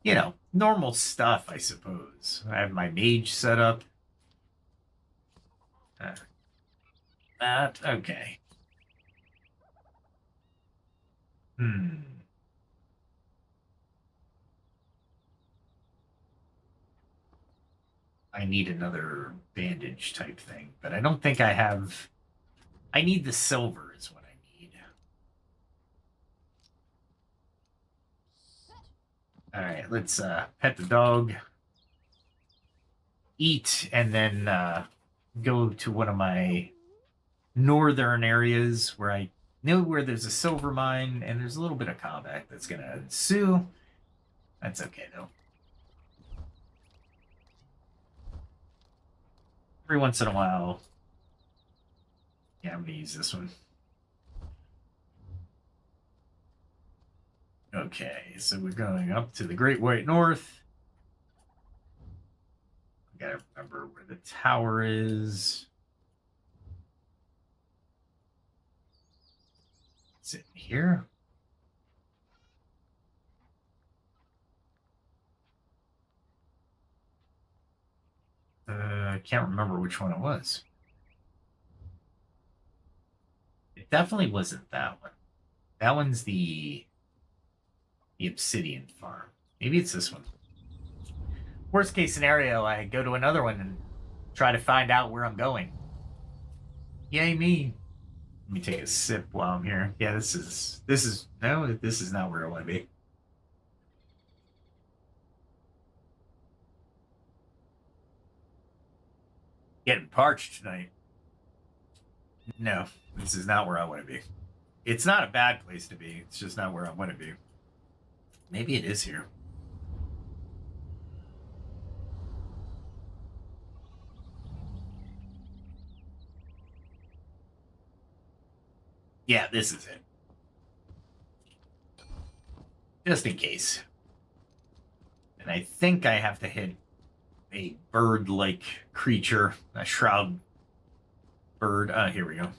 You know, normal stuff, I suppose. I have my mage set up. That okay. I need another bandage type thing, but I don't think I have. I need the silver is what I need. All right, let's pet the dog, eat, and then go to one of my northern areas where I know where there's a silver mine and there's a little bit of combat that's going to ensue. That's okay, though. Every once in a while. Yeah, I'm going to use this one. Okay, so we're going up to the Great White North. I gotta remember where the tower is. Is it here? I can't remember which one it was. It definitely wasn't that one. That one's the obsidian farm. Maybe it's this one. Worst case scenario, I go to another one and try to find out where I'm going. Yay me. Let me take a sip while I'm here. Yeah, this is not where I want to be. Getting parched tonight. No, this is not where I want to be. It's not a bad place to be. It's just not where I want to be. Maybe it is here. Yeah, this is it. Just in case. And I think I have to hit a bird-like creature, a shroud bird. Here we go.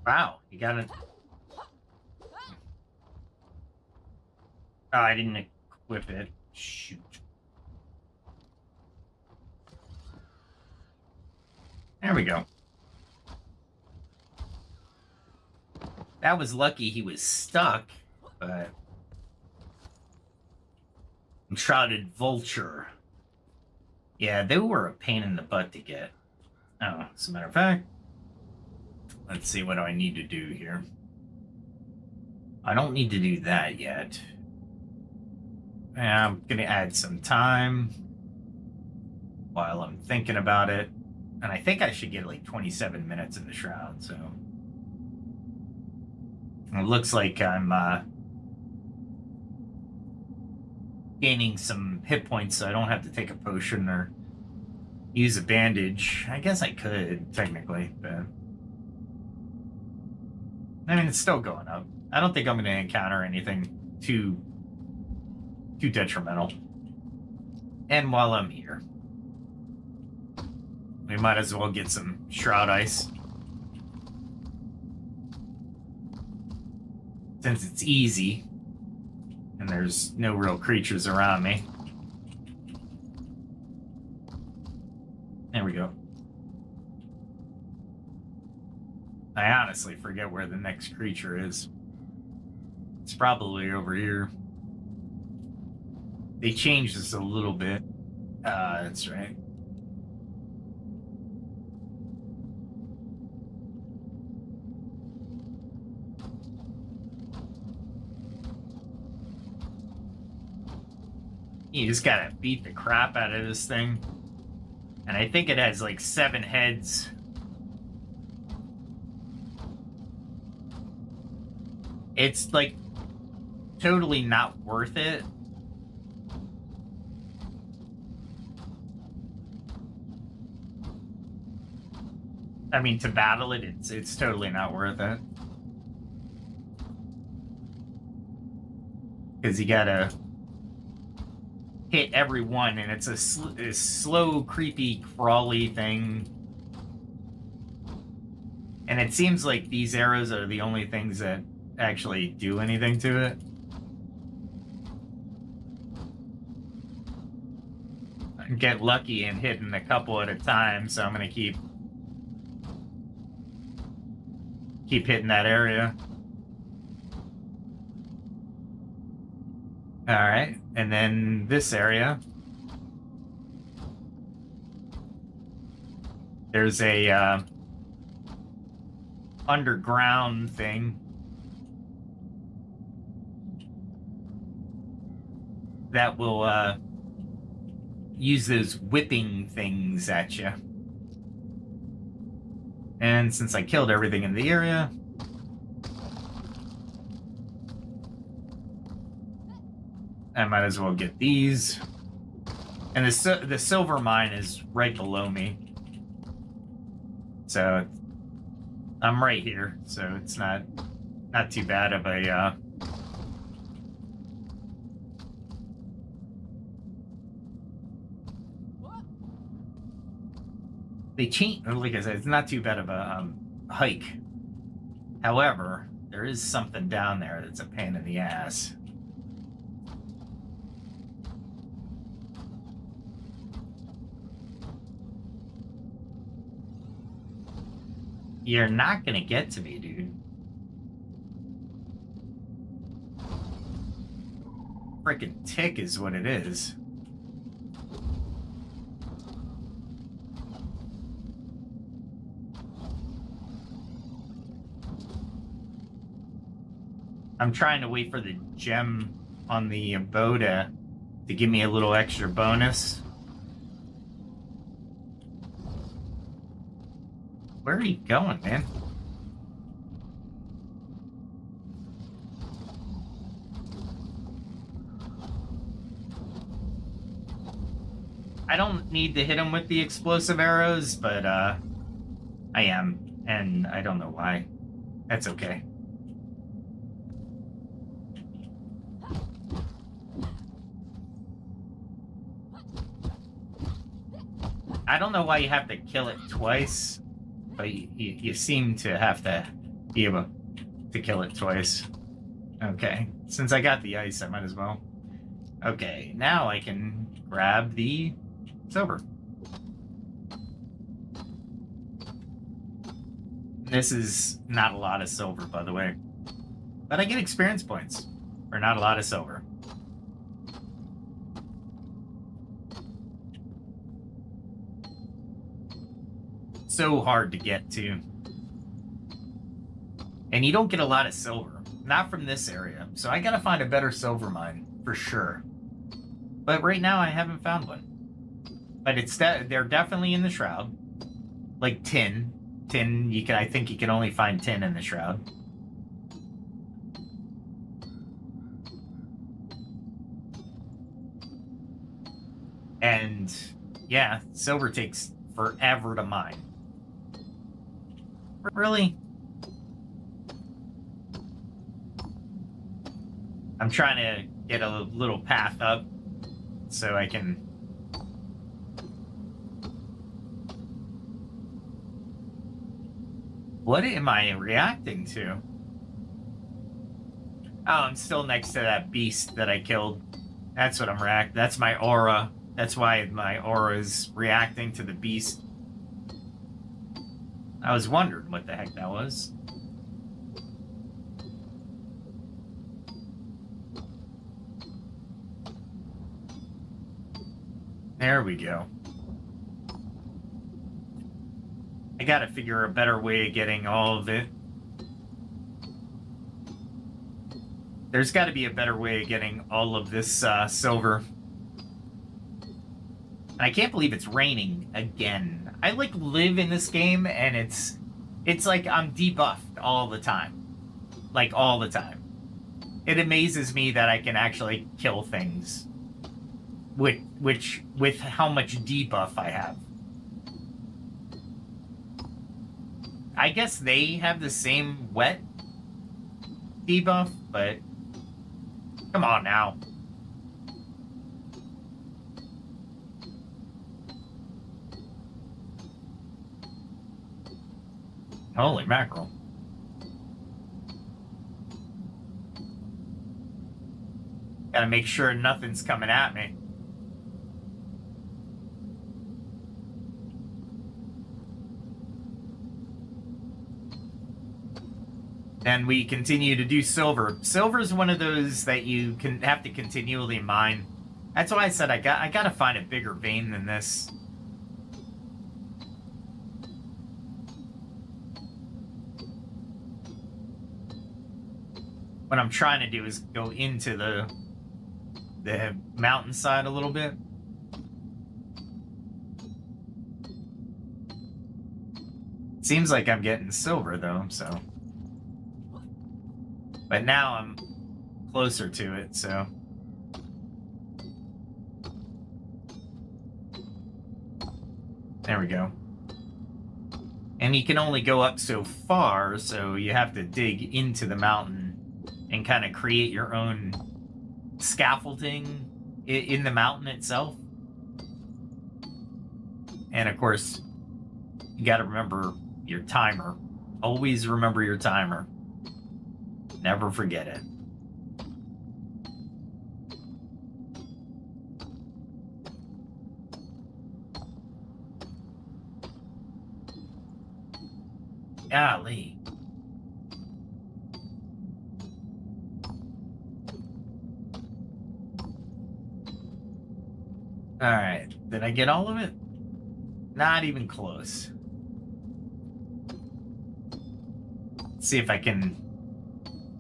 Wow, you got it. Oh, I didn't equip it. Shoot. There we go. That was lucky he was stuck, but... Enshrouded vulture. Yeah, they were a pain in the butt to get. Oh, as a matter of fact, let's see, what do I need to do here? I don't need to do that yet. I'm going to add some time while I'm thinking about it. And I think I should get like 27 minutes in the Shroud, so... It looks like I'm gaining some hit points, so I don't have to take a potion or use a bandage. I guess I could, technically, but... I mean, it's still going up. I don't think I'm going to encounter anything too detrimental. And while I'm here, we might as well get some Shroud Ice. Since it's easy, and there's no real creatures around me. There we go. I honestly forget where the next creature is. It's probably over here. They changed this a little bit. That's right. You just gotta beat the crap out of this thing. And I think it has like 7 heads. It's like totally not worth it. I mean, to battle it, it's totally not worth it. Because you gotta hit every one, and it's a slow, creepy, crawly thing. And it seems like these arrows are the only things that actually do anything to it. I get lucky and hitting a couple at a time, so I'm gonna keep keep hitting that area. Alright, and then this area. There's a underground thing that will use those whipping things at you. And since I killed everything in the area, I might as well get these. And the silver mine is right below me. So I'm right here, so it's not too bad of a they change, like I said, it's not too bad of a hike. However, there is something down there that's a pain in the ass. You're not gonna get to me, dude. Frickin' tick is what it is. I'm trying to wait for the gem on the bow to give me a little extra bonus. Where are you going, man? I don't need to hit him with the explosive arrows, but I am, and I don't know why. That's okay. I don't know why you have to kill it twice, but you seem to have to be able to kill it twice. Okay, since I got the ice, I might as well. Okay, now I can grab the silver. This is not a lot of silver, by the way. But I get experience points for not a lot of silver. So hard to get to. And you don't get a lot of silver. Not from this area. So I gotta find a better silver mine, for sure. But right now I haven't found one. But they're definitely in the Shroud. Like tin. Tin, I think you can only find tin in the Shroud. And yeah, silver takes forever to mine. Really? I'm trying to get a little path up so I can... What am I reacting to? Oh, I'm still next to that beast that I killed. That's what I'm reacting. That's my aura. That's why my aura is reacting to the beast. I was wondering what the heck that was. There we go. I gotta figure a better way of getting all of it. There's gotta be a better way of getting all of this silver. And I can't believe it's raining again. I like live in this game and it's like I'm debuffed all the time. Like all the time. It amazes me that I can actually kill things with how much debuff I have. I guess they have the same wet debuff, but come on now. Holy mackerel. Gotta make sure nothing's coming at me. And we continue to do silver. Silver is one of those that you can have to continually mine. That's why I said I gotta find a bigger vein than this. What I'm trying to do is go into the mountainside a little bit. Seems like I'm getting silver though, so. But now I'm closer to it, so. There we go. And you can only go up so far, so you have to dig into the mountain and kind of create your own scaffolding in the mountain itself. And of course, you got to remember your timer. Always remember your timer. Never forget it. Golly. All right. Did I get all of it? Not even close. Let's see if I can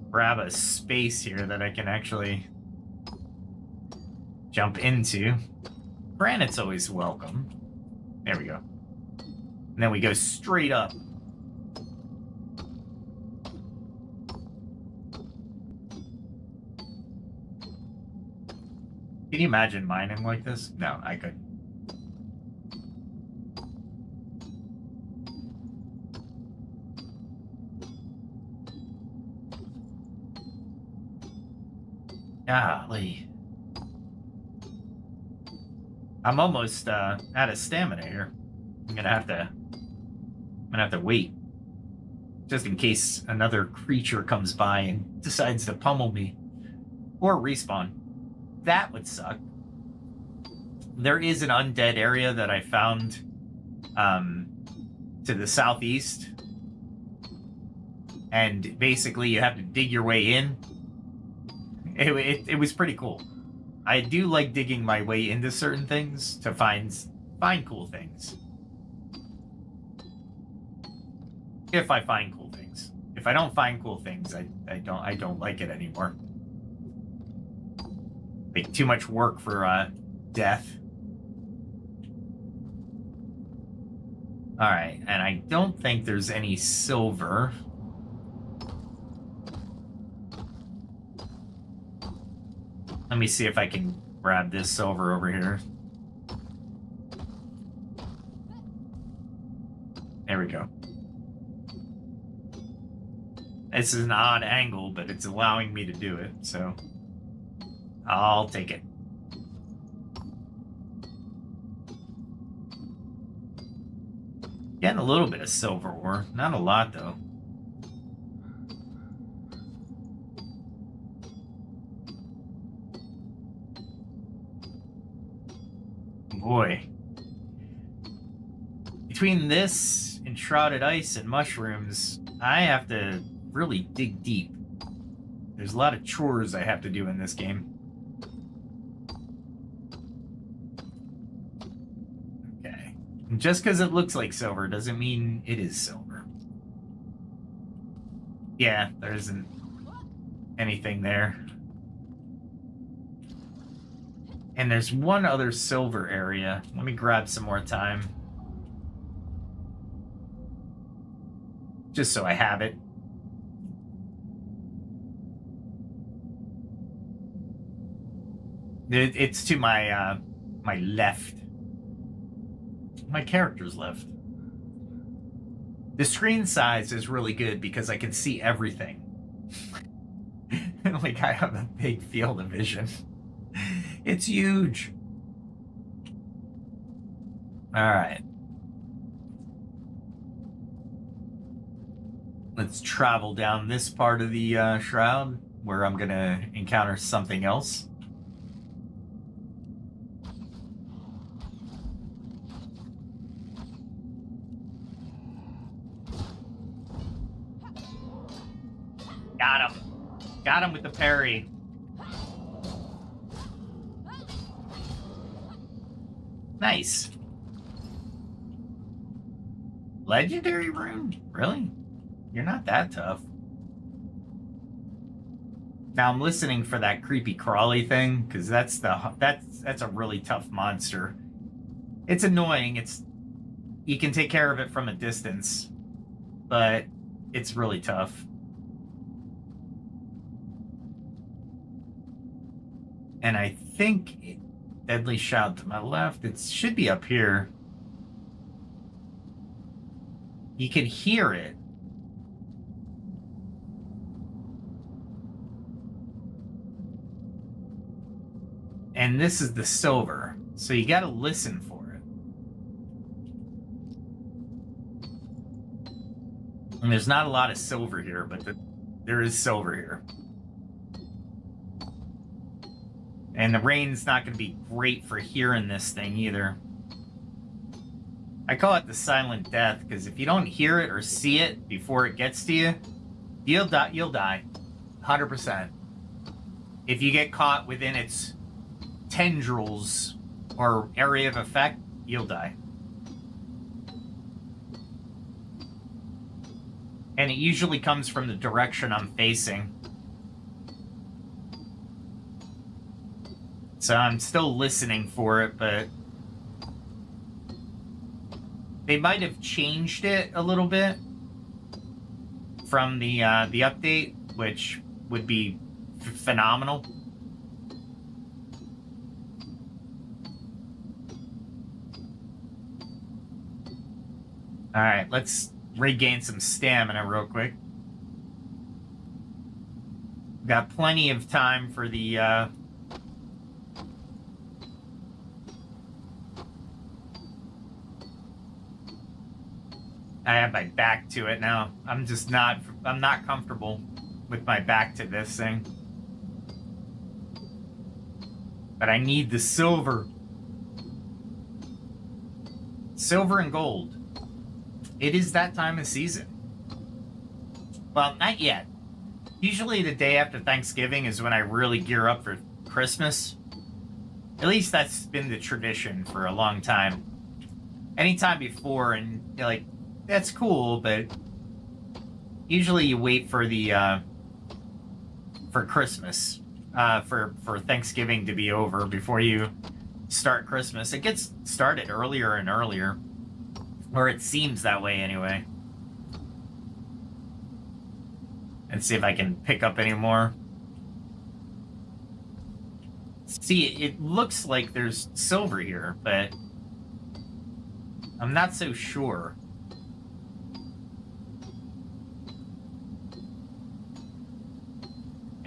grab a space here that I can actually jump into. Granite's always welcome. There we go. And then we go straight up. Can you imagine mining like this? No, I couldn't. Golly. I'm almost out of stamina here. I'm gonna have to wait. Just in case another creature comes by and decides to pummel me. Or respawn. That would suck. There is an undead area that I found to the southeast. And basically you have to dig your way in. It was pretty cool. I do like digging my way into certain things to find cool things. If I find cool things. If I don't find cool things, I don't like it anymore. Like too much work for death. All right, and I don't think there's any silver. Let me see if I can grab this silver over here. There we go. This is an odd angle, but it's allowing me to do it, so I'll take it. Getting a little bit of silver ore. Not a lot, though. Boy. Between this, Enshrouded ice, and mushrooms, I have to really dig deep. There's a lot of chores I have to do in this game. Okay. And just because it looks like silver doesn't mean it is silver. Yeah, there isn't anything there. And there's one other silver area. Let me grab some more time. Just so I have it. It's to my my left. My character's left. The screen size is really good because I can see everything. Like I have a big field of vision. It's huge. All right. Let's travel down this part of the Shroud where I'm going to encounter something else. Got him. Got him with the parry. Nice. Legendary rune? Really? You're not that tough. Now I'm listening for that creepy crawly thing, because that's a really tough monster. It's annoying. You can take care of it from a distance, but it's really tough. And I think Deadly Shroud to my left. It should be up here. You can hear it. And this is the silver. So you got to listen for it. And there's not a lot of silver here, but there is silver here. And the rain's not going to be great for hearing this thing either. I call it the silent death, because if you don't hear it or see it before it gets to you, you'll die. You'll die. 100%. If you get caught within its tendrils or area of effect, you'll die. And it usually comes from the direction I'm facing. So I'm still listening for it, but they might have changed it a little bit from the update, which would be phenomenal. All right, let's regain some stamina real quick. Got plenty of time for the I have my back to it now. I'm not comfortable with my back to this thing. But I need the silver. Silver and gold. It is that time of season. Well, not yet. Usually the day after Thanksgiving is when I really gear up for Christmas. At least that's been the tradition for a long time. Anytime before, and you're like, that's cool, but usually you wait for the for Christmas, for Thanksgiving to be over before you start Christmas. It gets started earlier and earlier, or it seems that way anyway. Let's see if I can pick up any more. See, it looks like there's silver here, but I'm not so sure.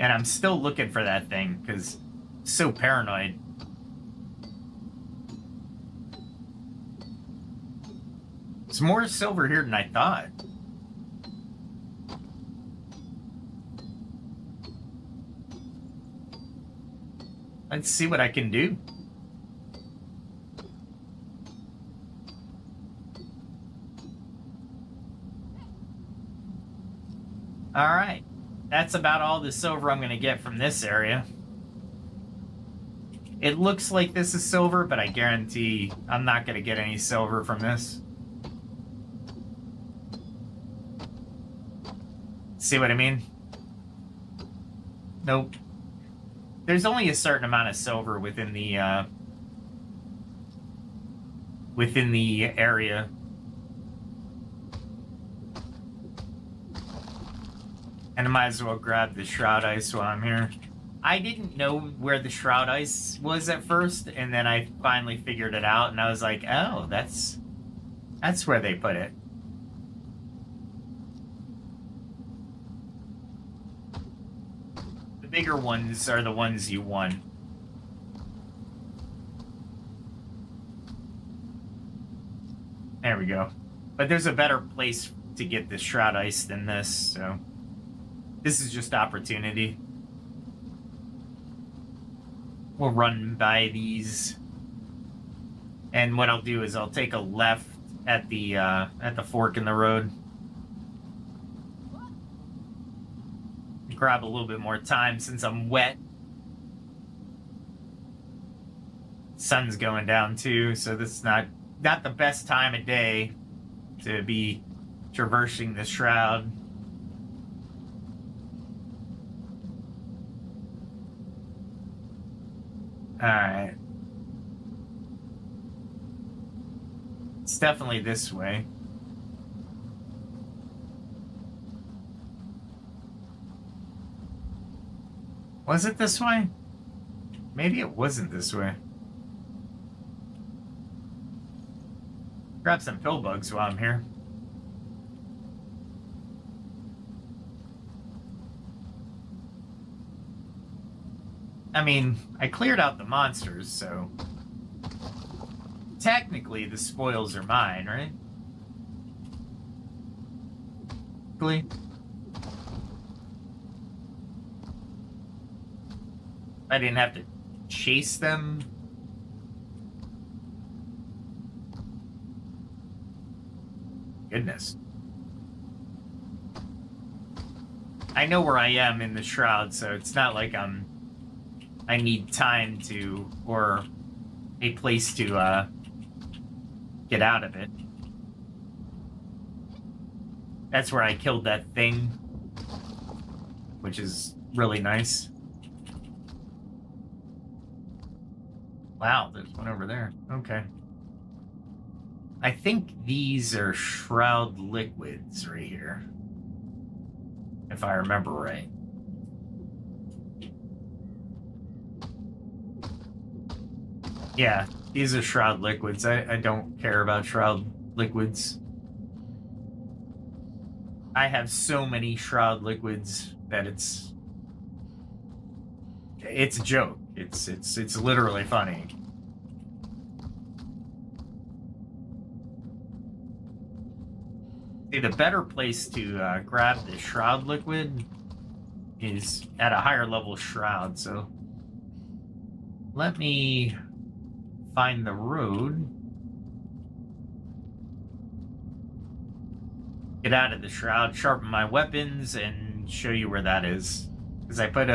And I'm still looking for that thing, because I'm so paranoid. There's more silver here than I thought. Let's see what I can do. All right. That's about all the silver I'm going to get from this area. It looks like this is silver, but I guarantee I'm not going to get any silver from this. See what I mean? Nope. There's only a certain amount of silver within the area. And I might as well grab the Shroud Ice while I'm here. I didn't know where the Shroud Ice was at first, and then I finally figured it out, and I was like, oh, that's where they put it. The bigger ones are the ones you want. There we go. But there's a better place to get the Shroud Ice than this, so this is just opportunity. We'll run by these. And what I'll do is I'll take a left at the fork in the road. grab a little bit more time since I'm wet. Sun's going down too, so this is not the best time of day to be traversing the Shroud. Alright. It's definitely this way. Was it this way? Maybe it wasn't this way. Grab some pill bugs while I'm here. I mean, I cleared out the monsters, so technically the spoils are mine, right? I didn't have to chase them. Goodness. I know where I am in the Shroud, so it's not like I need time to, or a place to get out of it. That's where I killed that thing, which is really nice. Wow, there's one over there. Okay. I think these are Shroud liquids right here, if I remember right. Yeah, these are Shroud liquids. I don't care about Shroud liquids. I have so many Shroud liquids that it's a joke. It's literally funny. See, the better place to grab the Shroud liquid is at a higher level Shroud, so let me find the road. Get out of the Shroud, sharpen my weapons, and show you where that is. Because I put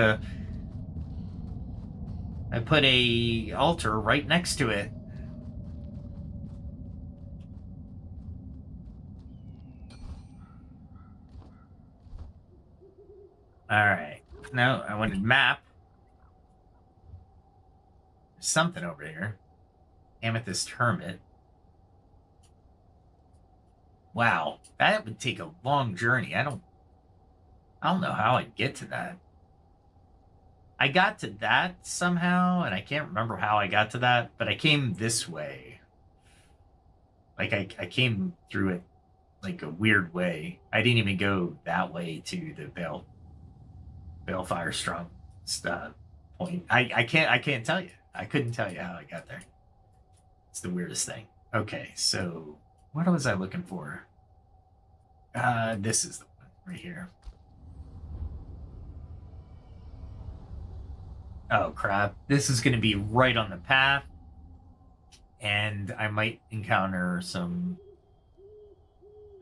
a altar right next to it. Alright. Now I wanted map. There's something over here. Amethyst Hermit. Wow, that would take a long journey. I don't know how I'd get to that. I got to that somehow, and I can't remember how I got to that, but I came this way. Like, I came through it like a weird way. I didn't even go that way to the Balefire Strong point. I can't tell you. I couldn't tell you how I got there. It's the weirdest thing. Okay, so what was I looking for? This is the one right here. Oh, crap. This is going to be right on the path. And I might encounter some...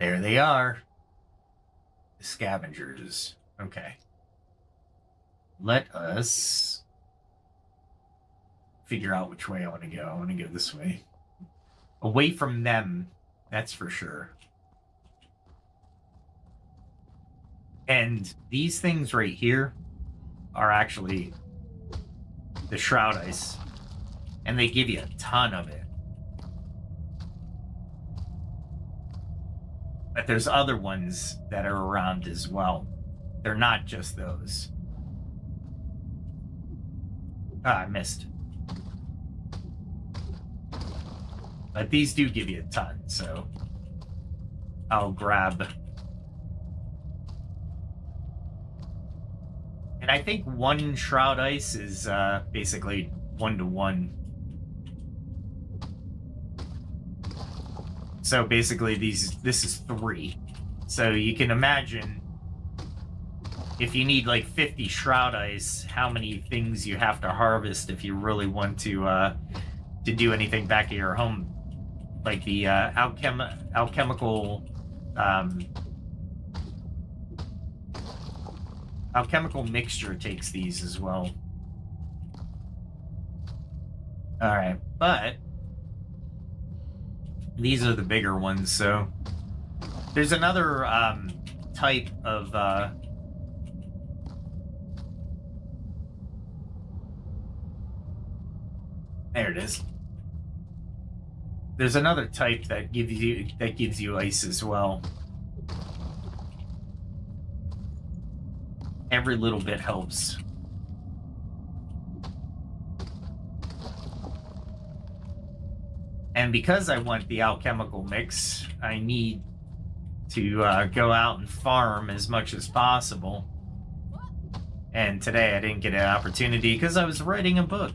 There they are. The scavengers. Okay. Let us figure out which way I want to go. I want to go this way. Away from them, that's for sure. And these things right here are actually the Shroud Ice. And they give you a ton of it. But there's other ones that are around as well. They're not just those. Ah, I missed. But these do give you a ton, so I'll grab. And I think one Shroud Ice is basically 1-to-1. So basically this is 3. So you can imagine if you need like 50 Shroud Ice, how many things you have to harvest if you really want to do anything back at your home. Like the alchemical Alchemical mixture takes these as well. Alright, but these are the bigger ones, so there's another type of there it is. There's another type that gives you ice as well. Every little bit helps. And because I want the alchemical mix, I need to go out and farm as much as possible. And today I didn't get an opportunity because I was writing a book.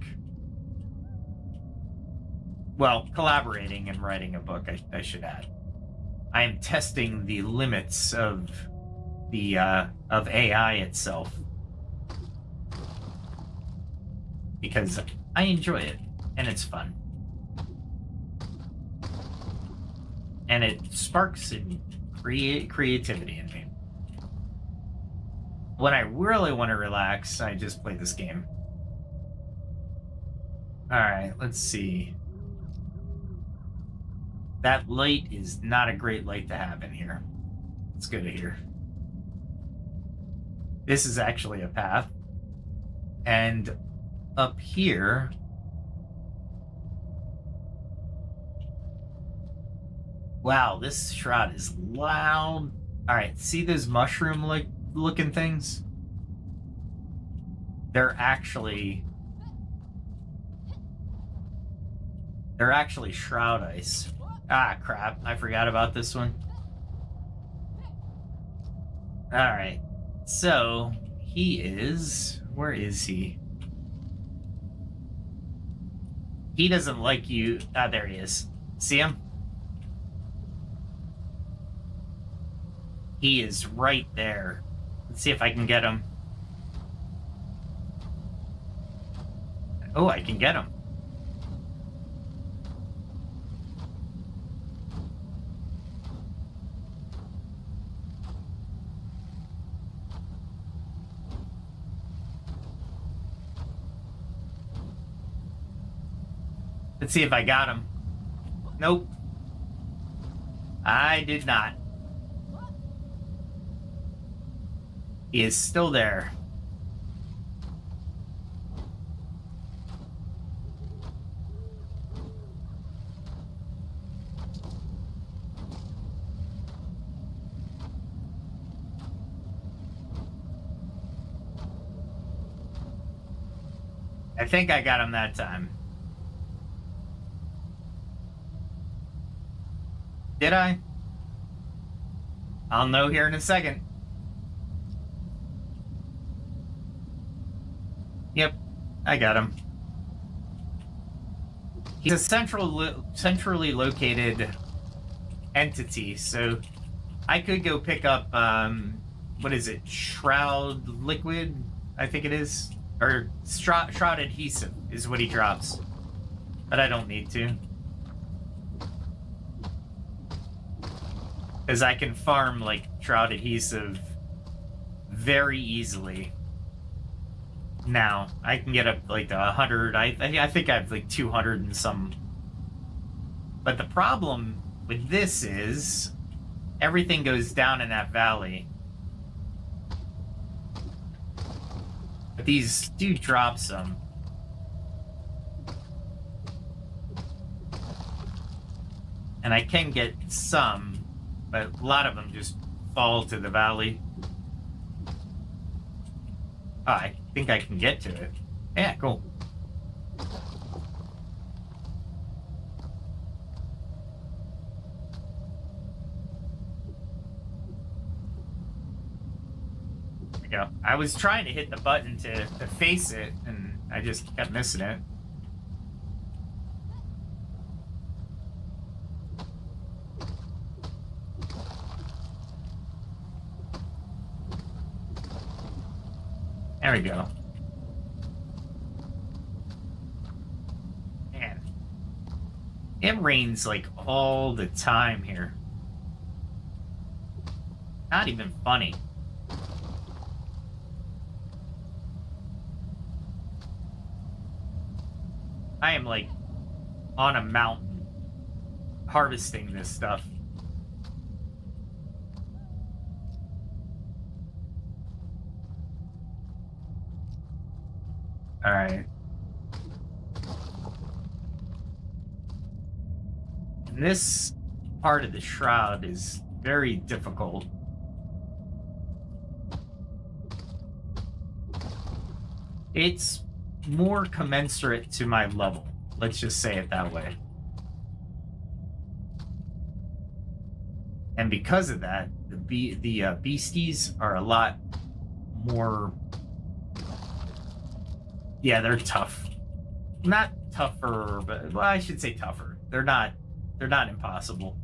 Well, collaborating and writing a book, I should add. I am testing the limits of the of AI itself because I enjoy it and it's fun, and it sparks and creativity in me. When I really want to relax, I just play this game. All right, let's see. That light is not a great light to have in here. Let's go to here. This is actually a path. And up here... Wow, this shroud is loud. Alright, see those mushroom-like looking things? They're actually shroud ice. Ah, crap. I forgot about this one. Alright. So, he is... Where is he? He doesn't like you... Ah, there he is. See him? He is right there. Let's see if I can get him. Oh, I can get him. Let's see if I got him. Nope. I did not. He is still there. I think I got him that time. Did I? I'll know here in a second. Yep, I got him. He's a centrally located entity, so I could go pick up, what is it? Shroud liquid, I think it is. Or Shroud adhesive is what he drops. But I don't need to. Because I can farm, like, Shroud adhesive very easily. Now, I can get up, like, 100. I think I have, like, 200 and some. But the problem with this is everything goes down in that valley. But these do drop some. And I can get some. But a lot of them just fall to the valley. Oh, I think I can get to it. Yeah, cool. There we go. I was trying to hit the button to face it, and I just kept missing it. There we go. Man. It rains like all the time here. Not even funny. I am like on a mountain harvesting this stuff. All right. And this part of the shroud is very difficult. It's more commensurate to my level. Let's just say it that way. And because of that, the beasties are a lot more. Yeah, they're tough. Not tougher, but well, I should say tougher. They're not impossible.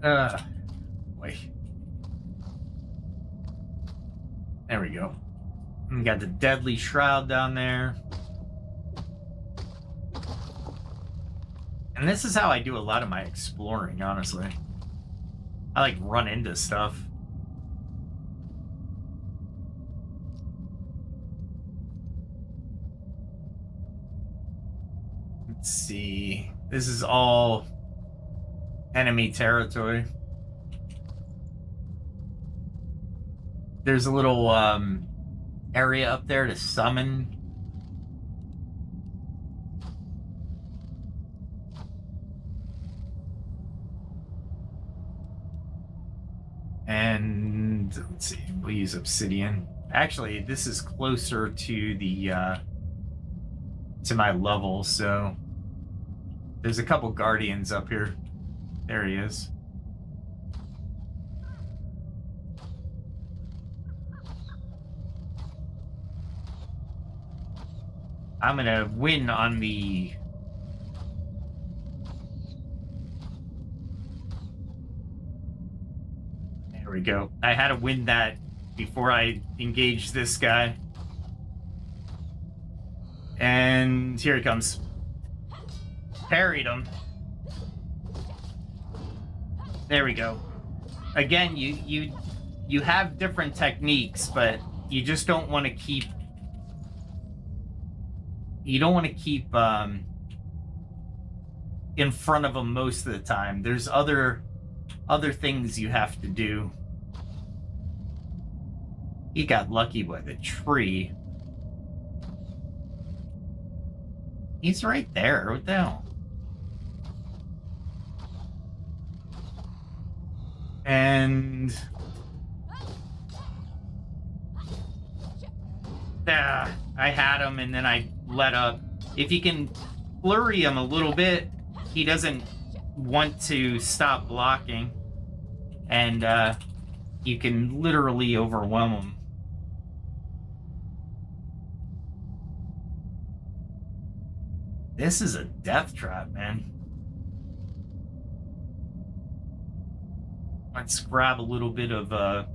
Boy. There we go. We got the deadly shroud down there. And this is how I do a lot of my exploring, honestly. I like run into stuff. Let's see. This is all enemy territory. There's a little area up there to summon. And let's see, we'll use obsidian. Actually, this is closer to the to my level, so there's a couple guardians up here. There he is. I'm gonna win on the There we go. I had to win that before I engage this guy. And here he comes. Parried him. There we go. Again, you have different techniques, but you just don't want to keep in front of them most of the time. There's other things you have to do. He got lucky with a tree. He's right there. What the hell? And I had him, and then I let up. If you can flurry him a little bit, he doesn't want to stop blocking, and you can literally overwhelm him. This is a death trap, man. Let's grab a little bit of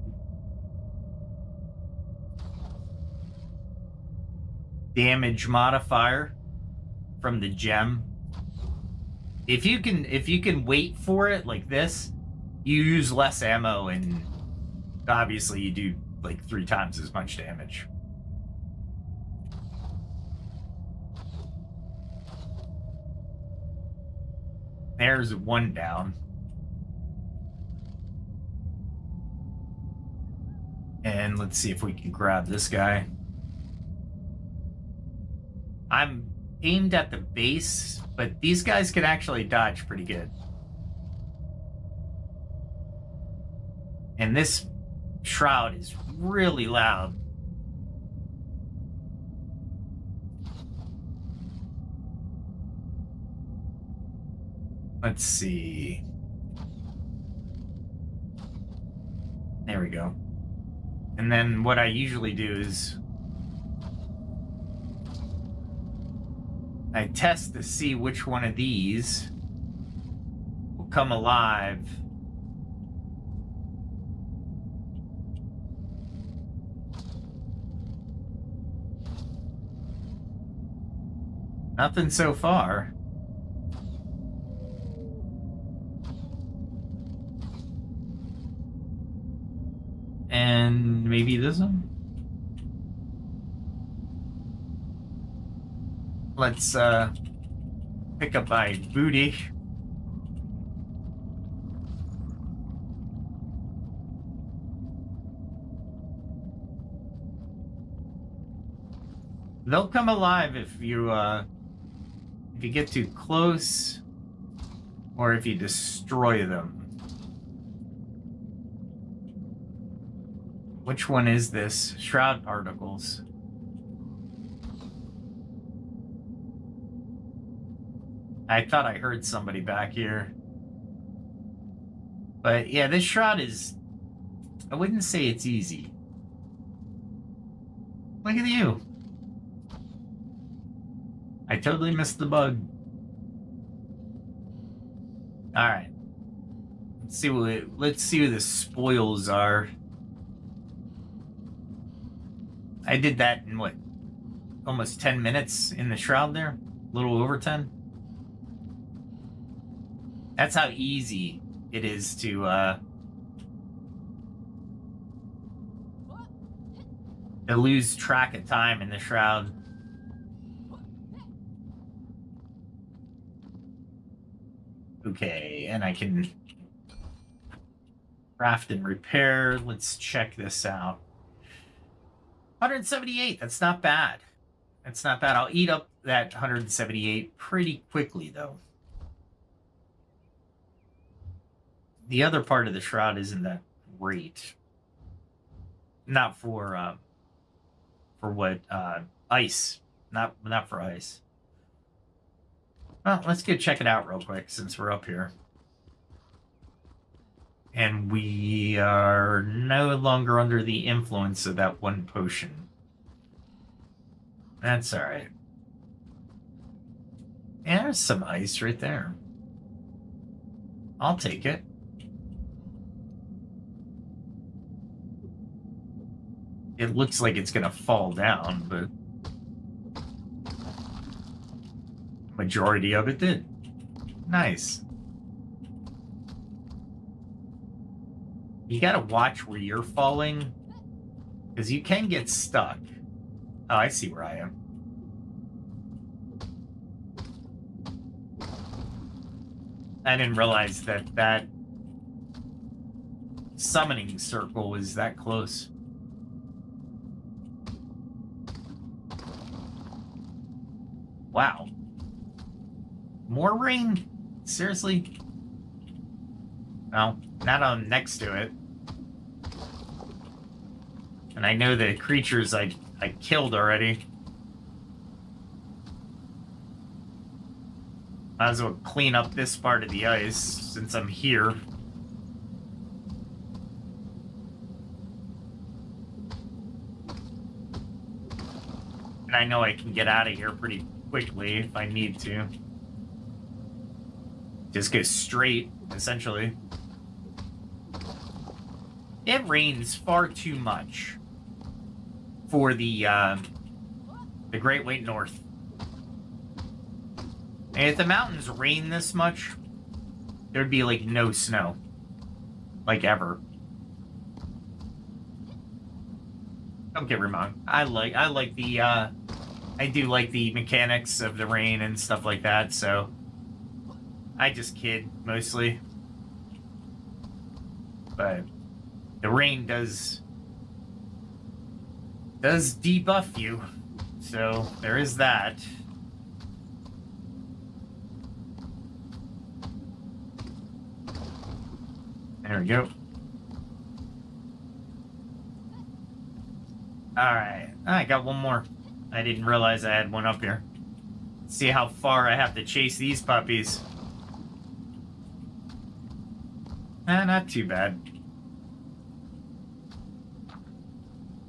damage modifier from the gem. If you can wait for it like this, you use less ammo, and obviously you do like 3 times as much damage. There's one down. And let's see if we can grab this guy. I'm aimed at the base, but these guys can actually dodge pretty good. And this shroud is really loud. Let's see. There we go. And then what I usually do is I test to see which one of these will come alive. Nothing so far. And maybe this one? Let's pick up my booty. They'll come alive if you get too close or if you destroy them. Which one is this? Shroud particles. I thought I heard somebody back here. But yeah, this shroud is... I wouldn't say it's easy. Look at you. I totally missed the bug. Alright. Let's see what the spoils are. I did that in what? Almost 10 minutes in the shroud there? A little over 10? That's how easy it is to lose track of time in the shroud. Okay, and I can craft and repair. Let's check this out. 178, that's not bad. That's not bad. I'll eat up that 178 pretty quickly, though. The other part of the shroud isn't that great. Not for what, ice. Not for ice. Well, let's go check it out real quick since we're up here. And we are no longer under the influence of that one potion. That's alright. Yeah, there's some ice right there. I'll take it. It looks like it's gonna fall down, but majority of it did. Nice. You gotta watch where you're falling, because you can get stuck. Oh, I see where I am. I didn't realize that summoning circle was that close. Wow. More rain? Seriously? No, not on next to it. And I know the creatures I killed already. Might as well clean up this part of the ice since I'm here. And I know I can get out of here pretty quickly if I need to. Just go straight, essentially. It rains far too much for the Great White North. And if the mountains rain this much, there'd be like no snow. Like ever. Don't get me wrong. I do like the mechanics of the rain and stuff like that, so I just kid mostly. But the rain does debuff you, so there is that. There we go. Alright, I got one more. I didn't realize I had one up here. Let's see how far I have to chase these puppies. Not too bad.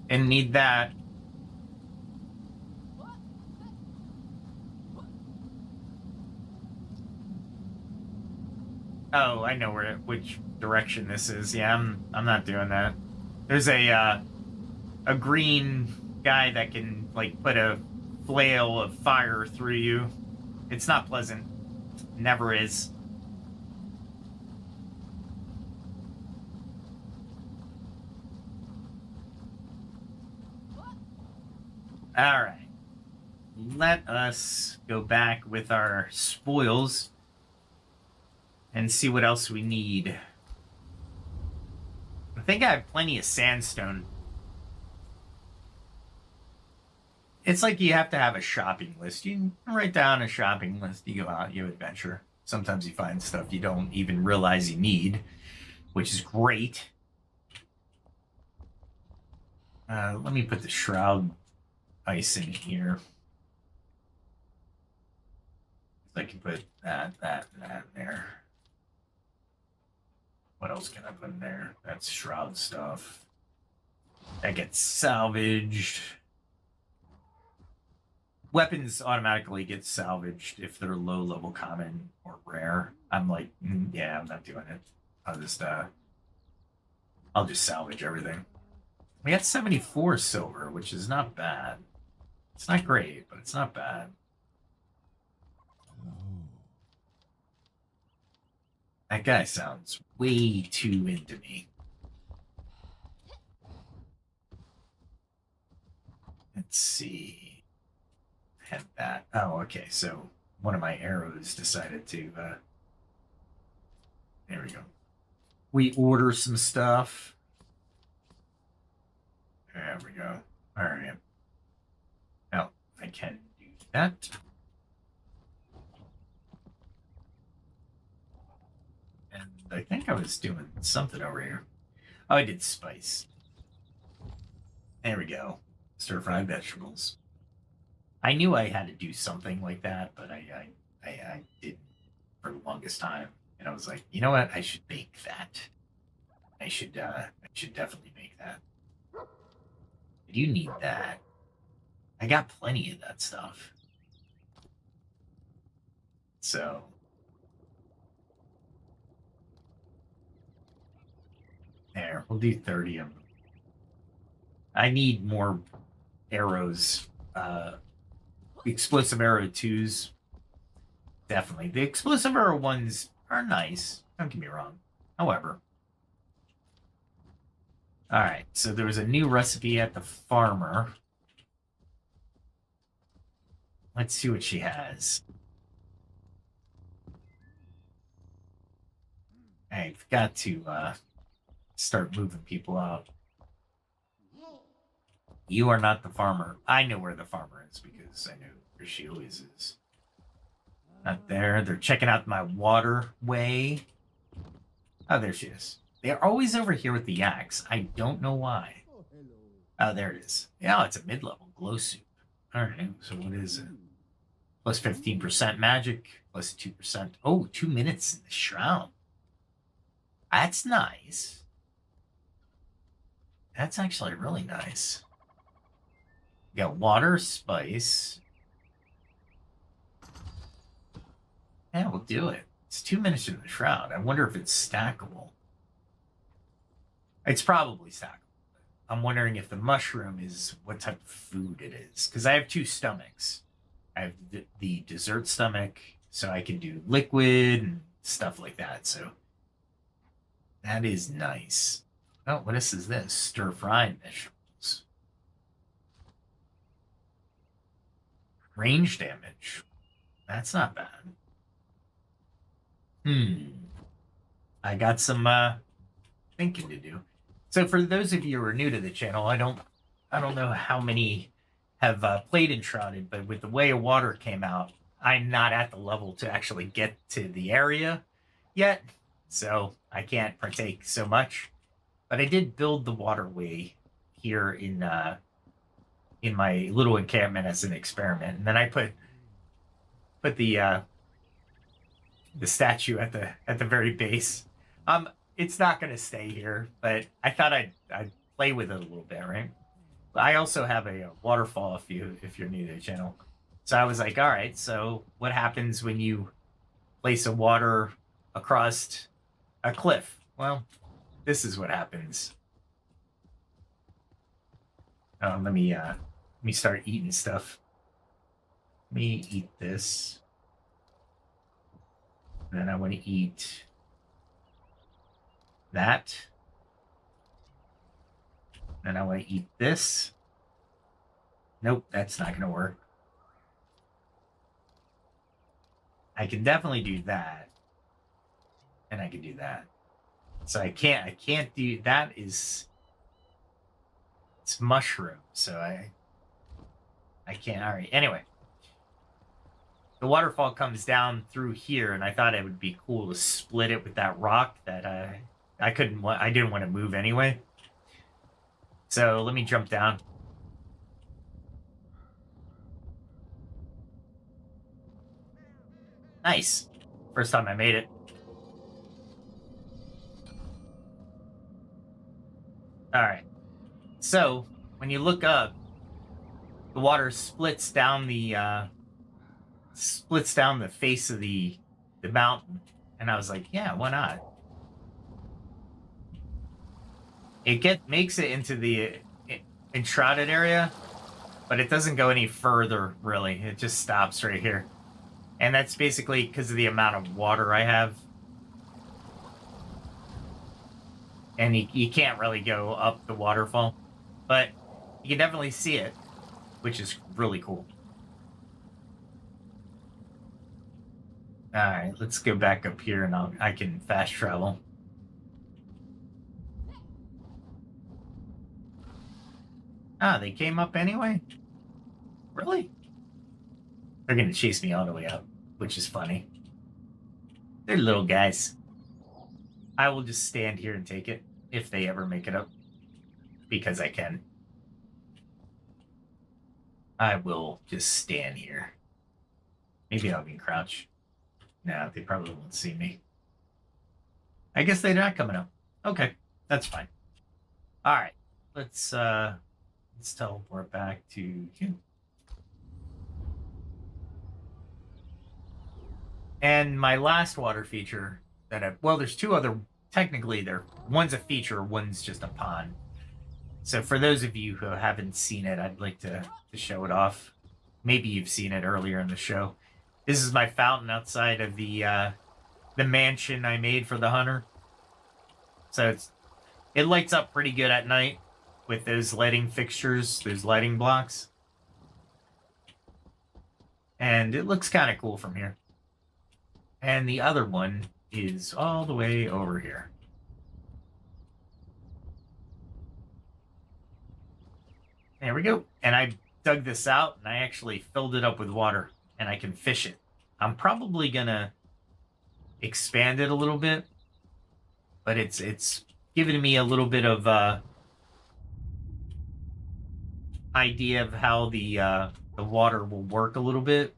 And need that. Oh, I know which direction this is. Yeah, I'm not doing that. There's a green guy that can like put a flail of fire through you. It's not pleasant. Never is. All right. Let us go back with our spoils and see what else we need. I think I have plenty of sandstone. It's like you have to have a shopping list. You write down a shopping list, you go out, you adventure. Sometimes you find stuff you don't even realize you need, which is great. Let me put the Shroud ice in here. I can put that in there. What else can I put in there? That's Shroud stuff. That gets salvaged. Weapons automatically get salvaged if they're low level common or rare. I'm like, yeah, I'm not doing it. I'll just salvage everything. We got 74 silver, which is not bad. It's not great, but it's not bad. That guy sounds way too into me. Let's see. Had that. Oh, okay. So one of my arrows decided to. There we go. We order some stuff. There we go. All right. Now I can do that. And I think I was doing something over here. Oh, I did spice. There we go. Stir-fried vegetables. I knew I had to do something like that, but I didn't for the longest time. And I was like, you know what? I should make that. I should definitely make that. I do need that. I got plenty of that stuff. So there, we'll do 30 of them. I need more arrows. Explosive arrow 2s. Definitely. The explosive arrow 1s are nice. Don't get me wrong. However. Alright, so there was a new recipe at the farmer. Let's see what she has. I've got to start moving people out. You are not the farmer. I know where the farmer is because I know where she always is. Not there. They're checking out my waterway. Oh, there she is. They're always over here with the axe. I don't know why. Oh, there it is. Yeah, it's a mid-level glow soup. All right, so what is it? Plus 15% magic, plus 2%. Oh, 2 minutes in the Shroud. That's nice. That's actually really nice. You got water, spice. Yeah, we'll do it. It's 2 minutes in the Shroud. I wonder if it's stackable. It's probably stackable. I'm wondering if the mushroom is what type of food it is. Because I have 2 stomachs. I have the dessert stomach, so I can do liquid and stuff like that. So that is nice. Oh, what is this? Stir-fried vegetables. Range damage. That's not bad. I got some thinking to do. So for those of you who are new to the channel, I don't know how many have played Enshrouded, but with the way of water came out, I'm not at the level to actually get to the area yet, so I can't partake so much. But I did build the waterway here in my little encampment as an experiment, and then I put the statue at the very base. It's not going to stay here, but I thought I'd play with it a little bit, right? I also have a waterfall if you're new to the channel. So I was like, all right, so what happens when you place a water across a cliff? Well, this is what happens. Let me start eating stuff. Let me eat this. And then I want to eat that. And I want to eat this. Nope, that's not gonna work. I can definitely do that. And I can do that. So I can't do that it's mushroom, so I can't. All right. Anyway, the waterfall comes down through here, and I thought it would be cool to split it with that rock that I didn't want to move anyway. So let me jump down. Nice. First time I made it. All right. So when you look up, the water splits down the face of the mountain, and I was like, yeah, why not? It makes it into the Enshrouded area, but it doesn't go any further, really. It just stops right here. And that's basically because of the amount of water I have. And you can't really go up the waterfall. But you can definitely see it, which is really cool. Alright, let's go back up here and I can fast travel. Ah, they came up anyway? Really? They're gonna chase me all the way up, which is funny. They're little guys. I will just stand here and take it if they ever make it up, because I can. I will just stand here. Maybe I'll can crouch. No, they probably won't see me. I guess they're not coming up. Okay, that's fine. All right, let's teleport back to here. And my last water feature well, there's two other, technically one's a feature, one's just a pond. So for those of you who haven't seen it, I'd like to show it off. Maybe you've seen it earlier in the show. This is my fountain outside of the mansion I made for the hunter. So it lights up pretty good at night with those lighting fixtures, those lighting blocks. And it looks kind of cool from here. And the other one is all the way over here. There we go. And I dug this out, and I actually filled it up with water, and I can fish it. I'm probably going to expand it a little bit, but it's giving me a little bit of idea of how the water will work a little bit.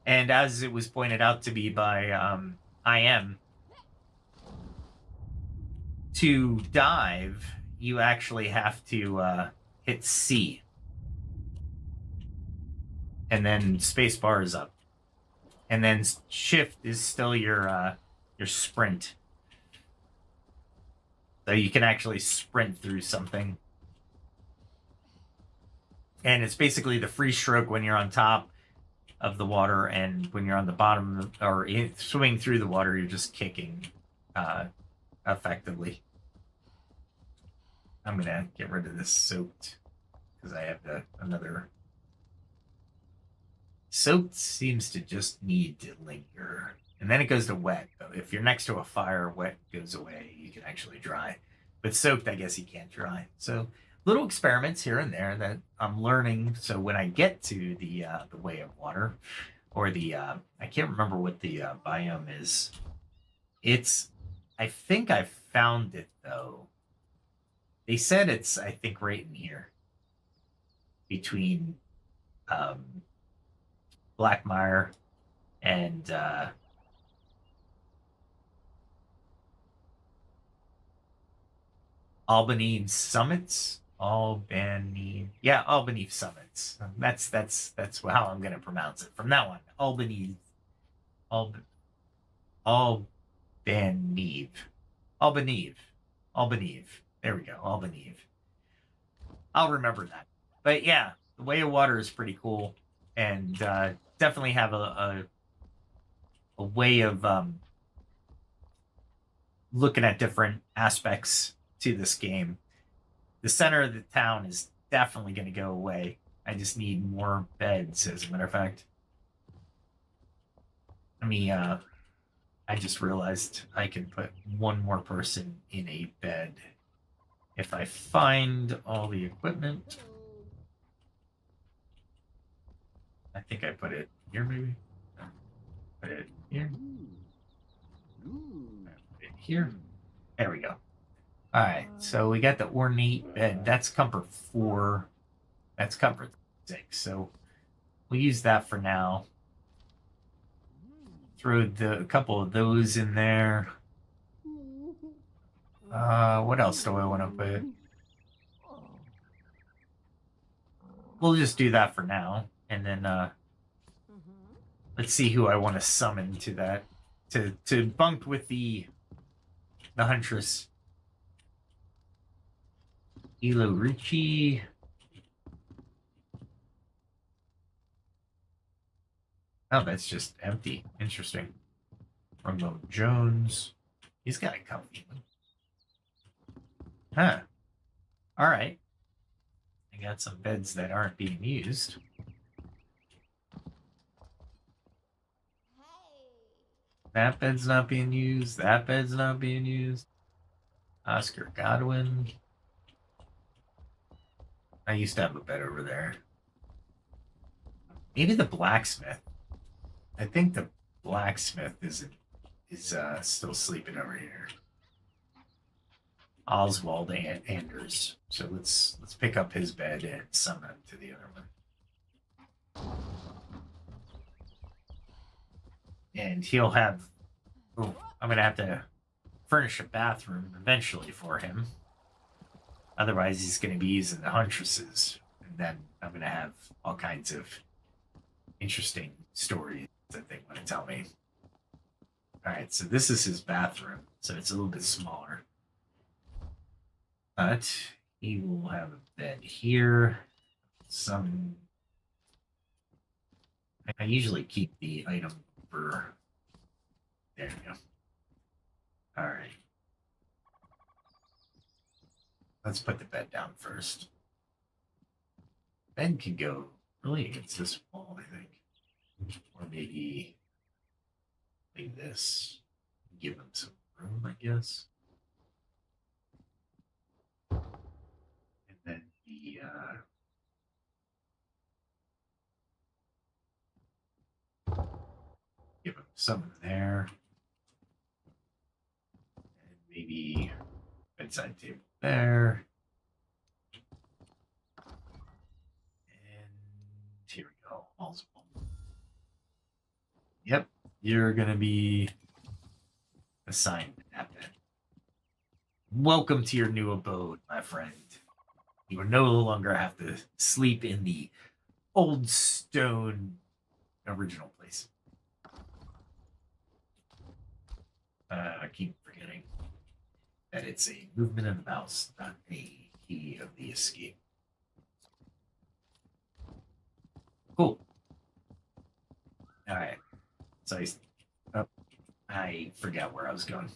And as it was pointed out to me by IM, to dive, you actually have to hit C. And then spacebar is up. And then shift is still your sprint. So you can actually sprint through something. And it's basically the free stroke when you're on top of the water, and when you're on the bottom or swimming through the water, you're just kicking effectively. I'm gonna get rid of this soaked because I have another. Soaked seems to just need to linger, and then it goes to wet. If you're next to a fire, wet goes away. You can actually dry, but soaked, I guess you can't dry. So little experiments here and there that I'm learning. So when I get to the way of water, or the I can't remember what the biome is. I think I found it though. They said it's, I think, right in here between Blackmire and Albany Summits. Albany Summits. That's how I'm gonna pronounce it from now on. Albany. There we go. Albany. I'll remember that. But yeah, the way of water is pretty cool, and definitely have a way of looking at different aspects to this game. The center of the town is definitely going to go away. I just need more beds, as a matter of fact. I just realized I can put one more person in a bed if I find all the equipment. I think I put it here, maybe. Put it here. Put it here. There we go. All right, so we got the ornate bed. That's comfort 4. That's comfort 6. So we'll use that for now. Throw a couple of those in there. What else do I want to put? We'll just do that for now, and then let's see who I want to summon to that to bunk with the huntress. Elo Ricci. Oh, that's just empty. Interesting. Ramon Jones. He's got a comfy one. Huh. All right. I got some beds that aren't being used. That bed's not being used. That bed's not being used. Oscar Godwin. I used to have a bed over there. Maybe the blacksmith. I think the blacksmith is still sleeping over here. Oswald Anders. So let's pick up his bed and summon him to the other one. And he'll have... Oh, I'm going to have to furnish a bathroom eventually for him. Otherwise, he's going to be using the huntresses. And then I'm going to have all kinds of interesting stories that they want to tell me. All right, so this is his bathroom. So it's a little bit smaller. But he will have a bed here. I usually keep the item for... There we go. All right. Let's put the bed down first. Bed can go really against this wall, I think. Or maybe like this. Give him some room, I guess. And then the give him some there. And maybe bedside table there. And here we go. Also. Yep, you're going to be assigned that bed. Welcome to your new abode, my friend. You will no longer have to sleep in the old stone original place. I keep forgetting that it's a movement of the mouse, not a key of the escape. Cool. All right. So I forgot where I was going.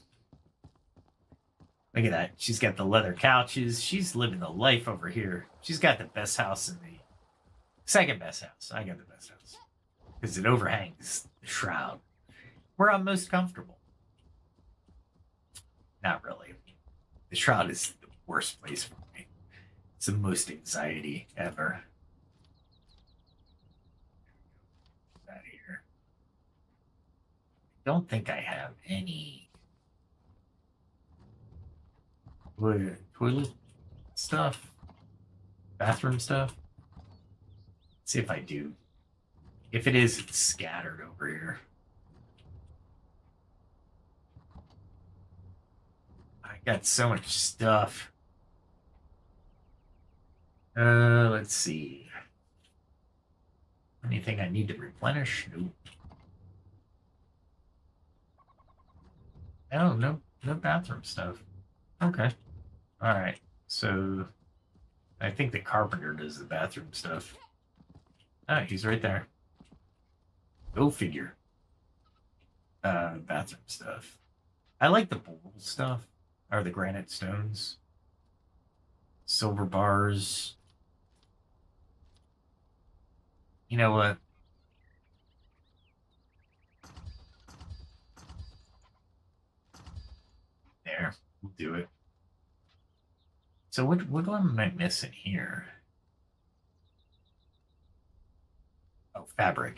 Look at that. She's got the leather couches. She's living the life over here. She's got the best house in the... Second best house. I got the best house. Because it overhangs the Shroud. Where I'm most comfortable. Not really. The Shroud is the worst place for me. It's the most anxiety ever. That here. I don't think I have any toilet stuff, bathroom stuff. Let's see if I do. If it is, it's scattered over here. I got so much stuff. Let's see. Anything I need to replenish? Nope. Oh, no bathroom stuff. Okay. All right. So I think the carpenter does the bathroom stuff. Ah, he's right there. Go figure. Bathroom stuff. I like the bowl stuff, or the granite stones. Silver bars. You know what? There, we'll do it. So what am I missing here? Oh, fabric.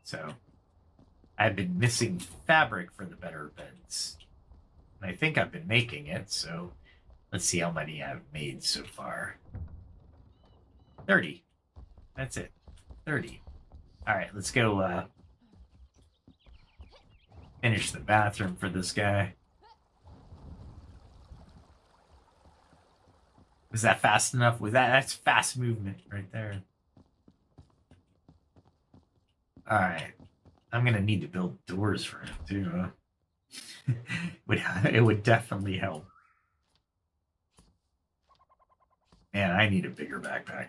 So I've been missing fabric for the better beds. And I think I've been making it, so let's see how many I've made so far. 30. That's it. 30. All right, let's go finish the bathroom for this guy. Was that fast enough? That's fast movement right there. All right. I'm going to need to build doors for him too. It would definitely help. Man, I need a bigger backpack.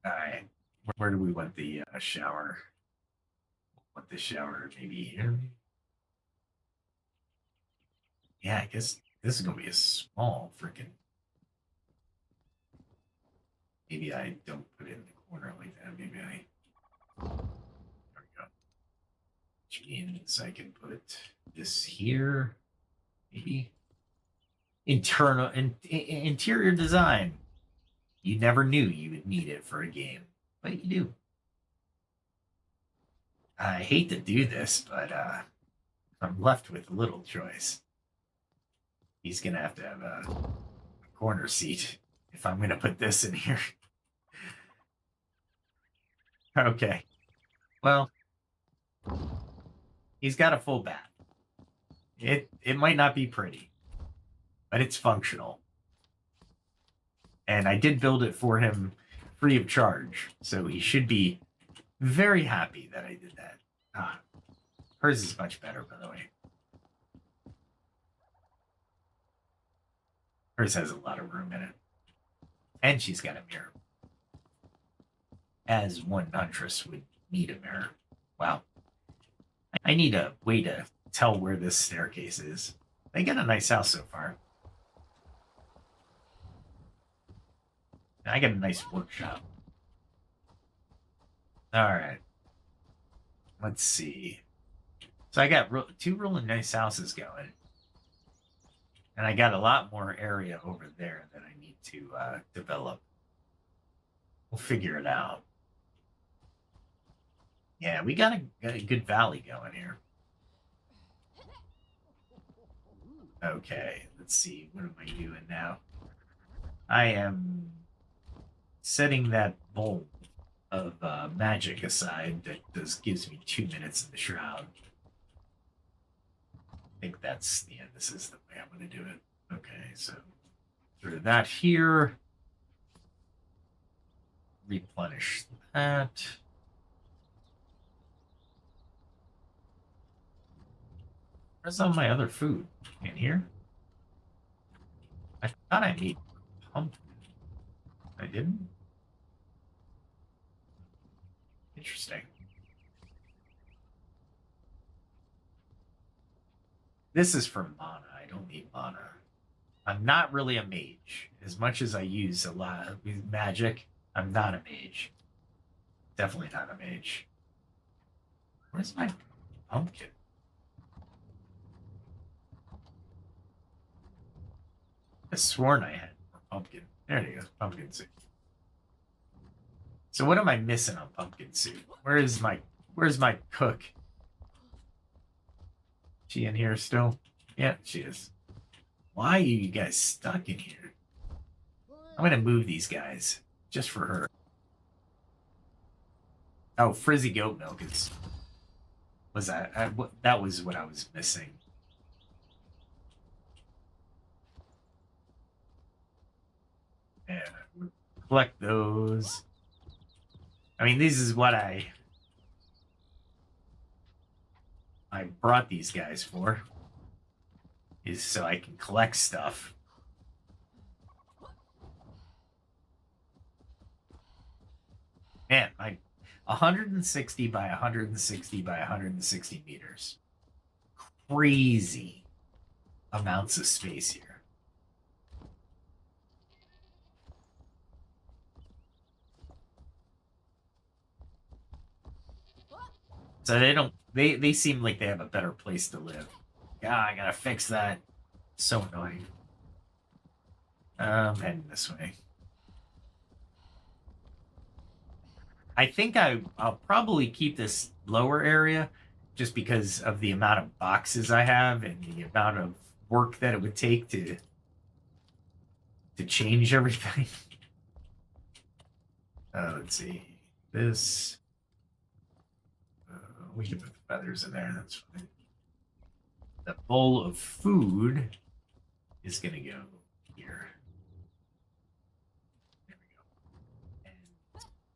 All right. Where do we want the shower? Want the shower maybe here? Yeah, I guess this is going to be a small freaking... Maybe I don't put it in the corner like that. Maybe I... There we go. Which means I can put this here. Maybe. Interior design. You never knew you would need it for a game, but you do. I hate to do this, but I'm left with little choice. He's gonna have to have a corner seat if I'm gonna put this in here. Okay. Well, he's got a full bath. It might not be pretty, but it's functional. And I did build it for him free of charge, so he should be very happy that I did that. Hers is much better, by the way. Hers has a lot of room in it. And she's got a mirror. As one huntress would need a mirror. Wow. I need a way to tell where this staircase is. They got a nice house so far. I got a nice workshop. All right. Let's see. So I got two really nice houses going. And I got a lot more area over there that I need to develop. We'll figure it out. Yeah, we got a good valley going here. Okay, let's see. What am I doing now? I am setting that bowl of magic aside that gives me 2 minutes in the shroud. I think that's the end. This is the way I'm going to do it. Okay, so through that here. Replenish that. Where's all my other food? In here? I thought I made pumpkin. I didn't? Interesting. This is for mana. I don't need mana. I'm not really a mage. As much as I use a lot of magic, I'm not a mage. Definitely not a mage. Where's my pumpkin? I sworn I had more pumpkin. There it goes. Pumpkin soup. So what am I missing on pumpkin soup? Where's my cook? She in here still? Yeah, she is. Why are you guys stuck in here? I'm gonna move these guys just for her. Oh, frizzy goat milk is. Was that? That was what I was missing. Yeah, collect those. I mean, this is what I brought these guys for. Is so I can collect stuff. Man, 160 by 160 by 160 meters. Crazy amounts of space here. So they don't. They seem like they have a better place to live. Yeah, I gotta fix that. So annoying. I'm heading this way. I think I'll probably keep this lower area just because of the amount of boxes I have and the amount of work that it would take to change everything. Let's see. This we can put the feathers in there. That's fine. The bowl of food is gonna go here. There we go.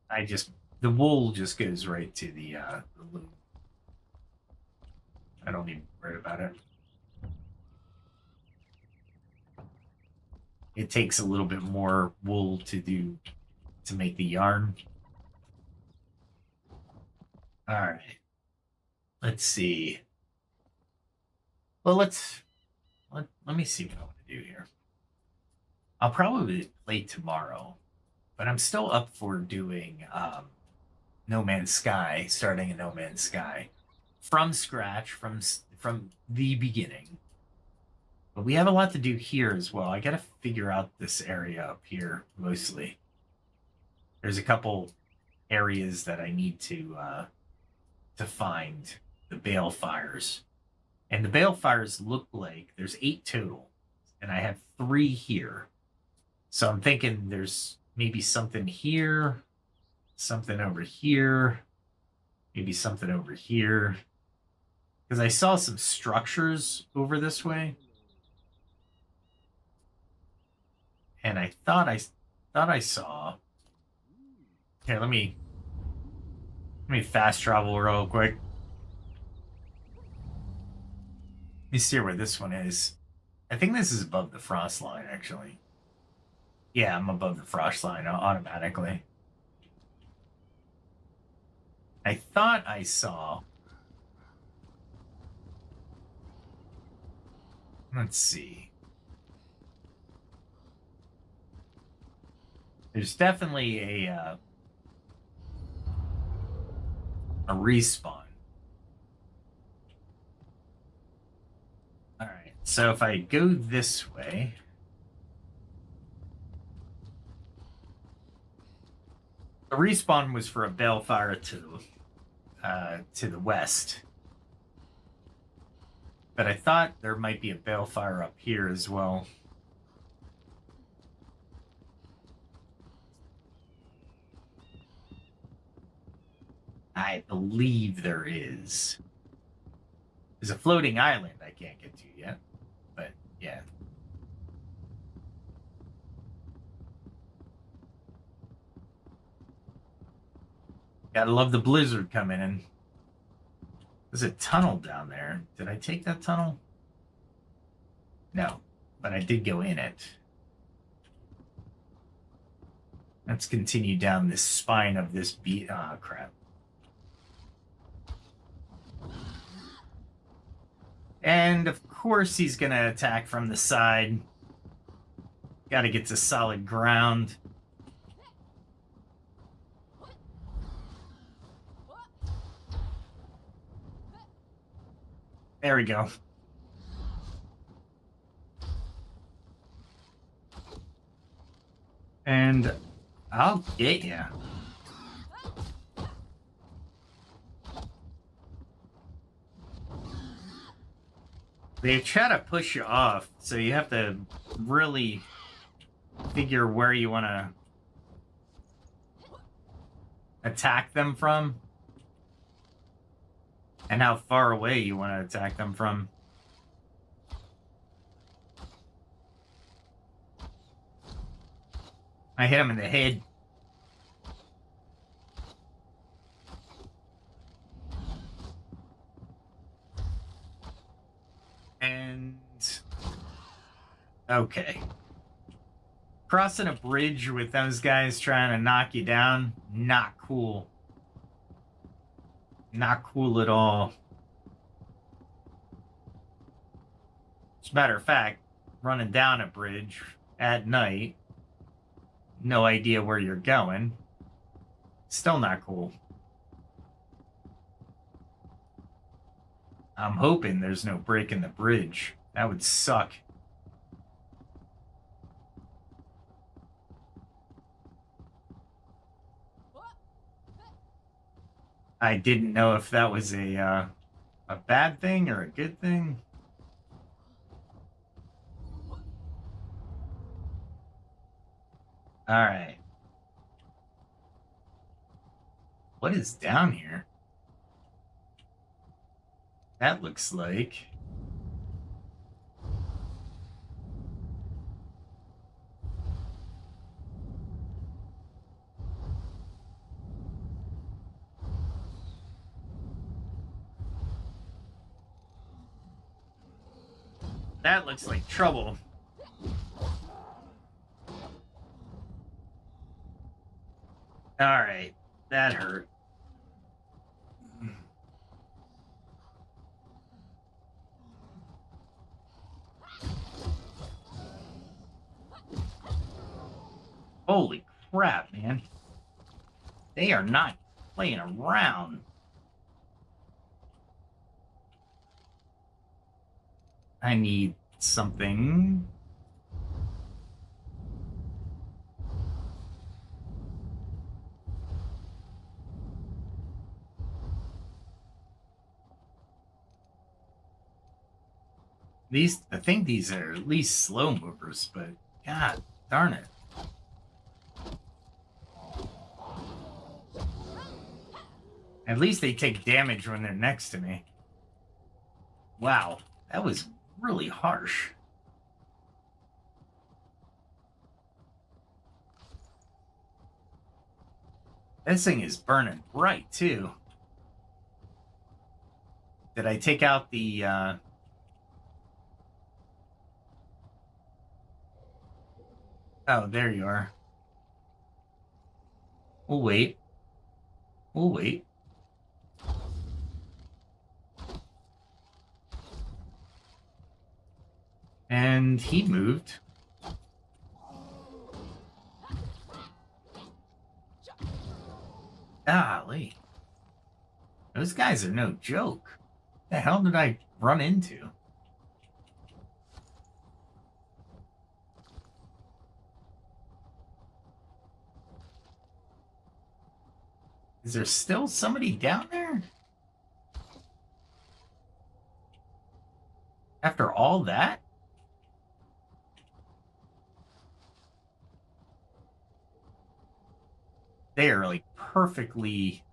And the wool just goes right to the loom. I don't even worry about it. It takes a little bit more wool to make the yarn. All right. Let's see. Well, let me see what I want to do here. I'll probably play tomorrow, but I'm still up for doing No Man's Sky, starting a No Man's Sky from scratch, from the beginning. But we have a lot to do here as well. I got to figure out this area up here mostly. There's a couple areas that I need to find the balefires. And the balefires look like there's 8 total, and I have 3 here. So I'm thinking there's maybe something here, something over here, maybe something over here. Because I saw some structures over this way. And I thought I saw. Here, let me fast travel real quick. Let me see where this one is. I think this is above the frost line, actually. Yeah, I'm above the frost line automatically. I thought I saw. Let's see. There's definitely a respawn. All right, so if I go this way, the respawn was for a balefire to the west, but I thought there might be a balefire up here as well. I believe there is. There's a floating island I can't get to yet, but yeah. Gotta love the blizzard coming in. There's a tunnel down there. Did I take that tunnel? No, but I did go in it. Let's continue down this spine of this beat. Ah, crap. And of course he's going to attack from the side. Got to get to solid ground. There we go. And I'll get ya. They try to push you off, so you have to really figure where you want to attack them from and how far away you want to attack them from. I hit him in the head. And okay. Crossing a bridge with those guys trying to knock you down, not cool. Not cool at all. As a matter of fact, running down a bridge at night, no idea where you're going, still not cool. I'm hoping there's no break in the bridge. That would suck. I didn't know if that was a bad thing or a good thing. All right. What is down here? That looks like... That looks like trouble. Alright, that hurt. Holy crap, man. They are not playing around. I need something. I think these are at least slow movers, but god darn it. At least they take damage when they're next to me. Wow, that was really harsh. This thing is burning bright, too. Did I take out the, Oh, there you are. We'll wait. We'll wait. And he moved. Golly. Those guys are no joke. The hell did I run into? Is there still somebody down there? After all that? They are like perfectly...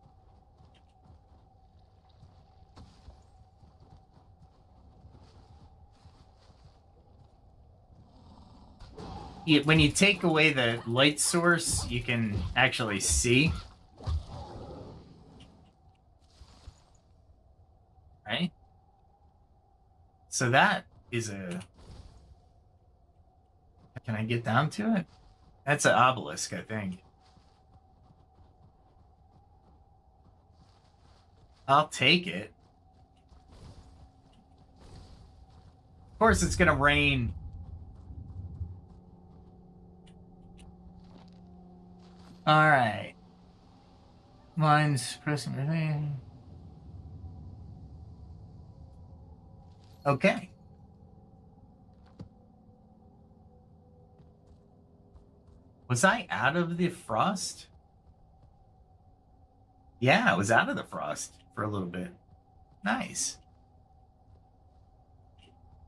When you take away the light source, you can actually see. Right? So that is a... Can I get down to it? That's an obelisk, I think. I'll take it. Of course, it's gonna rain. All right. Mine's pressing. Okay. Was I out of the frost? Yeah, I was out of the frost for a little bit. Nice.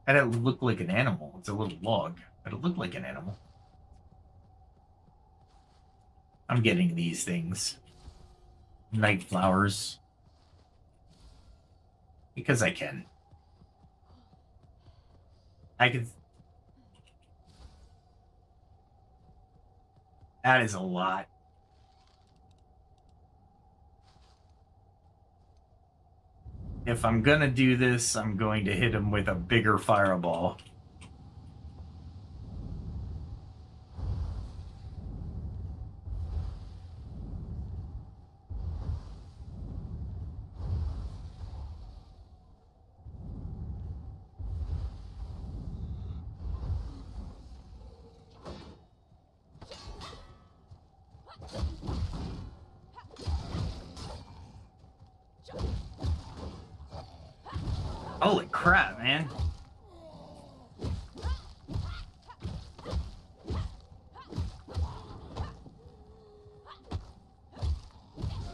And it looked like an animal. It's a little log, but it looked like an animal. I'm getting these things. Night flowers. Because I can. I can... That is a lot. If I'm gonna do this, I'm going to hit him with a bigger fireball. Holy crap, man.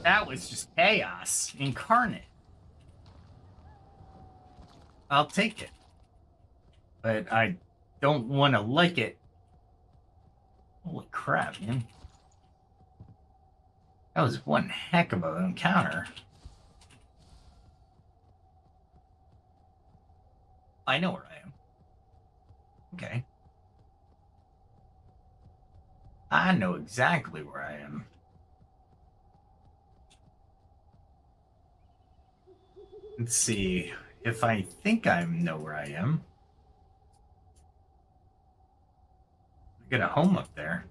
That was just chaos incarnate. I'll take it. But I don't want to like it. Holy crap, man. That was one heck of an encounter. I know where I am. Okay. I know exactly where I am. Let's see. If I think I know where I am. I got a home up there.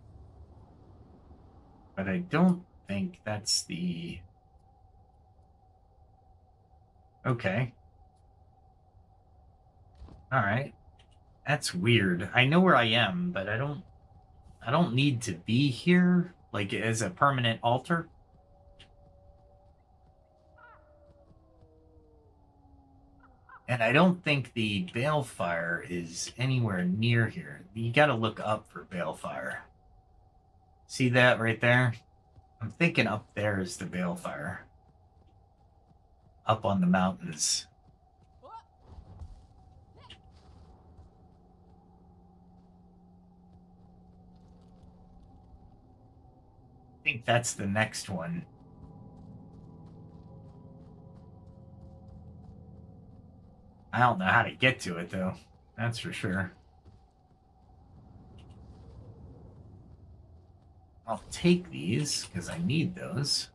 But I don't think that's the... Okay. Alright. That's weird. I know where I am, but I don't need to be here, like, as a permanent altar. And I don't think the balefire is anywhere near here. You gotta look up for balefire. See that right there? I'm thinking up there is the balefire. Up on the mountains. I think that's the next one. I don't know how to get to it, though. That's for sure. I'll take these, because I need those.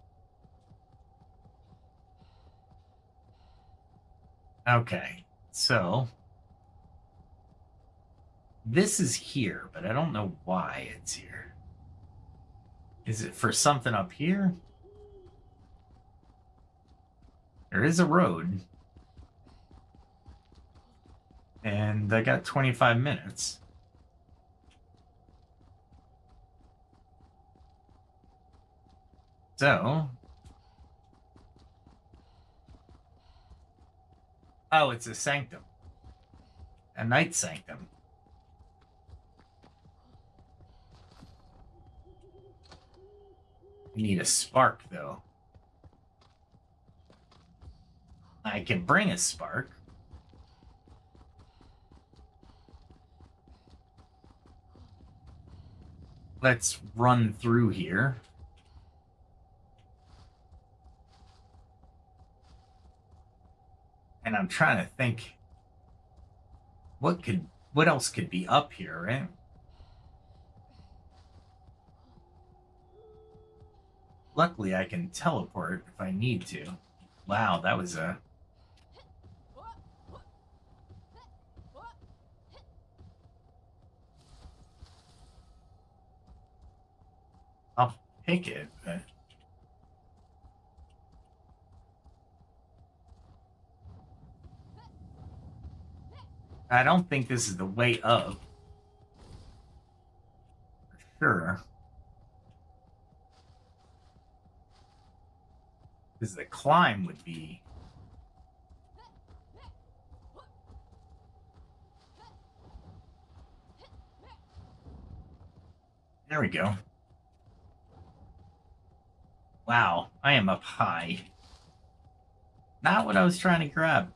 Okay, so... This is here, but I don't know why it's here. Is it for something up here? There is a road. And I got 25 minutes. So... Oh, it's a sanctum. A night sanctum. We need a spark, though. I can bring a spark. Let's run through here. And I'm trying to think what else could be up here, right? Luckily, I can teleport if I need to. Wow, that was a... I'll pick it, but... I don't think this is the way up. For sure. Because the climb would be... There we go. Wow, I am up high. Not what I was trying to grab.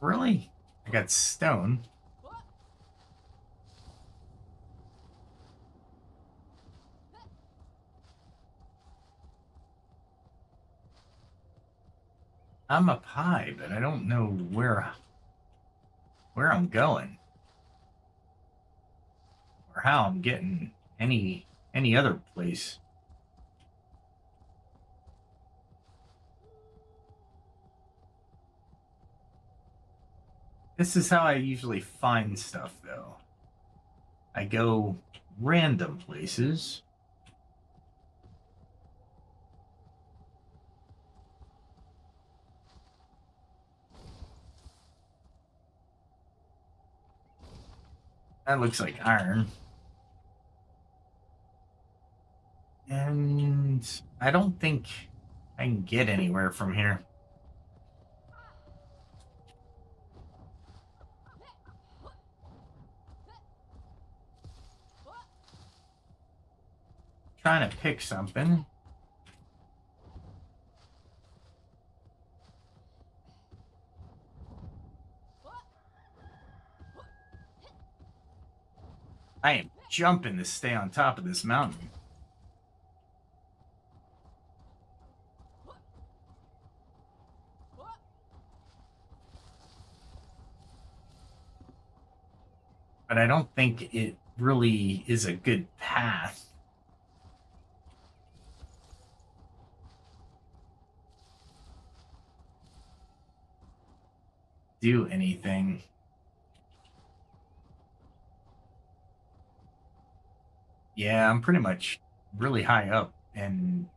Really? I got stone. I'm up high, but I don't know where I'm going. Or how I'm getting any other place. This is how I usually find stuff, though. I go random places. That looks like iron. And I don't think I can get anywhere from here. Trying to pick something. I am jumping to stay on top of this mountain. But I don't think it really is a good path. Do anything. Yeah, I'm pretty much really high up, and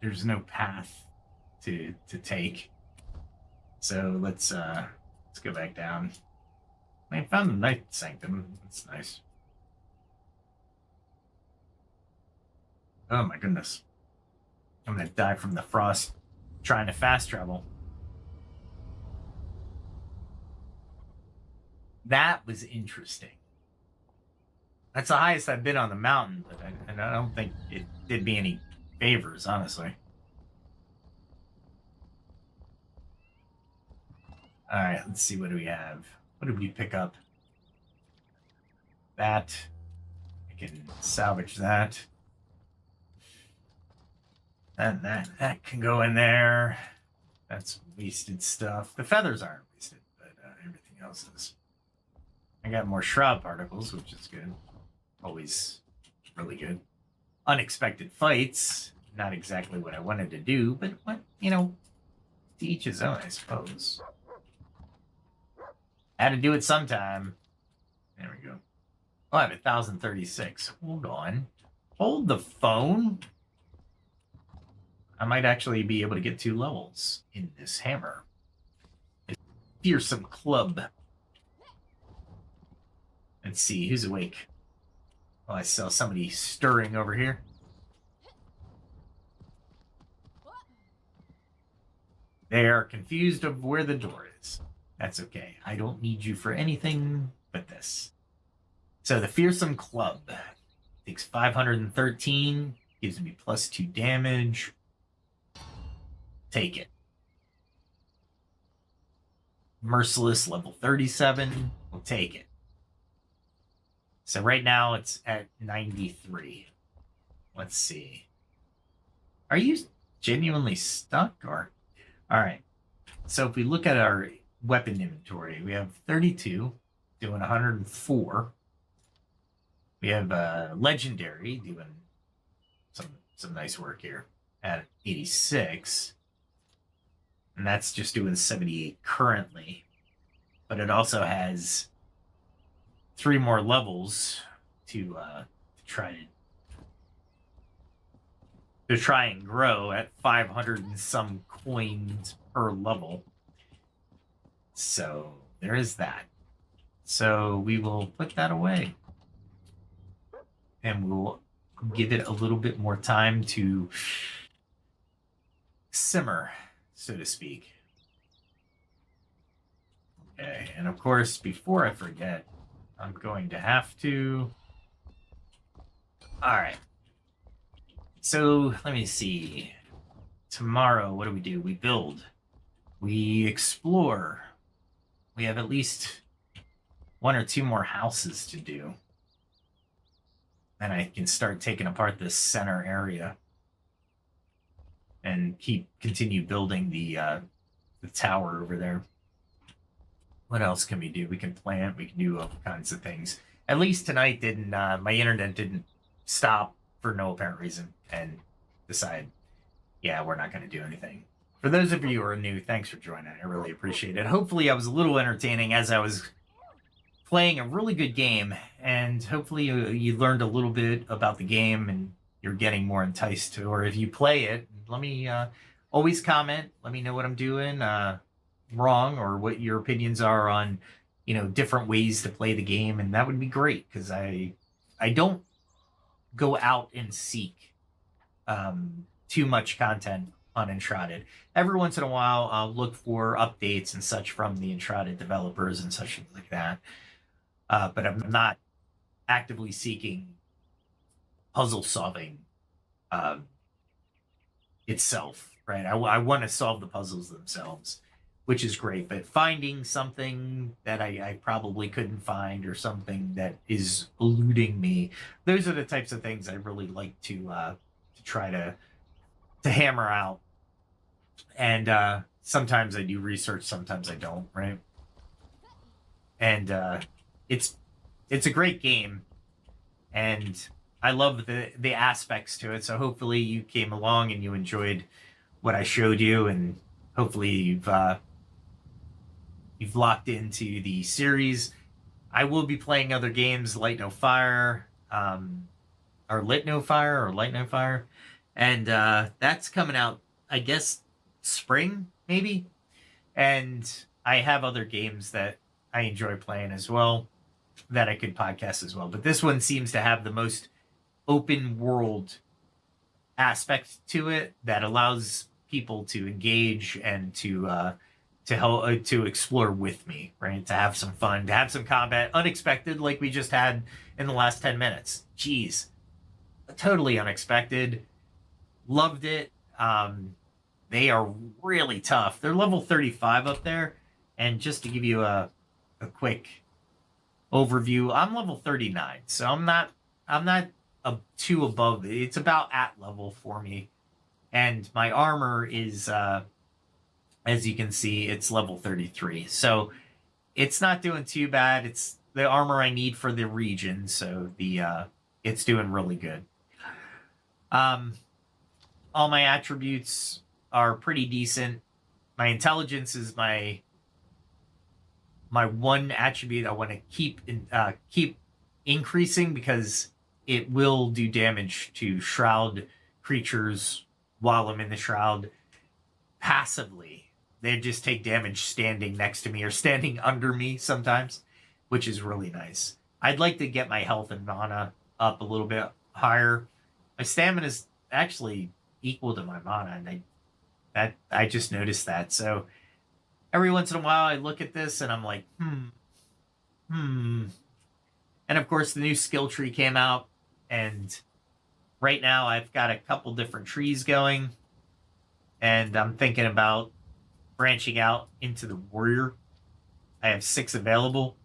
there's no path to take. So let's go back down. I found the Night Sanctum. That's nice. Oh my goodness. I'm gonna die from the frost trying to fast travel. That was interesting. That's the highest I've been on the mountain, but I don't think it did me any favors, honestly. All right, let's see. What do we have? What did we pick up? That. I can salvage that. And that can go in there. That's wasted stuff. The feathers aren't wasted, but everything else is. I got more shroud particles, which is good. Always really good. Unexpected fights. Not exactly what I wanted to do, but what, to each his own, I suppose. Had to do it sometime. There we go. Oh, I have 1,036. Hold on. Hold the phone. I might actually be able to get 2 levels in this hammer. Fearsome club. Let's see, who's awake? Oh, I saw somebody stirring over here. They are confused of where the door is. That's okay. I don't need you for anything but this. So the Fearsome Club takes 513, gives me +2 damage. Take it. Merciless, level 37. We'll take it. So right now it's at 93. Let's see. Are you genuinely stuck or? All right. So if we look at our weapon inventory, we have 32 doing 104. We have legendary doing some nice work here at 86. And that's just doing 78 currently. But it also has 3 more levels to try and grow at 500 and some coins per level. So there is that. So we will put that away. And we'll give it a little bit more time to simmer, so to speak. Okay, and of course, before I forget, I'm going to have to... All right. So, let me see. Tomorrow, what do? We build. We explore. We have at least 1 or 2 more houses to do. And I can start taking apart this center area. And continue building the tower over there. What else can we do? We can plant. We can do all kinds of things. At least tonight my internet didn't stop for no apparent reason and decide, yeah, we're not going to do anything. For those of you who are new, thanks for joining. I really appreciate it. Hopefully I was a little entertaining as I was playing a really good game, and hopefully you learned a little bit about the game and you're getting more enticed to, or if you play it, let me always comment. Let me know what I'm doing wrong or what your opinions are on, different ways to play the game, and that would be great because I don't go out and seek too much content on Enshrouded. Every once in a while, I'll look for updates and such from the Enshrouded developers and such like that. But I'm not actively seeking puzzle solving itself, right? I want to solve the puzzles themselves, which is great. But finding something that I probably couldn't find or something that is eluding me, those are the types of things I really like to try to hammer out. And sometimes I do research, sometimes I don't, right? And it's a great game, and I love the aspects to it. So hopefully you came along and you enjoyed what I showed you, and hopefully you've locked into the series. I will be playing other games, Light No Fire, or Lit No Fire, or Light No Fire, and that's coming out, I guess, spring maybe. And I have other games that I enjoy playing as well that I could podcast as well. But this one seems to have the most open world aspect to it that allows people to engage and to help to explore with me, right? To have some fun, to have some combat, unexpected, like we just had in the last 10 minutes. Jeez, totally unexpected. Loved it. They are really tough. They're level 35 up there, and just to give you a quick overview, I'm level 39, so I'm not too above. It's about at level for me, and my armor is as you can see, it's level 33, so it's not doing too bad. It's the armor I need for the region, so it's doing really good. All my attributes are pretty decent. My intelligence is my one attribute I want to keep increasing, because it will do damage to Shroud creatures while I'm in the Shroud passively. They just take damage standing next to me or standing under me sometimes, which is really nice. I'd like to get my health and mana up a little bit higher. My stamina is actually equal to my mana, and I just noticed that. So every once in a while I look at this and I'm like, And of course the new skill tree came out, and right now I've got a couple different trees going, and I'm thinking about branching out into the warrior. I have 6 available,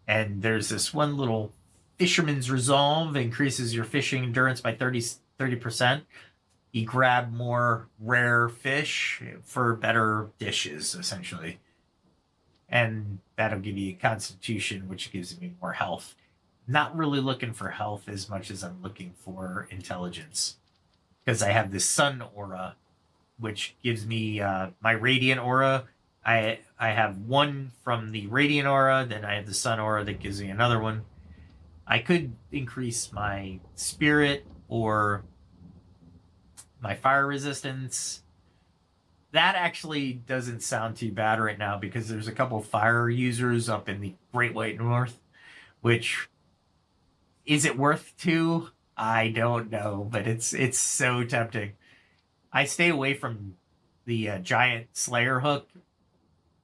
and there's this one little fisherman's resolve, increases your fishing endurance by 30%. You grab more rare fish for better dishes, essentially. And that'll give you constitution, which gives me more health. Not really looking for health as much as I'm looking for intelligence, because I have this sun aura, which gives me my radiant aura. I have one from the radiant aura, then I have the sun aura that gives me another one. I could increase my spirit or my fire resistance. That actually doesn't sound too bad right now, because there's a couple fire users up in the Great White North, which, is it worth 2? I don't know, but it's so tempting. I stay away from the giant Slayer hook,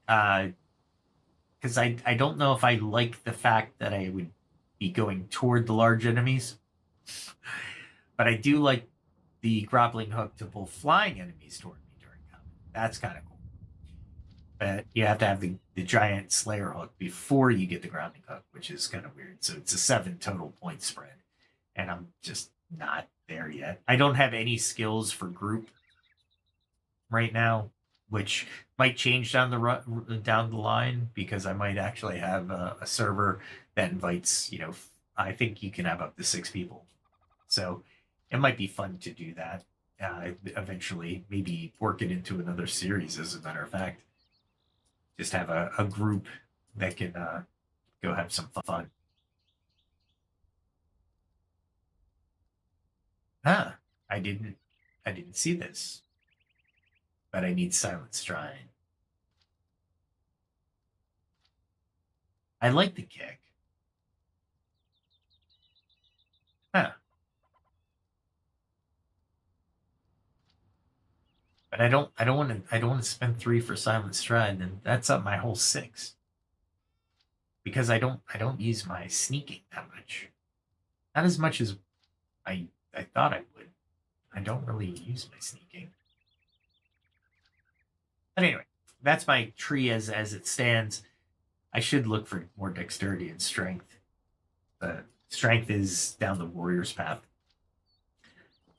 because I don't know if I like the fact that I would be going toward the large enemies, but I do like the grappling hook to pull flying enemies toward me during combat. That's kind of cool. But you have to have the giant Slayer hook before you get the grounding hook, which is kind of weird. So it's a 7 total point spread, and I'm just not there yet. I don't have any skills for group right now, which might change down the line, because I might actually have a server that invites, I think you can have up to 6 people. So it might be fun to do that eventually. Maybe work it into another series, as a matter of fact. Just have a group that can go have some fun. Huh. I didn't see this. But I need Silent Stride. I like the kick. Huh. But I don't want to spend 3 for Silent Stride, and that's up my whole 6. Because I don't use my sneaking that much. Not as much as I thought I would. I don't really use my sneaking. But anyway, that's my tree as it stands. I should look for more dexterity and strength. But strength is down the warrior's path.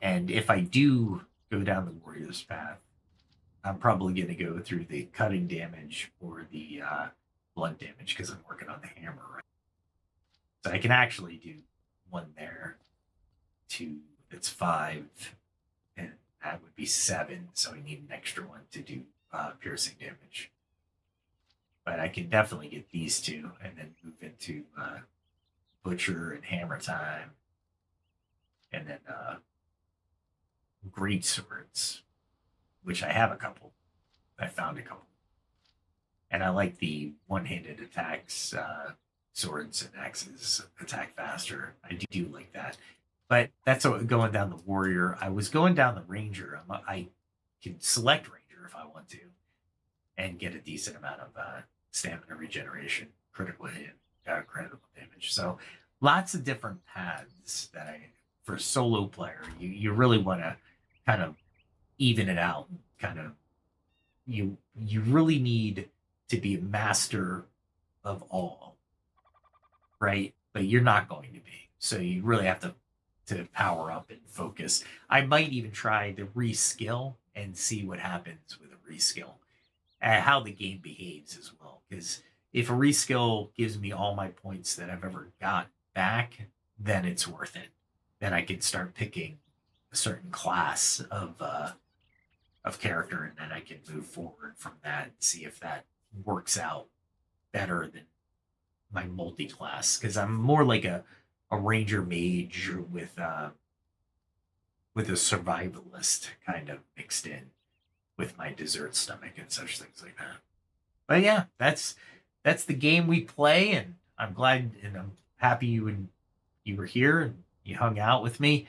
And if I do go down the warrior's path, I'm probably going to go through the cutting damage or the blunt damage because I'm working on the hammer right. So I can actually do 1 there, 2, that's 5, and that would be 7. So I need an extra 1 to do piercing damage. But I can definitely get these 2 and then move into butcher and hammer time, and then great swords, which I have a couple. I found a couple. And I like the one-handed attacks, swords and axes attack faster. I do like that. But that's going down the warrior. I was going down the ranger. I can select ranger if I want to and get a decent amount of stamina regeneration, critical hit, critical damage. So lots of different paths that for a solo player, you really want to kind of even it out. Kind of, you really need to be a master of all, right? But you're not going to be. So you really have to power up and focus. I might even try to reskill and see what happens with a reskill, how the game behaves as well. Because if a reskill gives me all my points that I've ever got back, then it's worth it. Then I can start picking a certain class of character, and then I can move forward from that and see if that works out better than my multi-class. Because I'm more like a ranger mage with a survivalist kind of mixed in with my dessert stomach and such things like that. But yeah, that's the game we play, and I'm glad and I'm happy you were here and you hung out with me.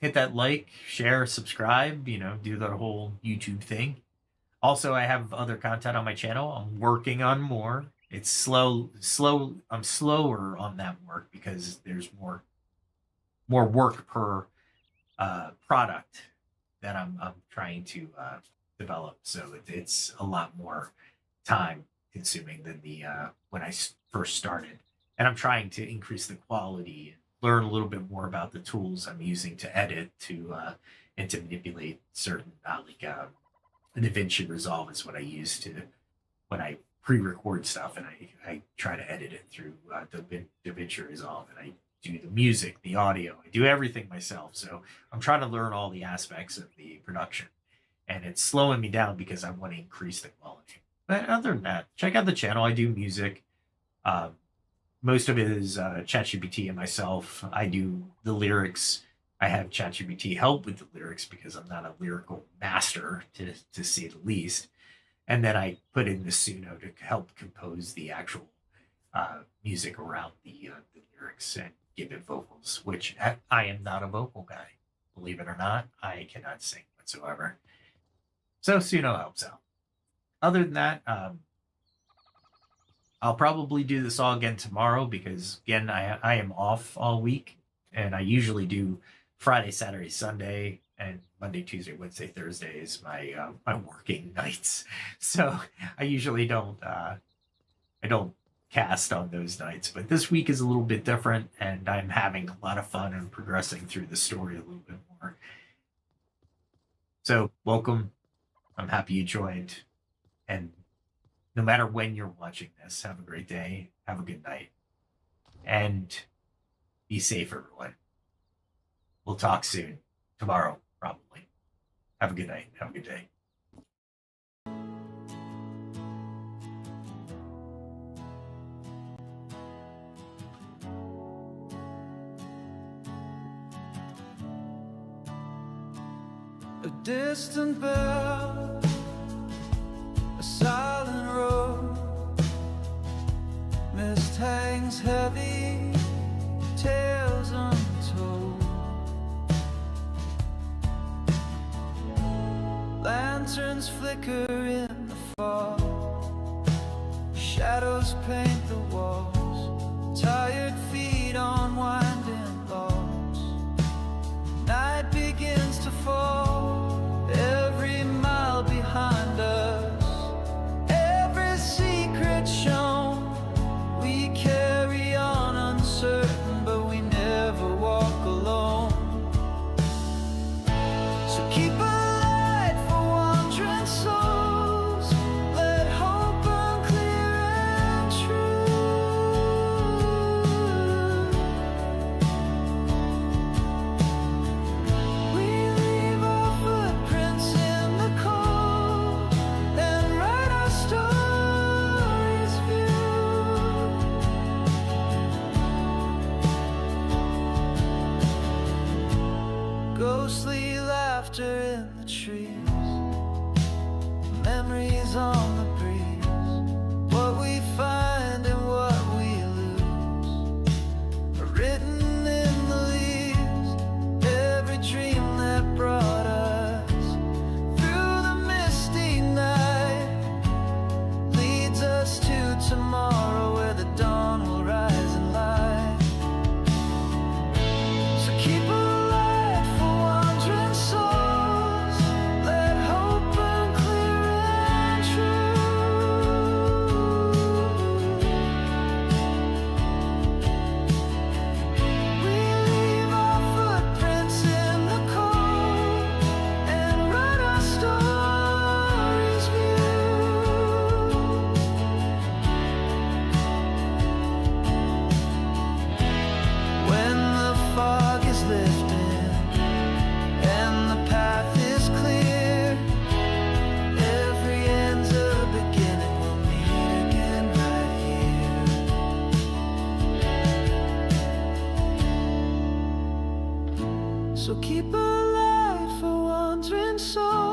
Hit that like, share, subscribe, do the whole YouTube thing. Also, I have other content on my channel. I'm working on more. It's slow. I'm slower on that work because there's more work per product that I'm trying to develop. So it's a lot more time consuming than the when I first started. And I'm trying to increase the quality, learn a little bit more about the tools I'm using to edit and to manipulate certain DaVinci Resolve is what I use to when I pre-record stuff, and I try to edit it through DaVinci Resolve, and I do the music, the audio, I do everything myself. So I'm trying to learn all the aspects of the production, and it's slowing me down because I want to increase the quality. But other than that, check out the channel. I do music. Most of it is ChatGPT and myself. I do the lyrics. I have ChatGPT help with the lyrics because I'm not a lyrical master, to say the least. And then I put in the Suno to help compose the actual music around the lyrics and give it vocals, which I am not a vocal guy. Believe it or not, I cannot sing whatsoever. So Suno helps out. Other than that, I'll probably do this all again tomorrow because, again, I am off all week, and I usually do Friday, Saturday, Sunday, and Monday, Tuesday, Wednesday, Thursday is my working nights. So I usually don't cast on those nights. But this week is a little bit different, and I'm having a lot of fun and progressing through the story a little bit more. So welcome. I'm happy you joined. And no matter when you're watching this, have a great day, have a good night, and be safe, everyone. We'll talk soon. Tomorrow, probably. Have a good night. Have a good day. A distant bell, a silent road, mist hangs heavy, tales untold. Lanterns flicker in the fall, shadows paint the walls, tired feet on winding logs. Night begins to fall, every mile behind us, every secret shown. We carry on uncertain, but we never walk alone. So keep a light for wandering souls, let hope burn clear and true. We leave our footprints in the cold and write our stories view. Ghostly laughter in the trees, memories on the breeze, what we find and what we lose, are written in the leaves. Every dream that brought us through the misty night leads us to tomorrow, where the dawn will rise in light. So keep a light for wandering souls, let hope burn clear and true. We leave our footprints in the cold and write our stories view. When the fog is lifting and the path is clear, every end's a beginning. We'll meet again right here. So keep a light for wandering souls.